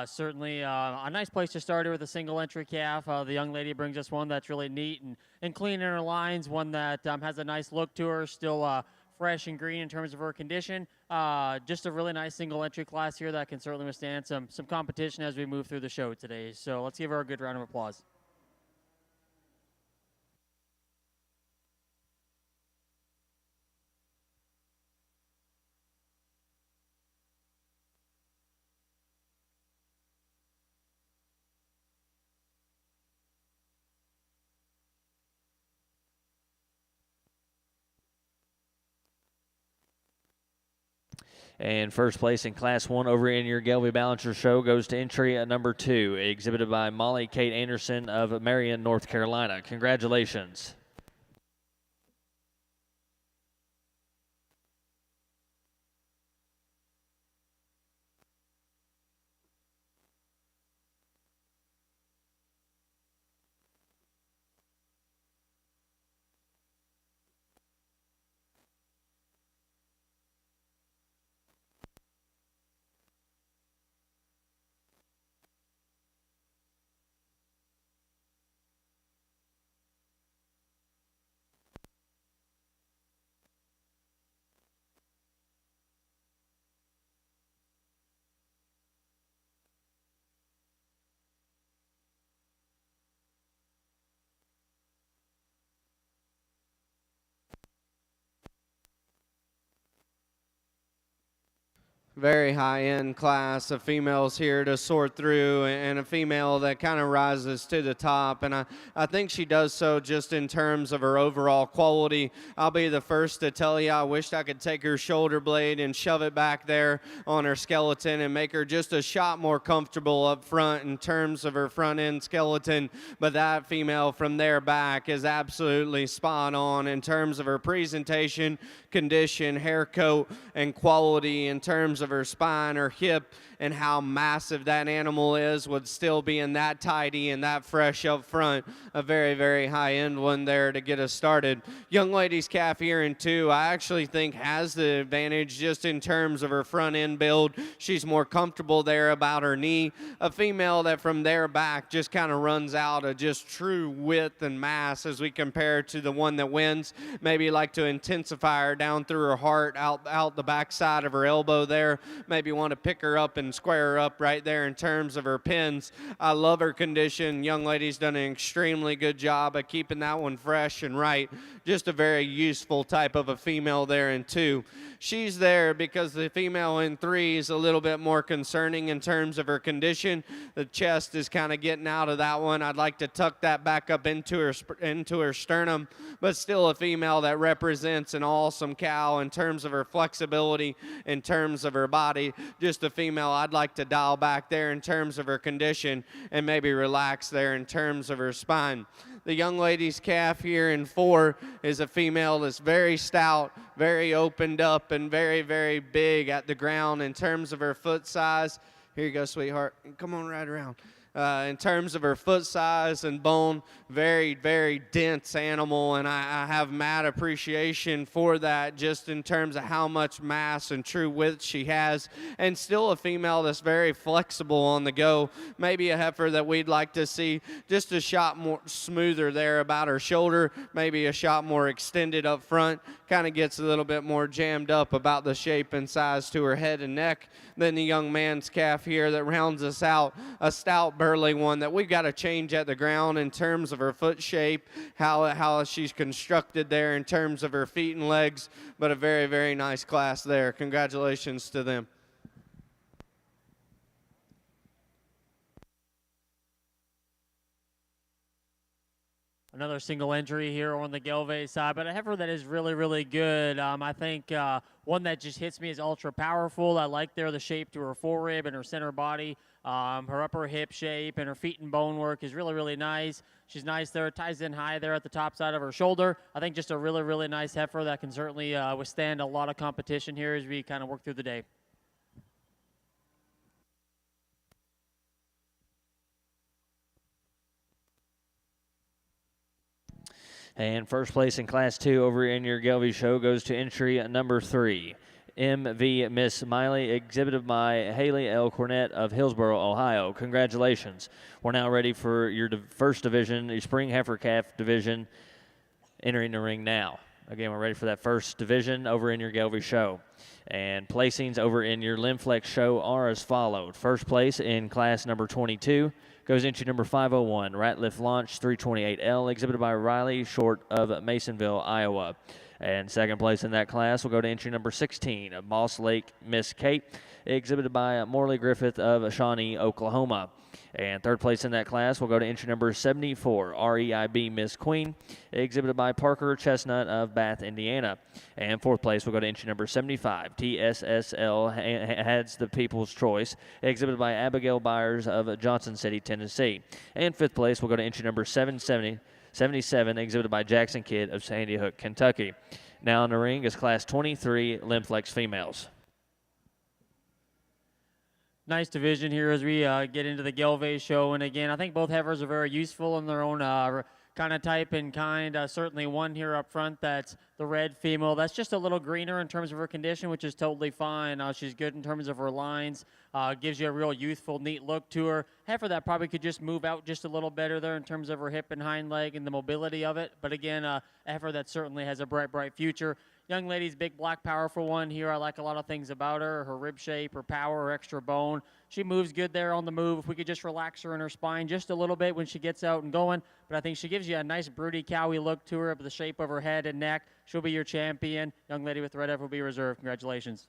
Certainly a nice place to start here with a single entry calf. The young lady brings us one that's really neat and clean in her lines, one that has a nice look to her, still fresh and green in terms of her condition. Just a really nice single entry class here that can certainly withstand some competition as we move through the show today. So let's give her a good round of applause. And first place in Class 1 over in your Gelby Balancer show goes to entry at number 2, exhibited by Molly Kate Anderson of Marion, North Carolina. Congratulations. Very high-end class of females here to sort through, and a female that kind of rises to the top, and I think she does so just in terms of her overall quality. I'll be the first to tell you I wished I could take her shoulder blade and shove it back there on her skeleton and make her just a shot more comfortable up front in terms of her front end skeleton, but that female from there back is absolutely spot on in terms of her presentation, condition, hair coat, and quality in terms of her spine, her hip, and how massive that animal is, would still be in that tidy and that fresh up front. A very, very high-end one there to get us started. Young lady's calf here in 2, I actually think has the advantage just in terms of her front end build. She's more comfortable there about her knee. A female that from there back just kind of runs out of just true width and mass as we compare to the one that wins. Maybe like to intensify her down through her heart, out the backside of her elbow there. Maybe want to pick her up and square her up right there in terms of her pins. I love her condition. Young lady's done an extremely good job of keeping that one fresh and right. Just a very useful type of a female there in 2. She's there because the female in 3 is a little bit more concerning in terms of her condition. The chest is kind of getting out of that one. I'd like to tuck that back up into her sternum, but still a female that represents an awesome cow in terms of her flexibility, in terms of her body. Just a female I'd like to dial back there in terms of her condition and maybe relax there in terms of her spine. The young lady's calf here in 4 is a female that's very stout, very opened up, and very, very big at the ground in terms of her foot size. Here you go, sweetheart. Come on right around. In terms of her foot size and bone, very, very dense animal, and I have mad appreciation for that just in terms of how much mass and true width she has, and still a female that's very flexible on the go. Maybe a heifer that we'd like to see just a shot more smoother there about her shoulder, maybe a shot more extended up front, kind of gets a little bit more jammed up about the shape and size to her head and neck. Then the young man's calf here that rounds us out, a stout burly one that we've got to change at the ground in terms of her foot shape, how she's constructed there in terms of her feet and legs, but a very, very nice class there. Congratulations to them. Another single entry here on the Gelve side, but a heifer that is really, really good. I think one that just hits me is ultra powerful. I like there the shape to her forerib and her center body. Her upper hip shape and her feet and bone work is really, really nice. She's nice there, ties in high there at the top side of her shoulder. I think just a really, really nice heifer that can certainly withstand a lot of competition here as we kind of work through the day. And first place in Class 2 over in your Gelve show goes to entry number 3, MV Miss Miley, exhibited by Haley L. Cornett of Hillsboro, Ohio. Congratulations. We're now ready for your first division, your Spring Heifer Calf division, entering the ring now. Again, we're ready for that first division over in your Gelve show. And placings over in your Lim-Flex show are as followed. First place in class number 22 goes into number 501, Ratliff Launch 328L, exhibited by Riley Short of Masonville, Iowa. And second place in that class will go to entry number 16, Moss Lake Miss Kate, exhibited by Morley Griffith of Shawnee, Oklahoma. And third place in that class will go to entry number 74, REIB Miss Queen, exhibited by Parker Chestnut of Bath, Indiana. And fourth place will go to entry number 75, TSSL Heads the People's Choice, exhibited by Abigail Byers of Johnson City, Tennessee. And fifth place will go to entry number 77, exhibited by Jackson Kidd of Sandy Hook, Kentucky. Now in the ring is class 23 Lim-Flex females. Nice division here as we get into the Gelve show. And again, I think both heifers are very useful in their own kind of type and kind. Certainly one here up front that's the red female. That's just a little greener in terms of her condition, which is totally fine. She's good in terms of her lines. Gives you a real youthful, neat look to her. Heifer that probably could just move out just a little better there in terms of her hip and hind leg and the mobility of it. But again, a heifer that certainly has a bright, bright future. Young lady's big, black, powerful one here. I like a lot of things about her. Her rib shape, her power, her extra bone. She moves good there on the move. If we could just relax her in her spine just a little bit when she gets out and going. But I think she gives you a nice broody, cowy look to her, the shape of her head and neck. She'll be your champion. Young lady with the red heifer will be reserved. Congratulations.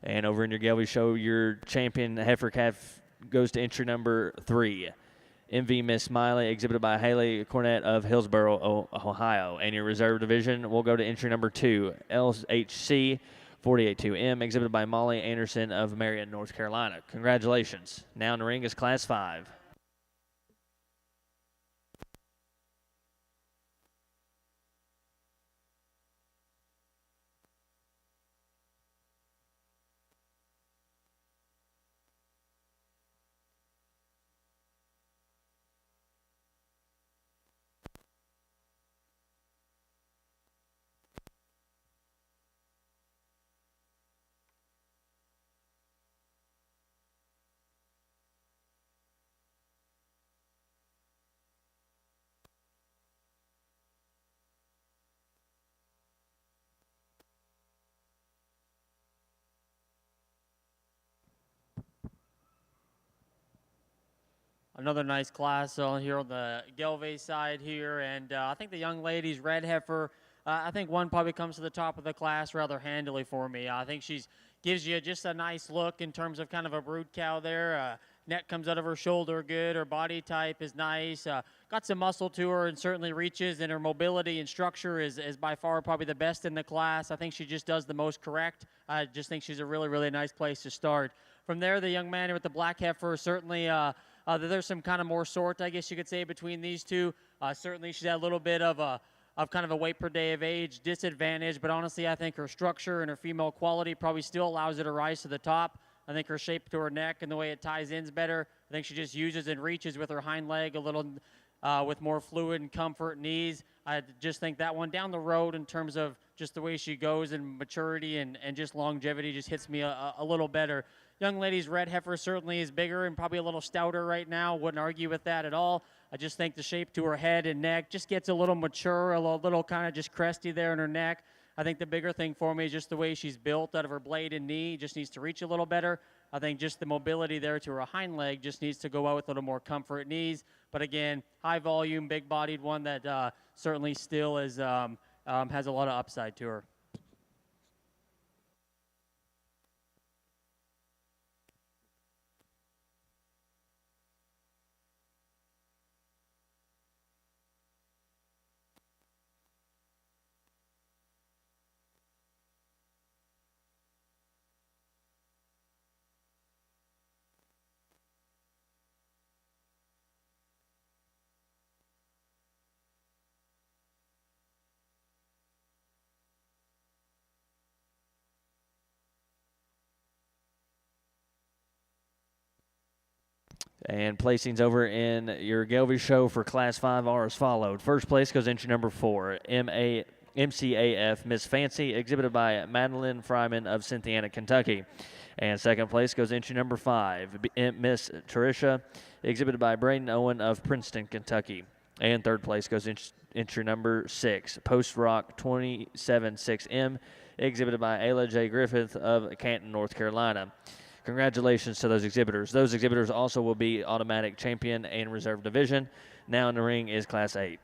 And over in your Gelby show, your champion heifer calf goes to entry number 3. MV Miss Smiley, exhibited by Haley Cornett of Hillsboro, Ohio. And your reserve division will go to entry number 2, LHC 482M, exhibited by Molly Anderson of Marion, North Carolina. Congratulations. Now in the ring is Class 5. Another nice class here on the Gelve side here, and I think the young ladies, Red Heifer, I think one probably comes to the top of the class rather handily for me. I think she's gives you just a nice look in terms of kind of a brood cow there. Neck comes out of her shoulder good. Her body type is nice. Got some muscle to her and certainly reaches, and her mobility and structure is by far probably the best in the class. I think she just does the most correct. I just think she's a really, really nice place to start. From there, the young man with the black heifer certainly there's some kind of more sort, I guess you could say, between these two. Certainly she's had a little bit of kind of a weight per day of age disadvantage, but honestly I think her structure and her female quality probably still allows her to rise to the top. I think her shape to her neck and the way it ties in's better. I think she just uses and reaches with her hind leg a little with more fluid and comfort and ease. I just think that one down the road in terms of just the way she goes and maturity and just longevity just hits me a little better. Young lady's Red Heifer certainly is bigger and probably a little stouter right now. Wouldn't argue with that at all. I just think the shape to her head and neck just gets a little mature, a little kind of just cresty there in her neck. I think the bigger thing for me is just the way she's built out of her blade and knee. Just needs to reach a little better. I think just the mobility there to her hind leg just needs to go out with a little more comfort and ease. But again, high volume, big-bodied one that certainly still is has a lot of upside to her. And placings over in your Gelby show for Class 5 are as followed. First place goes entry number 4, MCAF Miss Fancy, exhibited by Madeline Fryman of Cynthiana, Kentucky. And second place goes entry number 5, Miss Tricia, exhibited by Braden Owen of Princeton, Kentucky. And third place goes entry number 6, Post Rock 276M, exhibited by Ayla J. Griffith of Canton, North Carolina. Congratulations to those exhibitors. Those exhibitors also will be automatic champion and reserve division. Now in the ring is Class 8.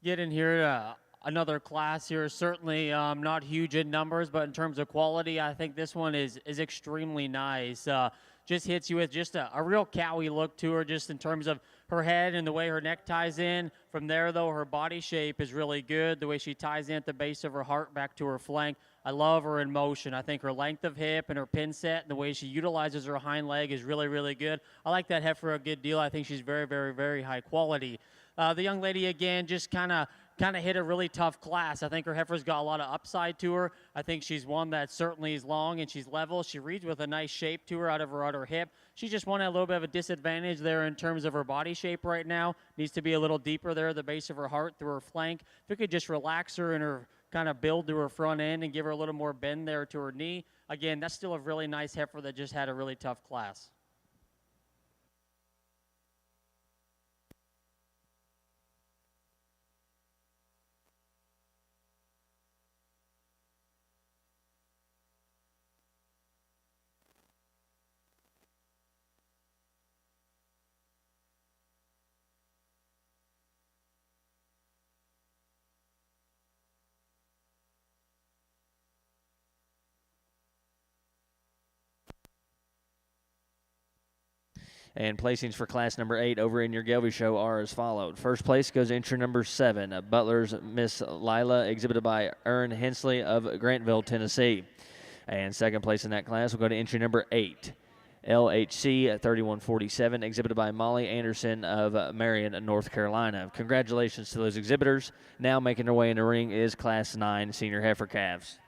Get in here another class here. Certainly not huge in numbers, but in terms of quality, I think this one is extremely nice. Just hits you with just a real cowy look to her, just in terms of her head and the way her neck ties in. From there, though, her body shape is really good. The way she ties in at the base of her heart back to her flank. I love her in motion. I think her length of hip and her pin set and the way she utilizes her hind leg is really, really good. I like that heifer a good deal. I think she's very, very, very high quality. The young lady, again, just kind of hit a really tough class. I think her heifer's got a lot of upside to her. I think she's one that certainly is long and she's level. She reads with a nice shape to her out of her outer hip. She just won a little bit of a disadvantage there in terms of her body shape right now. Needs to be a little deeper there at the base of her heart through her flank. If we could just relax her and her kind of build to her front end and give her a little more bend there to her knee. Again, that's still a really nice heifer that just had a really tough class. And placings for class number 8 over in your Gelby show are as followed. First place goes entry number 7, Butler's Miss Lila, exhibited by Ern Hensley of Grantville, Tennessee. And second place in that class will go to entry number 8, LHC 3147, exhibited by Molly Anderson of Marion, North Carolina. Congratulations to those exhibitors. Now making their way in the ring is class 9 senior heifer calves.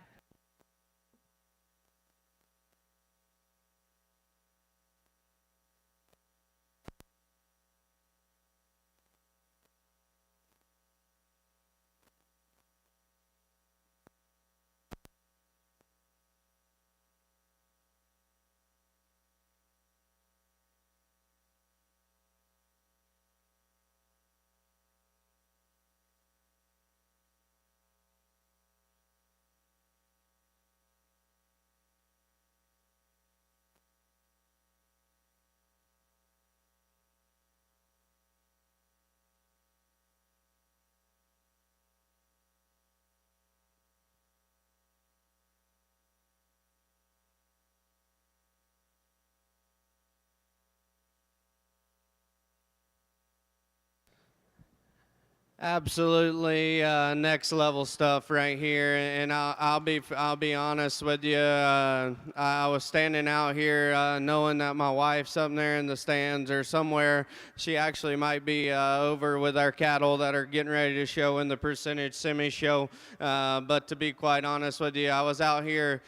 Absolutely, next level stuff right here, and I'll be honest with you. I was standing out here knowing that my wife's up there in the stands or somewhere. She actually might be over with our cattle that are getting ready to show in the percentage semi show. But to be quite honest with you, I was out here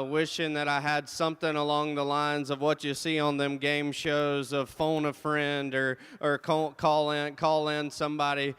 wishing that I had something along the lines of what you see on them game shows of phone a friend or call in somebody.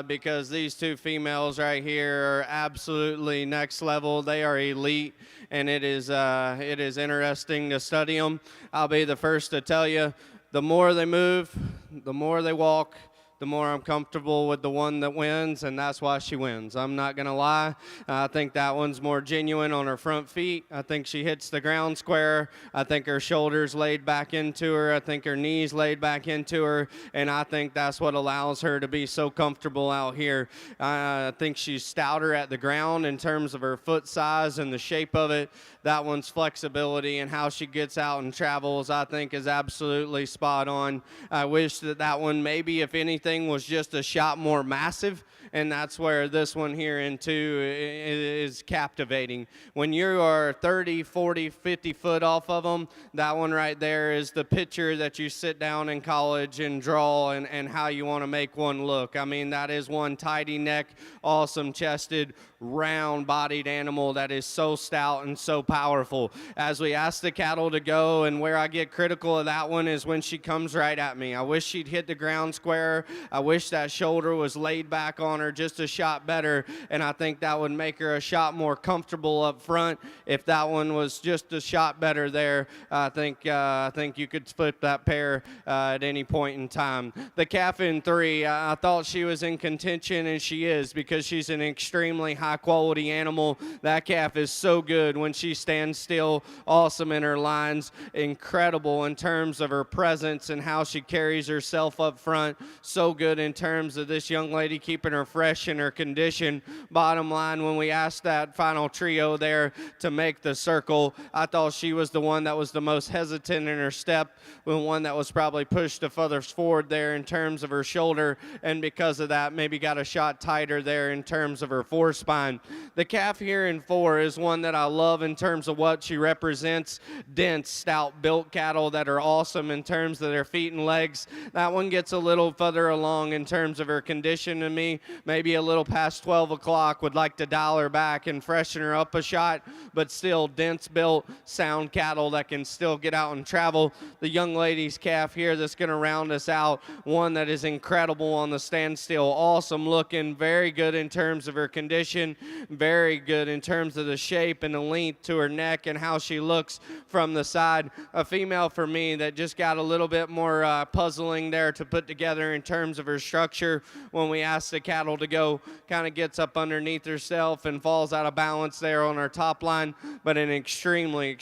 Because these two females right here are absolutely next level. They are elite, and it is interesting to study them. I'll be the first to tell you, the more they move, the more they walk, the more I'm comfortable with the one that wins, and that's why she wins. I'm not going to lie. I think that one's more genuine on her front feet. I think she hits the ground square. I think her shoulders laid back into her. I think her knees laid back into her, and I think that's what allows her to be so comfortable out here. I think she's stouter at the ground in terms of her foot size and the shape of it. That one's flexibility and how she gets out and travels, I think, is absolutely spot on. I wish that one, maybe, if anything, was just a shot more massive, and that's where this one here in 2 is captivating. When you are 30, 40, 50 foot off of them, that one right there is the picture that you sit down in college and draw and how you want to make one look. I mean, that is one tidy neck, awesome chested, round-bodied animal that is so stout and so powerful. As we ask the cattle to go, and where I get critical of that one is when she comes right at me. I wish she'd hit the ground square. I wish that shoulder was laid back on her just a shot better, and I think that would make her a shot more comfortable up front. If that one was just a shot better there, I think you could flip that pair at any point in time. The calf in 3, I thought she was in contention, and she is, because she's an extremely high-quality animal. That calf is so good when she stands still, awesome in her lines, incredible in terms of her presence and how she carries herself up front. So so good in terms of this young lady keeping her fresh in her condition. Bottom line, when we asked that final trio there to make the circle, I thought she was the one that was the most hesitant in her step, the one that was probably pushed the furthest forward there in terms of her shoulder, and because of that maybe got a shot tighter there in terms of her forespine. The calf here in 4 is one that I love in terms of what she represents. Dense, stout built cattle that are awesome in terms of their feet and legs. That one gets a little further along in terms of her condition to me, maybe a little past 12 o'clock. Would like to dial her back and freshen her up a shot, but still dense built, sound cattle that can still get out and travel. The young lady's calf here that's going to round us out, one that is incredible on the standstill, awesome looking, very good in terms of her condition, very good in terms of the shape and the length to her neck and how she looks from the side. A female for me that just got a little bit more puzzling there to put together in terms of her structure. When we ask the cattle to go, kind of gets up underneath herself and falls out of balance there on her top line, but an extremely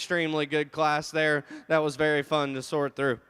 good class there. That was very fun to sort through.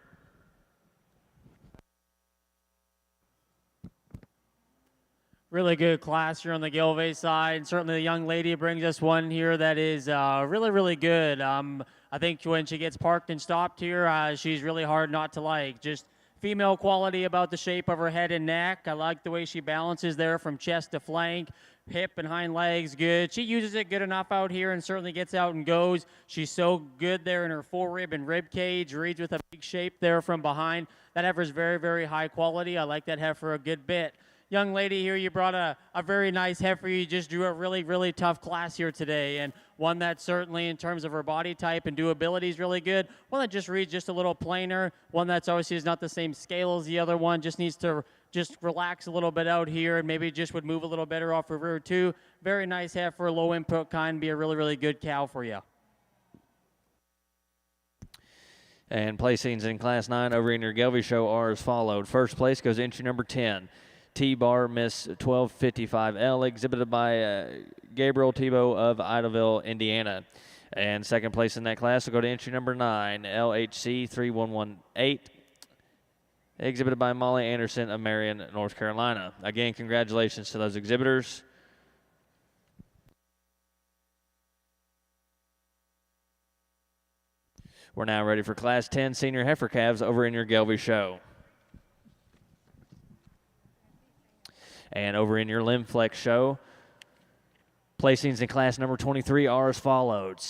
Really good class here on the Gilvey side. And certainly the young lady brings us one here that is really good. I think when she gets parked and stopped here, she's really hard not to like. Just female quality about the shape of her head and neck. I like the way she balances there from chest to flank. Hip and hind legs good. She uses it good enough out here and certainly gets out and goes. She's so good there in her forerib and rib cage. Reads with a big shape there from behind. That heifer is very high quality. I like that heifer a good bit. Young lady here, you brought a very nice heifer. You just drew a really tough class here today, and one that certainly in terms of her body type and doability is really good. One that just reads just a little plainer. One that's obviously is not the same scale as the other one. Just needs to just relax a little bit out here and maybe just would move a little better off her rear too. Very nice heifer, low input kind, be a really good cow for you. And placings in Class 9 over in your Gelby show are as followed. First place goes entry number 10. T-Bar Miss 1255L, exhibited by Gabriel Tebow of Idaville, Indiana. And second place in that class will go to entry number 9, LHC 3118, exhibited by Molly Anderson of Marion, North Carolina. Again, congratulations to those exhibitors. We're now ready for Class 10 Senior Heifer Calves over in your Gelby show. And over in your Lim-Flex show, placings in class number 23 are as followed.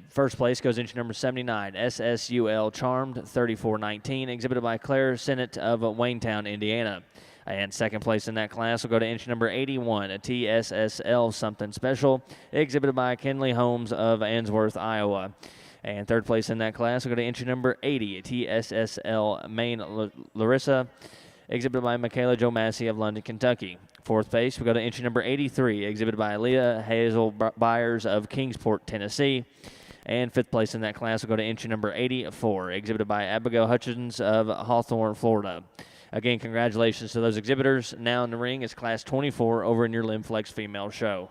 First place goes into number 79, SSUL Charmed 3419, exhibited by Claire Sennett of Waynetown, Indiana. And second place in that class will go to inch number 81, a TSSL Something Special, exhibited by Kenley Holmes of Answorth, Iowa. And third place in that class will go to entry number 80, a TSSL Maine Larissa, exhibited by Michaela Jo Massey of London, Kentucky. Fourth place, we go to entry number 83, exhibited by Leah Hazel Byers of Kingsport, Tennessee. And fifth place in that class will go to entry number 84, exhibited by Abigail Hutchins of Hawthorne, Florida. Again, congratulations to those exhibitors. Now in the ring is Class 24 over in your Lim-Flex female show.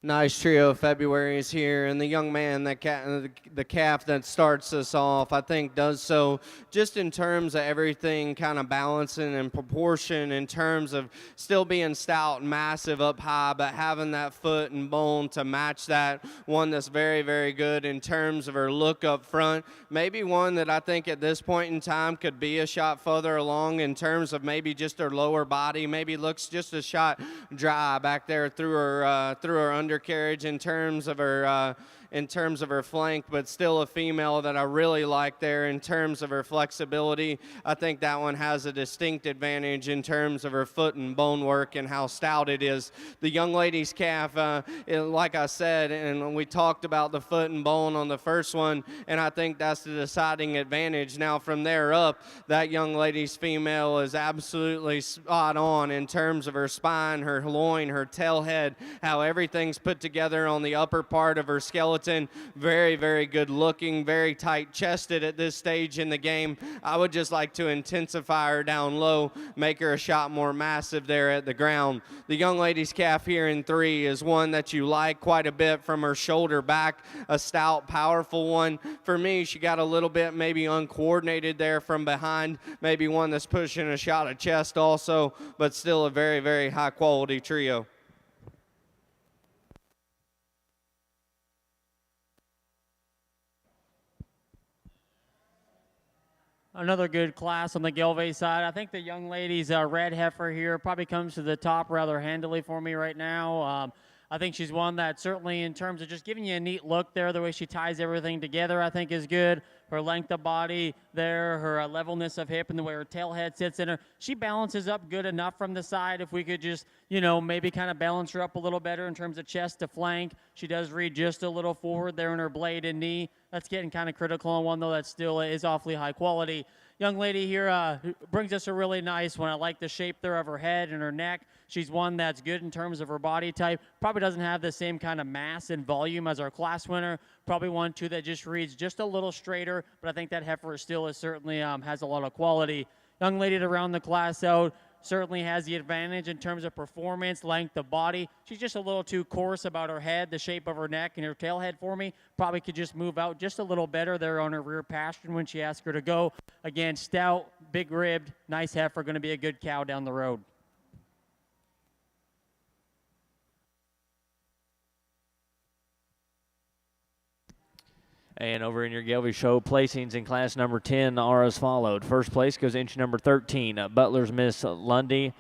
Nice trio of February's here, and the young man, the calf that starts us off, I think does so just in terms of everything kind of balancing and proportion in terms of still being stout and massive up high, but having that foot and bone to match that. One that's very good in terms of her look up front. Maybe one that I think at this point in time could be a shot further along in terms of maybe just her lower body. Maybe looks just a shot dry back there through her undercarriage in terms of her in terms of her flank, but still a female that I really like there in terms of her flexibility. I think that one has a distinct advantage in terms of her foot and bone work and how stout it is. The young lady's calf, like I said, and we talked about the foot and bone on the first one, and I think that's the deciding advantage. Now from there up, that young lady's female is absolutely spot on in terms of her spine, her loin, her tail head, how everything's put together on the upper part of her skeleton. Very, very good looking, very tight chested at this stage in the game. I would just like to intensify her down low, make her a shot more massive there at the ground. The young lady's calf here in 3 is one that you like quite a bit from her shoulder back, a stout, powerful one. For me, she got a little bit maybe uncoordinated there from behind, maybe one that's pushing a shot of chest also, but still a very, very high quality trio. Another good class on the Gelve side. I think the young lady's Red Heifer here probably comes to the top rather handily for me right now. I think she's one that certainly in terms of just giving you a neat look there, the way she ties everything together I think is good. Her length of body there, her levelness of hip, and the way her tail head sits in her. She balances up good enough from the side. If we could just, maybe kind of balance her up a little better in terms of chest to flank. She does read just a little forward there in her blade and knee. That's getting kind of critical on one, though, that still is awfully high quality. Young lady here brings us a really nice one. I like the shape there of her head and her neck. She's one that's good in terms of her body type. Probably doesn't have the same kind of mass and volume as our class winner. Probably one, too, that just reads just a little straighter, but I think that heifer still is certainly has a lot of quality. Young lady to round the class out certainly has the advantage in terms of performance, length of body. She's just a little too coarse about her head, the shape of her neck, and her tail head for me. Probably could just move out just a little better there on her rear pastern when she asks her to go. Again, stout, big-ribbed, nice heifer, going to be a good cow down the road. And over in your Gelby show, placings in class number 10 are as followed. First place goes inch number 13, Butler's Miss Lundy,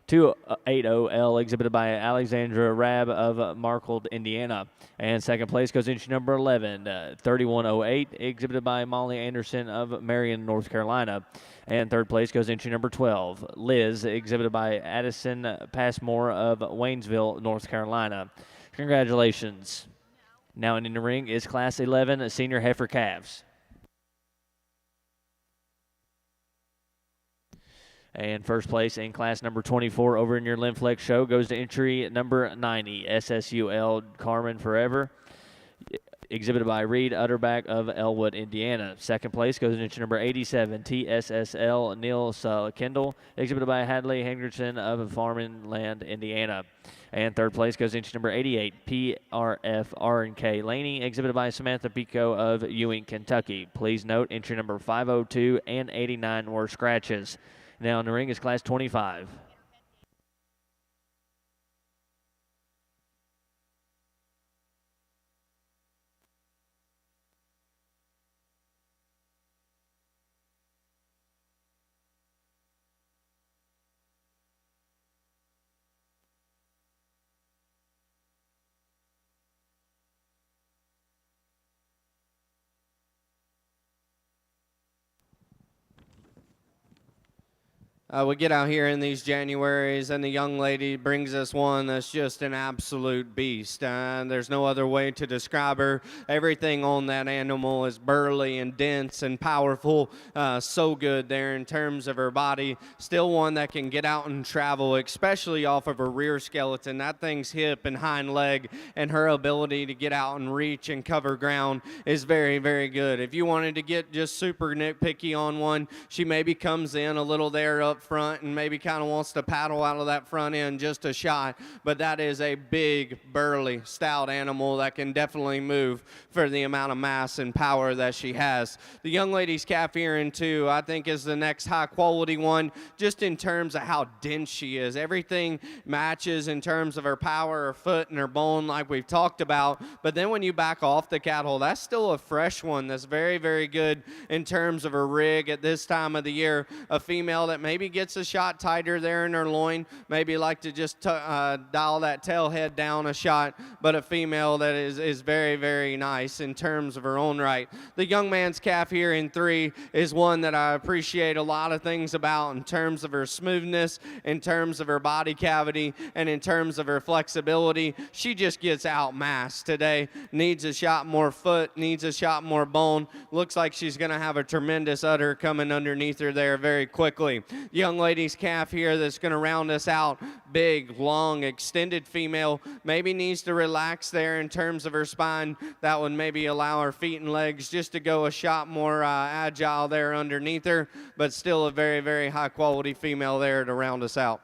280L, exhibited by Alexandra Rabb of Markle, Indiana. And second place goes inch number 11, 3108, exhibited by Molly Anderson of Marion, North Carolina. And third place goes inch number 12, Liz, exhibited by Addison Passmore of Waynesville, North Carolina. Congratulations. Now in the ring is Class 11 Senior Heifer Calves. And first place in class number 24 over in your Lim-Flex show goes to entry number 90, SSUL Carmen Forever, exhibited by Reed Utterback of Elwood, Indiana. Second place goes to entry number 87, TSSL Neil Kendall, exhibited by Hadley Hendrickson of Farmland, Indiana. And third place goes into number 88, PRF R&K Laney, exhibited by Samantha Pico of Ewing, Kentucky. Please note, entry number 502 and 89 were scratches. Now in the ring is class 25. We get out here in these Januaries, and the young lady brings us one that's just an absolute beast. There's no other way to describe her. Everything on that animal is burly and dense and powerful. So good there in terms of her body. Still one that can get out and travel, especially off of her rear skeleton. That thing's hip and hind leg, and her ability to get out and reach and cover ground is very, very good. If you wanted to get just super nitpicky on one, she maybe comes in a little there up front and maybe kind of wants to paddle out of that front end just a shot, but that is a big, burly, stout animal that can definitely move for the amount of mass and power that she has. The young lady's calf here in 2, I think, is the next high quality one, just in terms of how dense she is. Everything matches in terms of her power, her foot, and her bone like we've talked about, but then when you back off the cattle, that's still a fresh one that's very, very good in terms of her rig at this time of the year. A female that maybe maybe gets a shot tighter there in her loin, maybe like to just dial that tail head down a shot, but a female that is very, very nice in terms of her own right. The young man's calf here in 3 is one that I appreciate a lot of things about in terms of her smoothness, in terms of her body cavity, and in terms of her flexibility. She just gets outmassed today. Needs a shot more foot, needs a shot more bone. Looks like she's going to have a tremendous udder coming underneath her there very quickly. Young lady's calf here that's going to round us out. Big, long, extended female. Maybe needs to relax there in terms of her spine. That would maybe allow her feet and legs just to go a shot more agile there underneath her, but still a very, very high quality female there to round us out.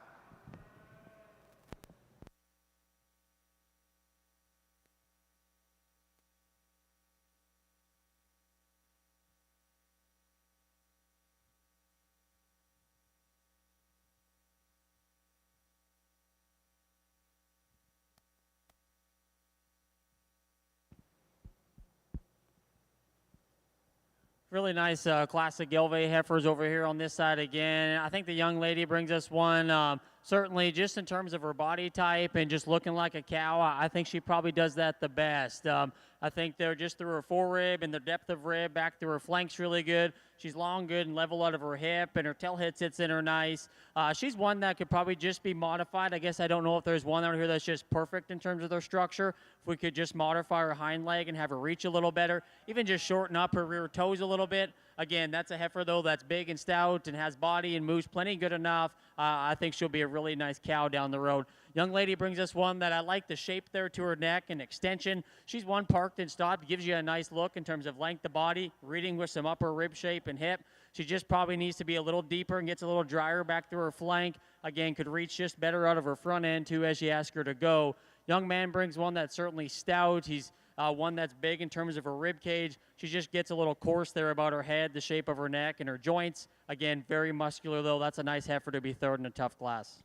Really nice classic Gelve heifers over here on this side again. I think the young lady brings us one, certainly just in terms of her body type and just looking like a cow. I think she probably does that the best. I think they're just through her forerib and the depth of rib back through her flanks really good. She's long, good, and level out of her hip, and her tail head sits in her nice. She's one that could probably just be modified. I guess I don't know if there's one out here that's just perfect in terms of their structure. If we could just modify her hind leg and have her reach a little better, even just shorten up her rear toes a little bit. Again, that's a heifer, though, that's big and stout and has body and moves plenty good enough. I think she'll be a really nice cow down the road. Young lady brings us one that I like the shape there to her neck and extension. She's one parked and stopped, gives you a nice look in terms of length of body, reading with some upper rib shape and hip. She just probably needs to be a little deeper and gets a little drier back through her flank. Again, could reach just better out of her front end, too, as you ask her to go. Young man brings one that's certainly stout. He's one that's big in terms of her rib cage. She just gets a little coarse there about her head, the shape of her neck, and her joints. Again, very muscular, though. That's a nice heifer to be third in a tough class.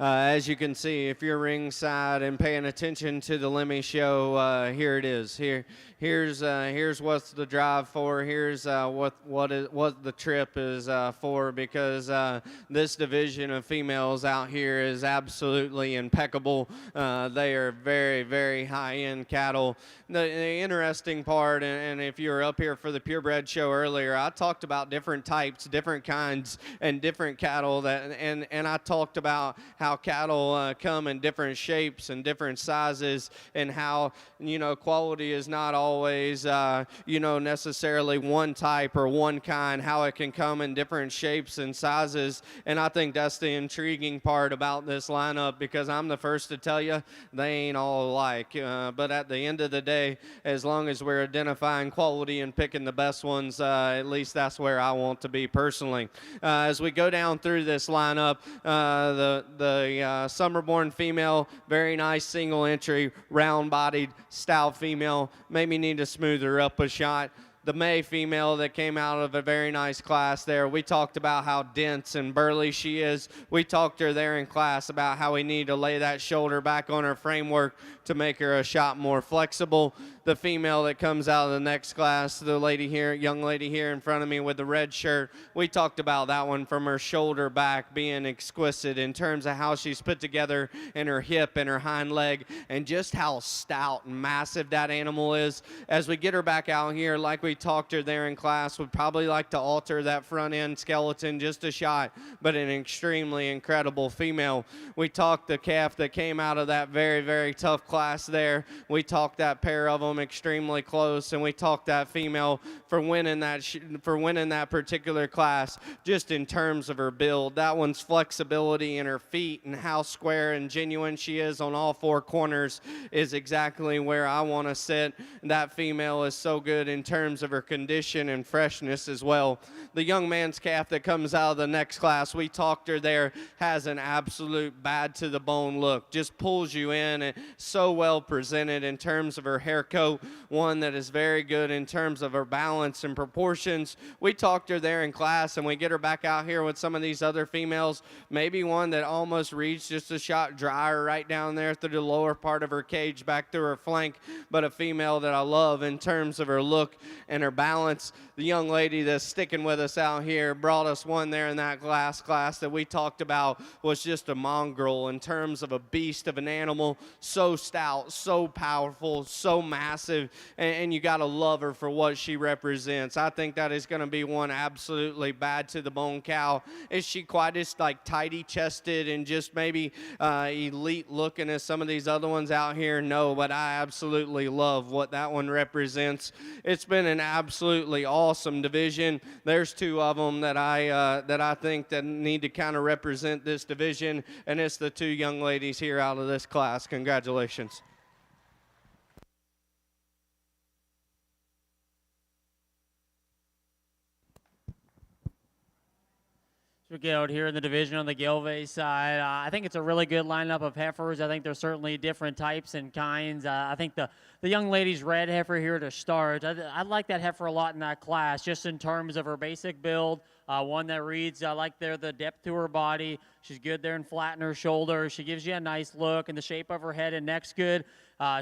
As you can see, if you're ringside and paying attention to the Lemmy show, here it is. Here's what's the drive for. Here's what the trip is for, because this division of females out here is absolutely impeccable. They are very, very high-end cattle. The interesting part, and if you were up here for the purebred show earlier, I talked about different types, different kinds, and different cattle and I talked about how cattle come in different shapes and different sizes, and how quality is not always necessarily one type or one kind, how it can come in different shapes and sizes. And I think that's the intriguing part about this lineup, because I'm the first to tell you they ain't all alike, but at the end of the day, as long as we're identifying quality and picking the best ones, at least that's where I want to be personally. As we go down through this lineup, the summer-born female, very nice single entry, round-bodied, stout female. Maybe need to smooth her up a shot. The May female that came out of a very nice class there, we talked about how dense and burly she is. We talked to her there in class about how we need to lay that shoulder back on her framework to make her a shot more flexible. The female that comes out of the next class, the lady here, young lady here in front of me with the red shirt, we talked about that one from her shoulder back being exquisite in terms of how she's put together in her hip and her hind leg, and just how stout and massive that animal is. As we get her back out here, like we we talked her there in class, would probably like to alter that front end skeleton just a shot, but an extremely incredible female. We talked the calf that came out of that very, very tough class there. We talked that pair of them extremely close, and we talked that female for winning that particular class just in terms of her build. That one's flexibility in her feet and how square and genuine she is on all four corners is exactly where I want to sit. That female is so good in terms of her condition and freshness as well. The young man's calf that comes out of the next class, we talked her there, has an absolute bad to the bone look, just pulls you in, and so well presented in terms of her hair coat, one that is very good in terms of her balance and proportions. We talked her there in class, and we get her back out here with some of these other females, maybe one that almost reads just a shot drier right down there through the lower part of her cage back through her flank, but a female that I love in terms of her look and her balance. The young lady that's sticking with us out here brought us one there in that class that we talked about, was just a mongrel in terms of a beast of an animal, so stout, so powerful, so massive, and you got to love her for what she represents. I think that is going to be one absolutely bad to the bone cow. Is she quite as like tidy chested and just maybe elite looking as some of these other ones out here? No, but I absolutely love what that one represents. It's been an absolutely awesome division. There's two of them that I think that need to kind of represent this division, and it's the two young ladies here out of this class. Congratulations. We get out here in the division on the Gelve side. I think it's a really good lineup of heifers. I think there's certainly different types and kinds. I think the young lady's red heifer here to start. I like that heifer a lot in that class, just in terms of her basic build. One that reads, I like the depth to her body. She's good there and flat in her shoulders. She gives you a nice look, and the shape of her head and neck's good.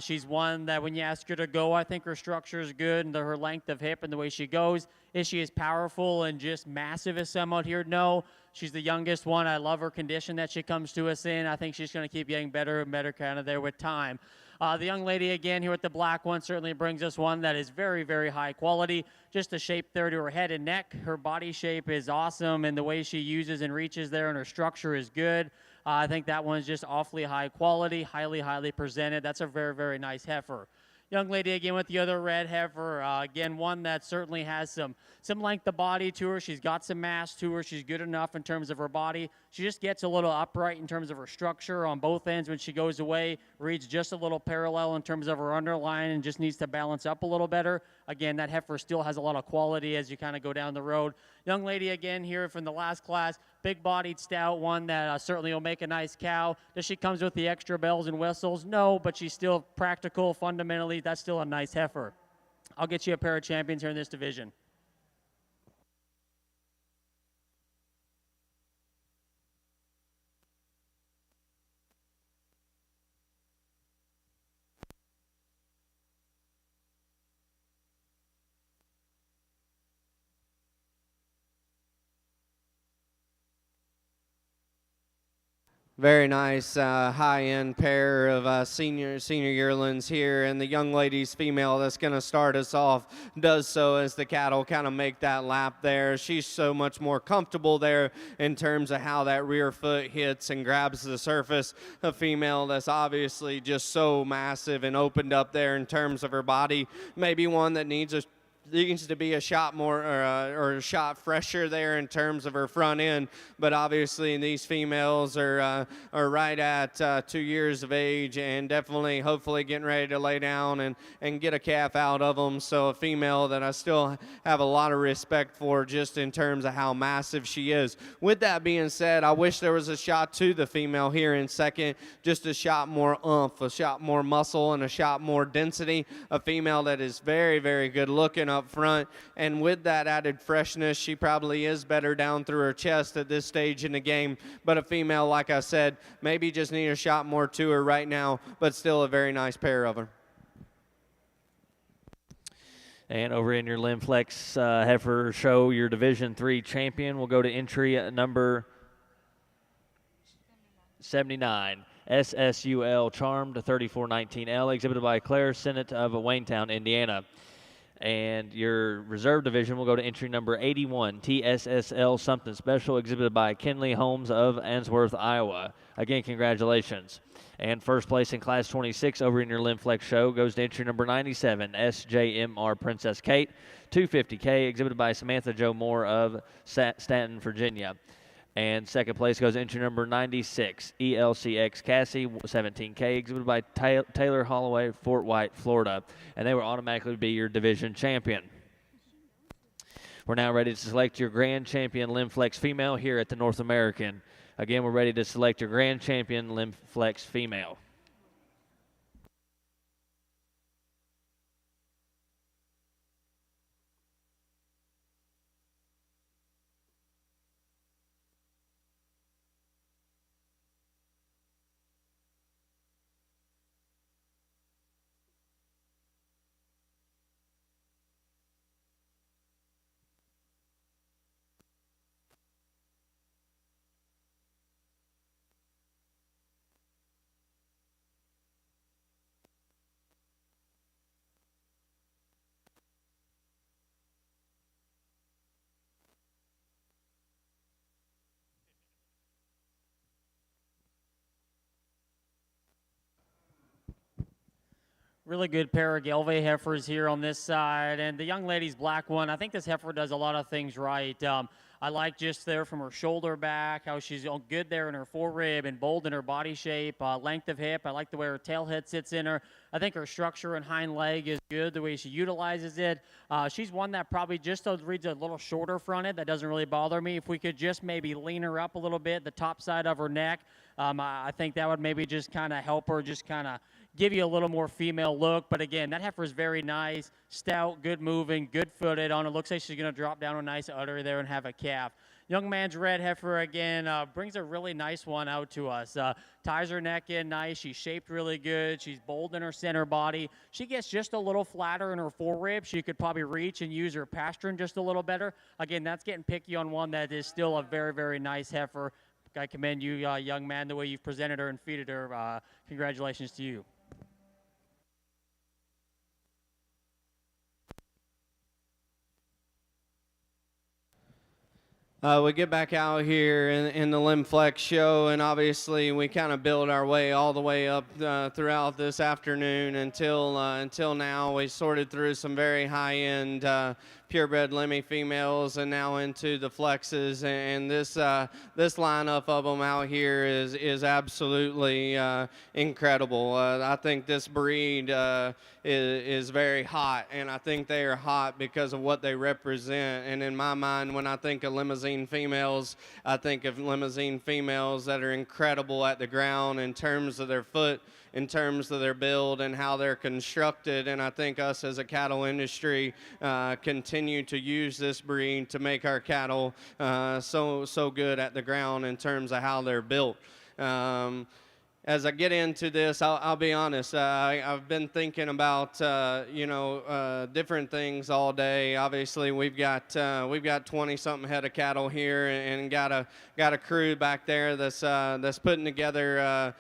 She's one that when you ask her to go, I think her structure is good, and her length of hip and the way she goes. Is she as powerful and just massive as some out here? No. She's the youngest one. I love her condition that she comes to us in. I think she's going to keep getting better and better kind of there with time. The young lady again here with the black one certainly brings us one that is very, very high quality. Just the shape there to her head and neck. Her body shape is awesome, and the way she uses and reaches there, and her structure is good. I think that one's just awfully high quality, highly, highly presented. That's a very, very nice heifer. Young lady again with the other red heifer. Again, one that certainly has some length of body to her. She's got some mass to her. She's good enough in terms of her body. She just gets a little upright in terms of her structure on both ends when she goes away. Reads just a little parallel in terms of her underline and just needs to balance up a little better. Again, that heifer still has a lot of quality as you kind of go down the road. Young lady again here from the last class. Big-bodied, stout one that certainly will make a nice cow. Does she comes with the extra bells and whistles? No, but she's still practical. Fundamentally, that's still a nice heifer. I'll get you a pair of champions here in this division. Very nice high-end pair of senior yearlings here, and the young lady's female that's going to start us off does so as the cattle kind of make that lap there. She's so much more comfortable there in terms of how that rear foot hits and grabs the surface. A female that's obviously just so massive and opened up there in terms of her body. Maybe one that needs to be a shot more or a shot fresher there in terms of her front end, but obviously these females are right at 2 years of age and definitely hopefully getting ready to lay down and get a calf out of them. So a female that I still have a lot of respect for just in terms of how massive she is. With that being said, I wish there was a shot to the female here in second, just a shot more oomph, a shot more muscle, and a shot more density. A female that is very, very good looking up front, and with that added freshness, she probably is better down through her chest at this stage in the game. But a female, like I said, maybe just need a shot more to her right now, but still a very nice pair of her. And over in your Lim-Flex heifer show, your Division III champion will go to entry number 79. SSUL Charmed 3419L, exhibited by Claire Sennett of Waynetown, Indiana. And your reserve division will go to entry number 81, TSSL Something Special, exhibited by Kenley Holmes of Answorth, Iowa. Again, congratulations. And first place in Class 26 over in your Lim-Flex show goes to entry number 97, SJMR Princess Kate, 250K, exhibited by Samantha Jo Moore of Stanton, Virginia. And second place goes entry number 96, ELCX Cassie, 17K, exhibited by Taylor Holloway, Fort White, Florida. And they will automatically be your division champion. We're now ready to select your grand champion Lim-Flex female here at the North American. Again, we're ready to select your grand champion Lim-Flex female. Really good pair of Gelve heifers here on this side. And the young lady's black one, I think this heifer does a lot of things right. I like just there from her shoulder back, how she's good there in her forerib and bold in her body shape, length of hip. I like the way her tail head sits in her. I think her structure and hind leg is good, the way she utilizes it. She's one that probably just reads a little shorter fronted. That doesn't really bother me. If we could just maybe lean her up a little bit, the top side of her neck, I think that would maybe just kind of help her just kind of give you a little more female look. But again, that heifer is very nice, stout, good moving, good footed on it. Looks like she's going to drop down a nice udder there and have a calf. Young man's red heifer again brings a really nice one out to us. Ties her neck in nice. She's shaped really good. She's bold in her center body. She gets just a little flatter in her forerib. She could probably reach and use her pastern just a little better. Again, that's getting picky on one that is still a very, very nice heifer. I commend you, young man, the way you've presented her and feeded her. Congratulations to you. We get back out here in the Lim-Flex show, and obviously we kind of build our way all the way up throughout this afternoon until now. We sorted through some very high-end purebred Limmy females and now into the flexes, and this lineup of them out here is absolutely incredible. I think this breed is very hot, and I think they are hot because of what they represent. And in my mind, when I think of Limousin females, I think of Limousin females that are incredible at the ground in terms of their foot, in terms of their build and how they're constructed. And I think us as a cattle industry continue to use this breed to make our cattle so good at the ground in terms of how they're built. As I get into this, I'll be honest. I've been thinking about different things all day. Obviously, we've got 20-something head of cattle here, and got a crew back there that's putting together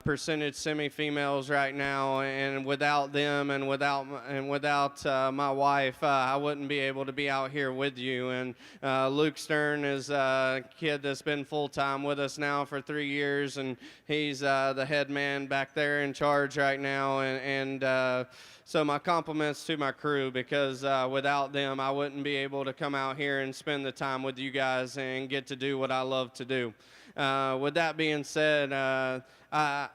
percentage semi-females right now, and without them and without my wife, I wouldn't be able to be out here with you. And Luke Stern is a kid that's been full-time with us now for 3 years, and he's the head man back there in charge right now. And so my compliments to my crew, because without them, I wouldn't be able to come out here and spend the time with you guys and get to do what I love to do. With that being said, I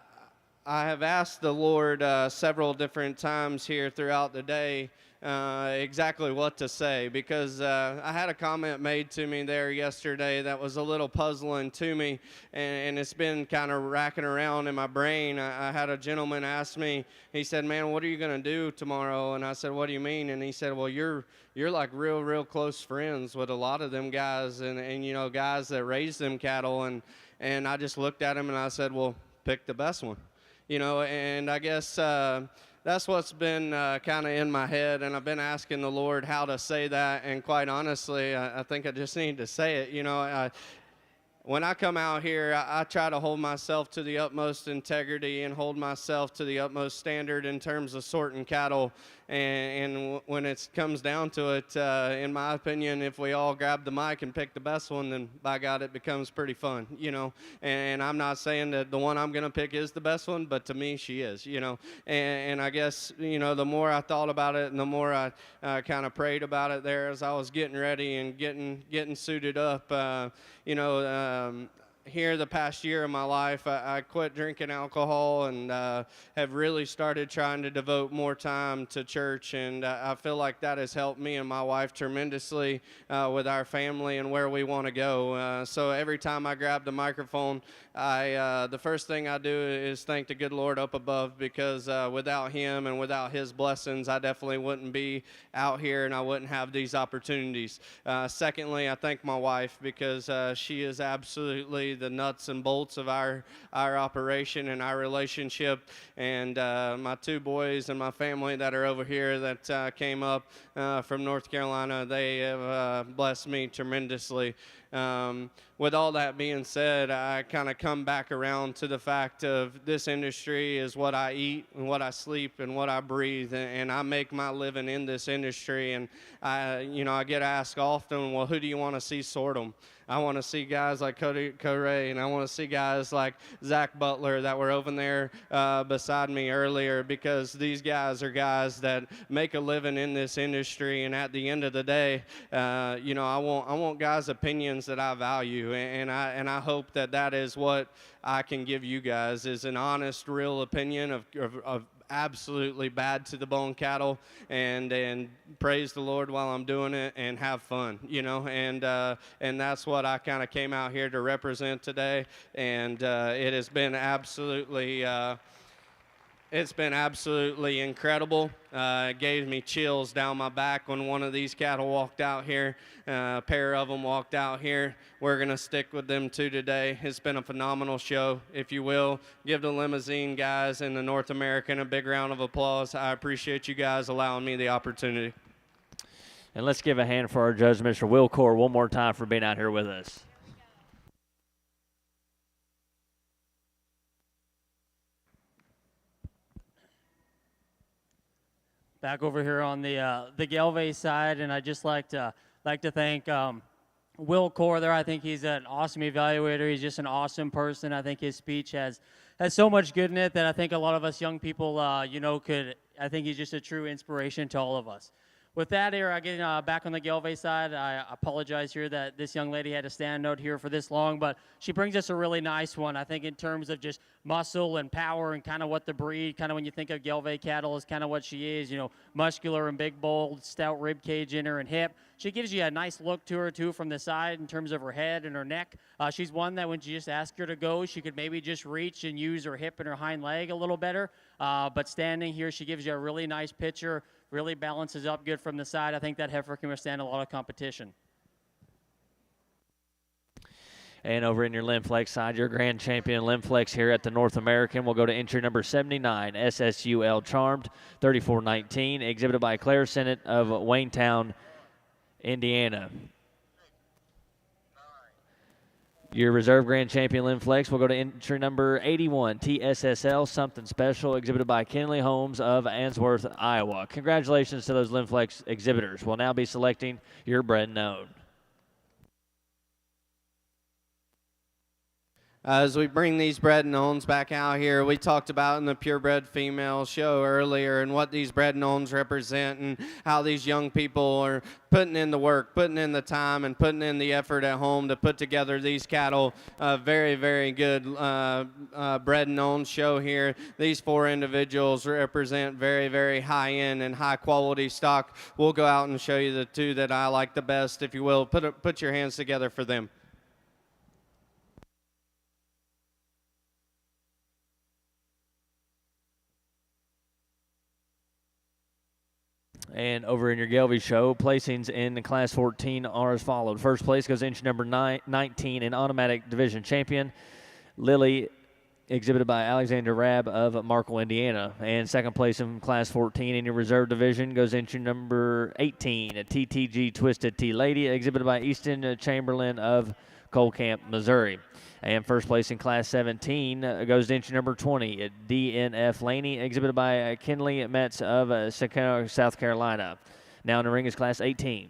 have asked the Lord several different times here throughout the day exactly what to say, because I had a comment made to me there yesterday that was a little puzzling to me, and it's been kind of racking around in my brain. I had a gentleman ask me, he said, "Man, what are you going to do tomorrow?" And I said, "What do you mean?" And he said, "Well, you're like real close friends with a lot of them guys, and you know, guys that raise them cattle." And I just looked at him and I said, "Well, pick the best one." You know, and I guess that's what's been kind of in my head, and I've been asking the Lord how to say that, and quite honestly, I think I just need to say it. You know, when I come out here, I try to hold myself to the utmost integrity and hold myself to the utmost standard in terms of sorting cattle. And when it comes down to it, in my opinion, if we all grab the mic and pick the best one, then by God, it becomes pretty fun, you know. And I'm not saying that the one I'm going to pick is the best one, but to me, she is, you know. And I guess, you know, the more I thought about it and the more I kind of prayed about it there as I was getting ready and getting suited up, you know, here the past year of my life, I quit drinking alcohol and have really started trying to devote more time to church, and I feel like that has helped me and my wife tremendously with our family and where we want to go. So every time I grab the microphone, the first thing I do is thank the good Lord up above, because without him and without his blessings, I definitely wouldn't be out here and I wouldn't have these opportunities. Secondly, I thank my wife, because she is absolutely the nuts and bolts of our operation and our relationship. And my two boys and my family that are over here that came up from North Carolina, they have blessed me tremendously. With all that being said, I kind of come back around to the fact of this industry is what I eat and what I sleep and what I breathe, and I make my living in this industry. And I get asked often, well, who do you want to see sort them? I want to see guys like Cody Corey, and I want to see guys like Zach Butler that were over there beside me earlier, because these guys are guys that make a living in this industry. And at the end of the day, I want guys' opinions that I value, and I hope that is what I can give you guys, is an honest, real opinion of absolutely bad to the bone cattle, and praise the Lord while I'm doing it and have fun, you know. And that's what I kind of came out here to represent today. And it has been absolutely it's been absolutely incredible. It gave me chills down my back when one of these cattle walked out here. A pair of them walked out here. We're going to stick with them too today. It's been a phenomenal show. If you will, give the Limousin guys and the North American a big round of applause. I appreciate you guys allowing me the opportunity. And let's give a hand for our judge, Mr. Will Core, one more time for being out here with us. Back over here on the Gelve side, and I'd just like to thank Will Core there. I think he's an awesome evaluator. He's just an awesome person. I think his speech has so much good in it that I think a lot of us young people, I think he's just a true inspiration to all of us. With that, here, again, back on the Gelve side, I apologize here that this young lady had to stand out here for this long, but she brings us a really nice one, I think, in terms of just muscle and power and kind of what the breed, kind of when you think of Gelve cattle, is kind of what she is, muscular and big, bold, stout rib cage in her and hip. She gives you a nice look to her, too, from the side in terms of her head and her neck. She's one that when you just ask her to go, she could maybe just reach and use her hip and her hind leg a little better. But standing here, she gives you a really nice picture, really balances up good from the side. I think that heifer can withstand a lot of competition. And over in your Lim-Flex side, your grand champion Lim-Flex here at the North American will go to entry number 79, SSUL Charmed, 3419, exhibited by Claire Sennett of Waynetown, Indiana. Your reserve grand champion Lim-Flex will go to entry number 81, TSSL Something Special, exhibited by Kenley Holmes of Answorth, Iowa. Congratulations to those Lim-Flex exhibitors. We'll now be selecting your bred known. As we bring these bred knowns back out here, we talked about in the purebred female show earlier and what these bred knowns represent and how these young people are putting in the work, putting in the time, and putting in the effort at home to put together these cattle. Very, very good bred known show here. These four individuals represent very, very high-end and high-quality stock. We'll go out and show you the two that I like the best, if you will. Put your hands together for them. And over in your Gelve show, placings in the Class 14 are as followed. First place goes inch number 19 in automatic division champion, Lily, exhibited by Alexander Rabb of Markle, Indiana. And second place in Class 14 in your reserve division goes inch number 18, a TTG Twisted T Lady, exhibited by Easton Chamberlain of Cole Camp, Missouri. And first place in Class 17 goes to entry number 20 at DNF Laney, exhibited by Kinley Metz of Sacramento, South Carolina. Now in the ring is Class 18.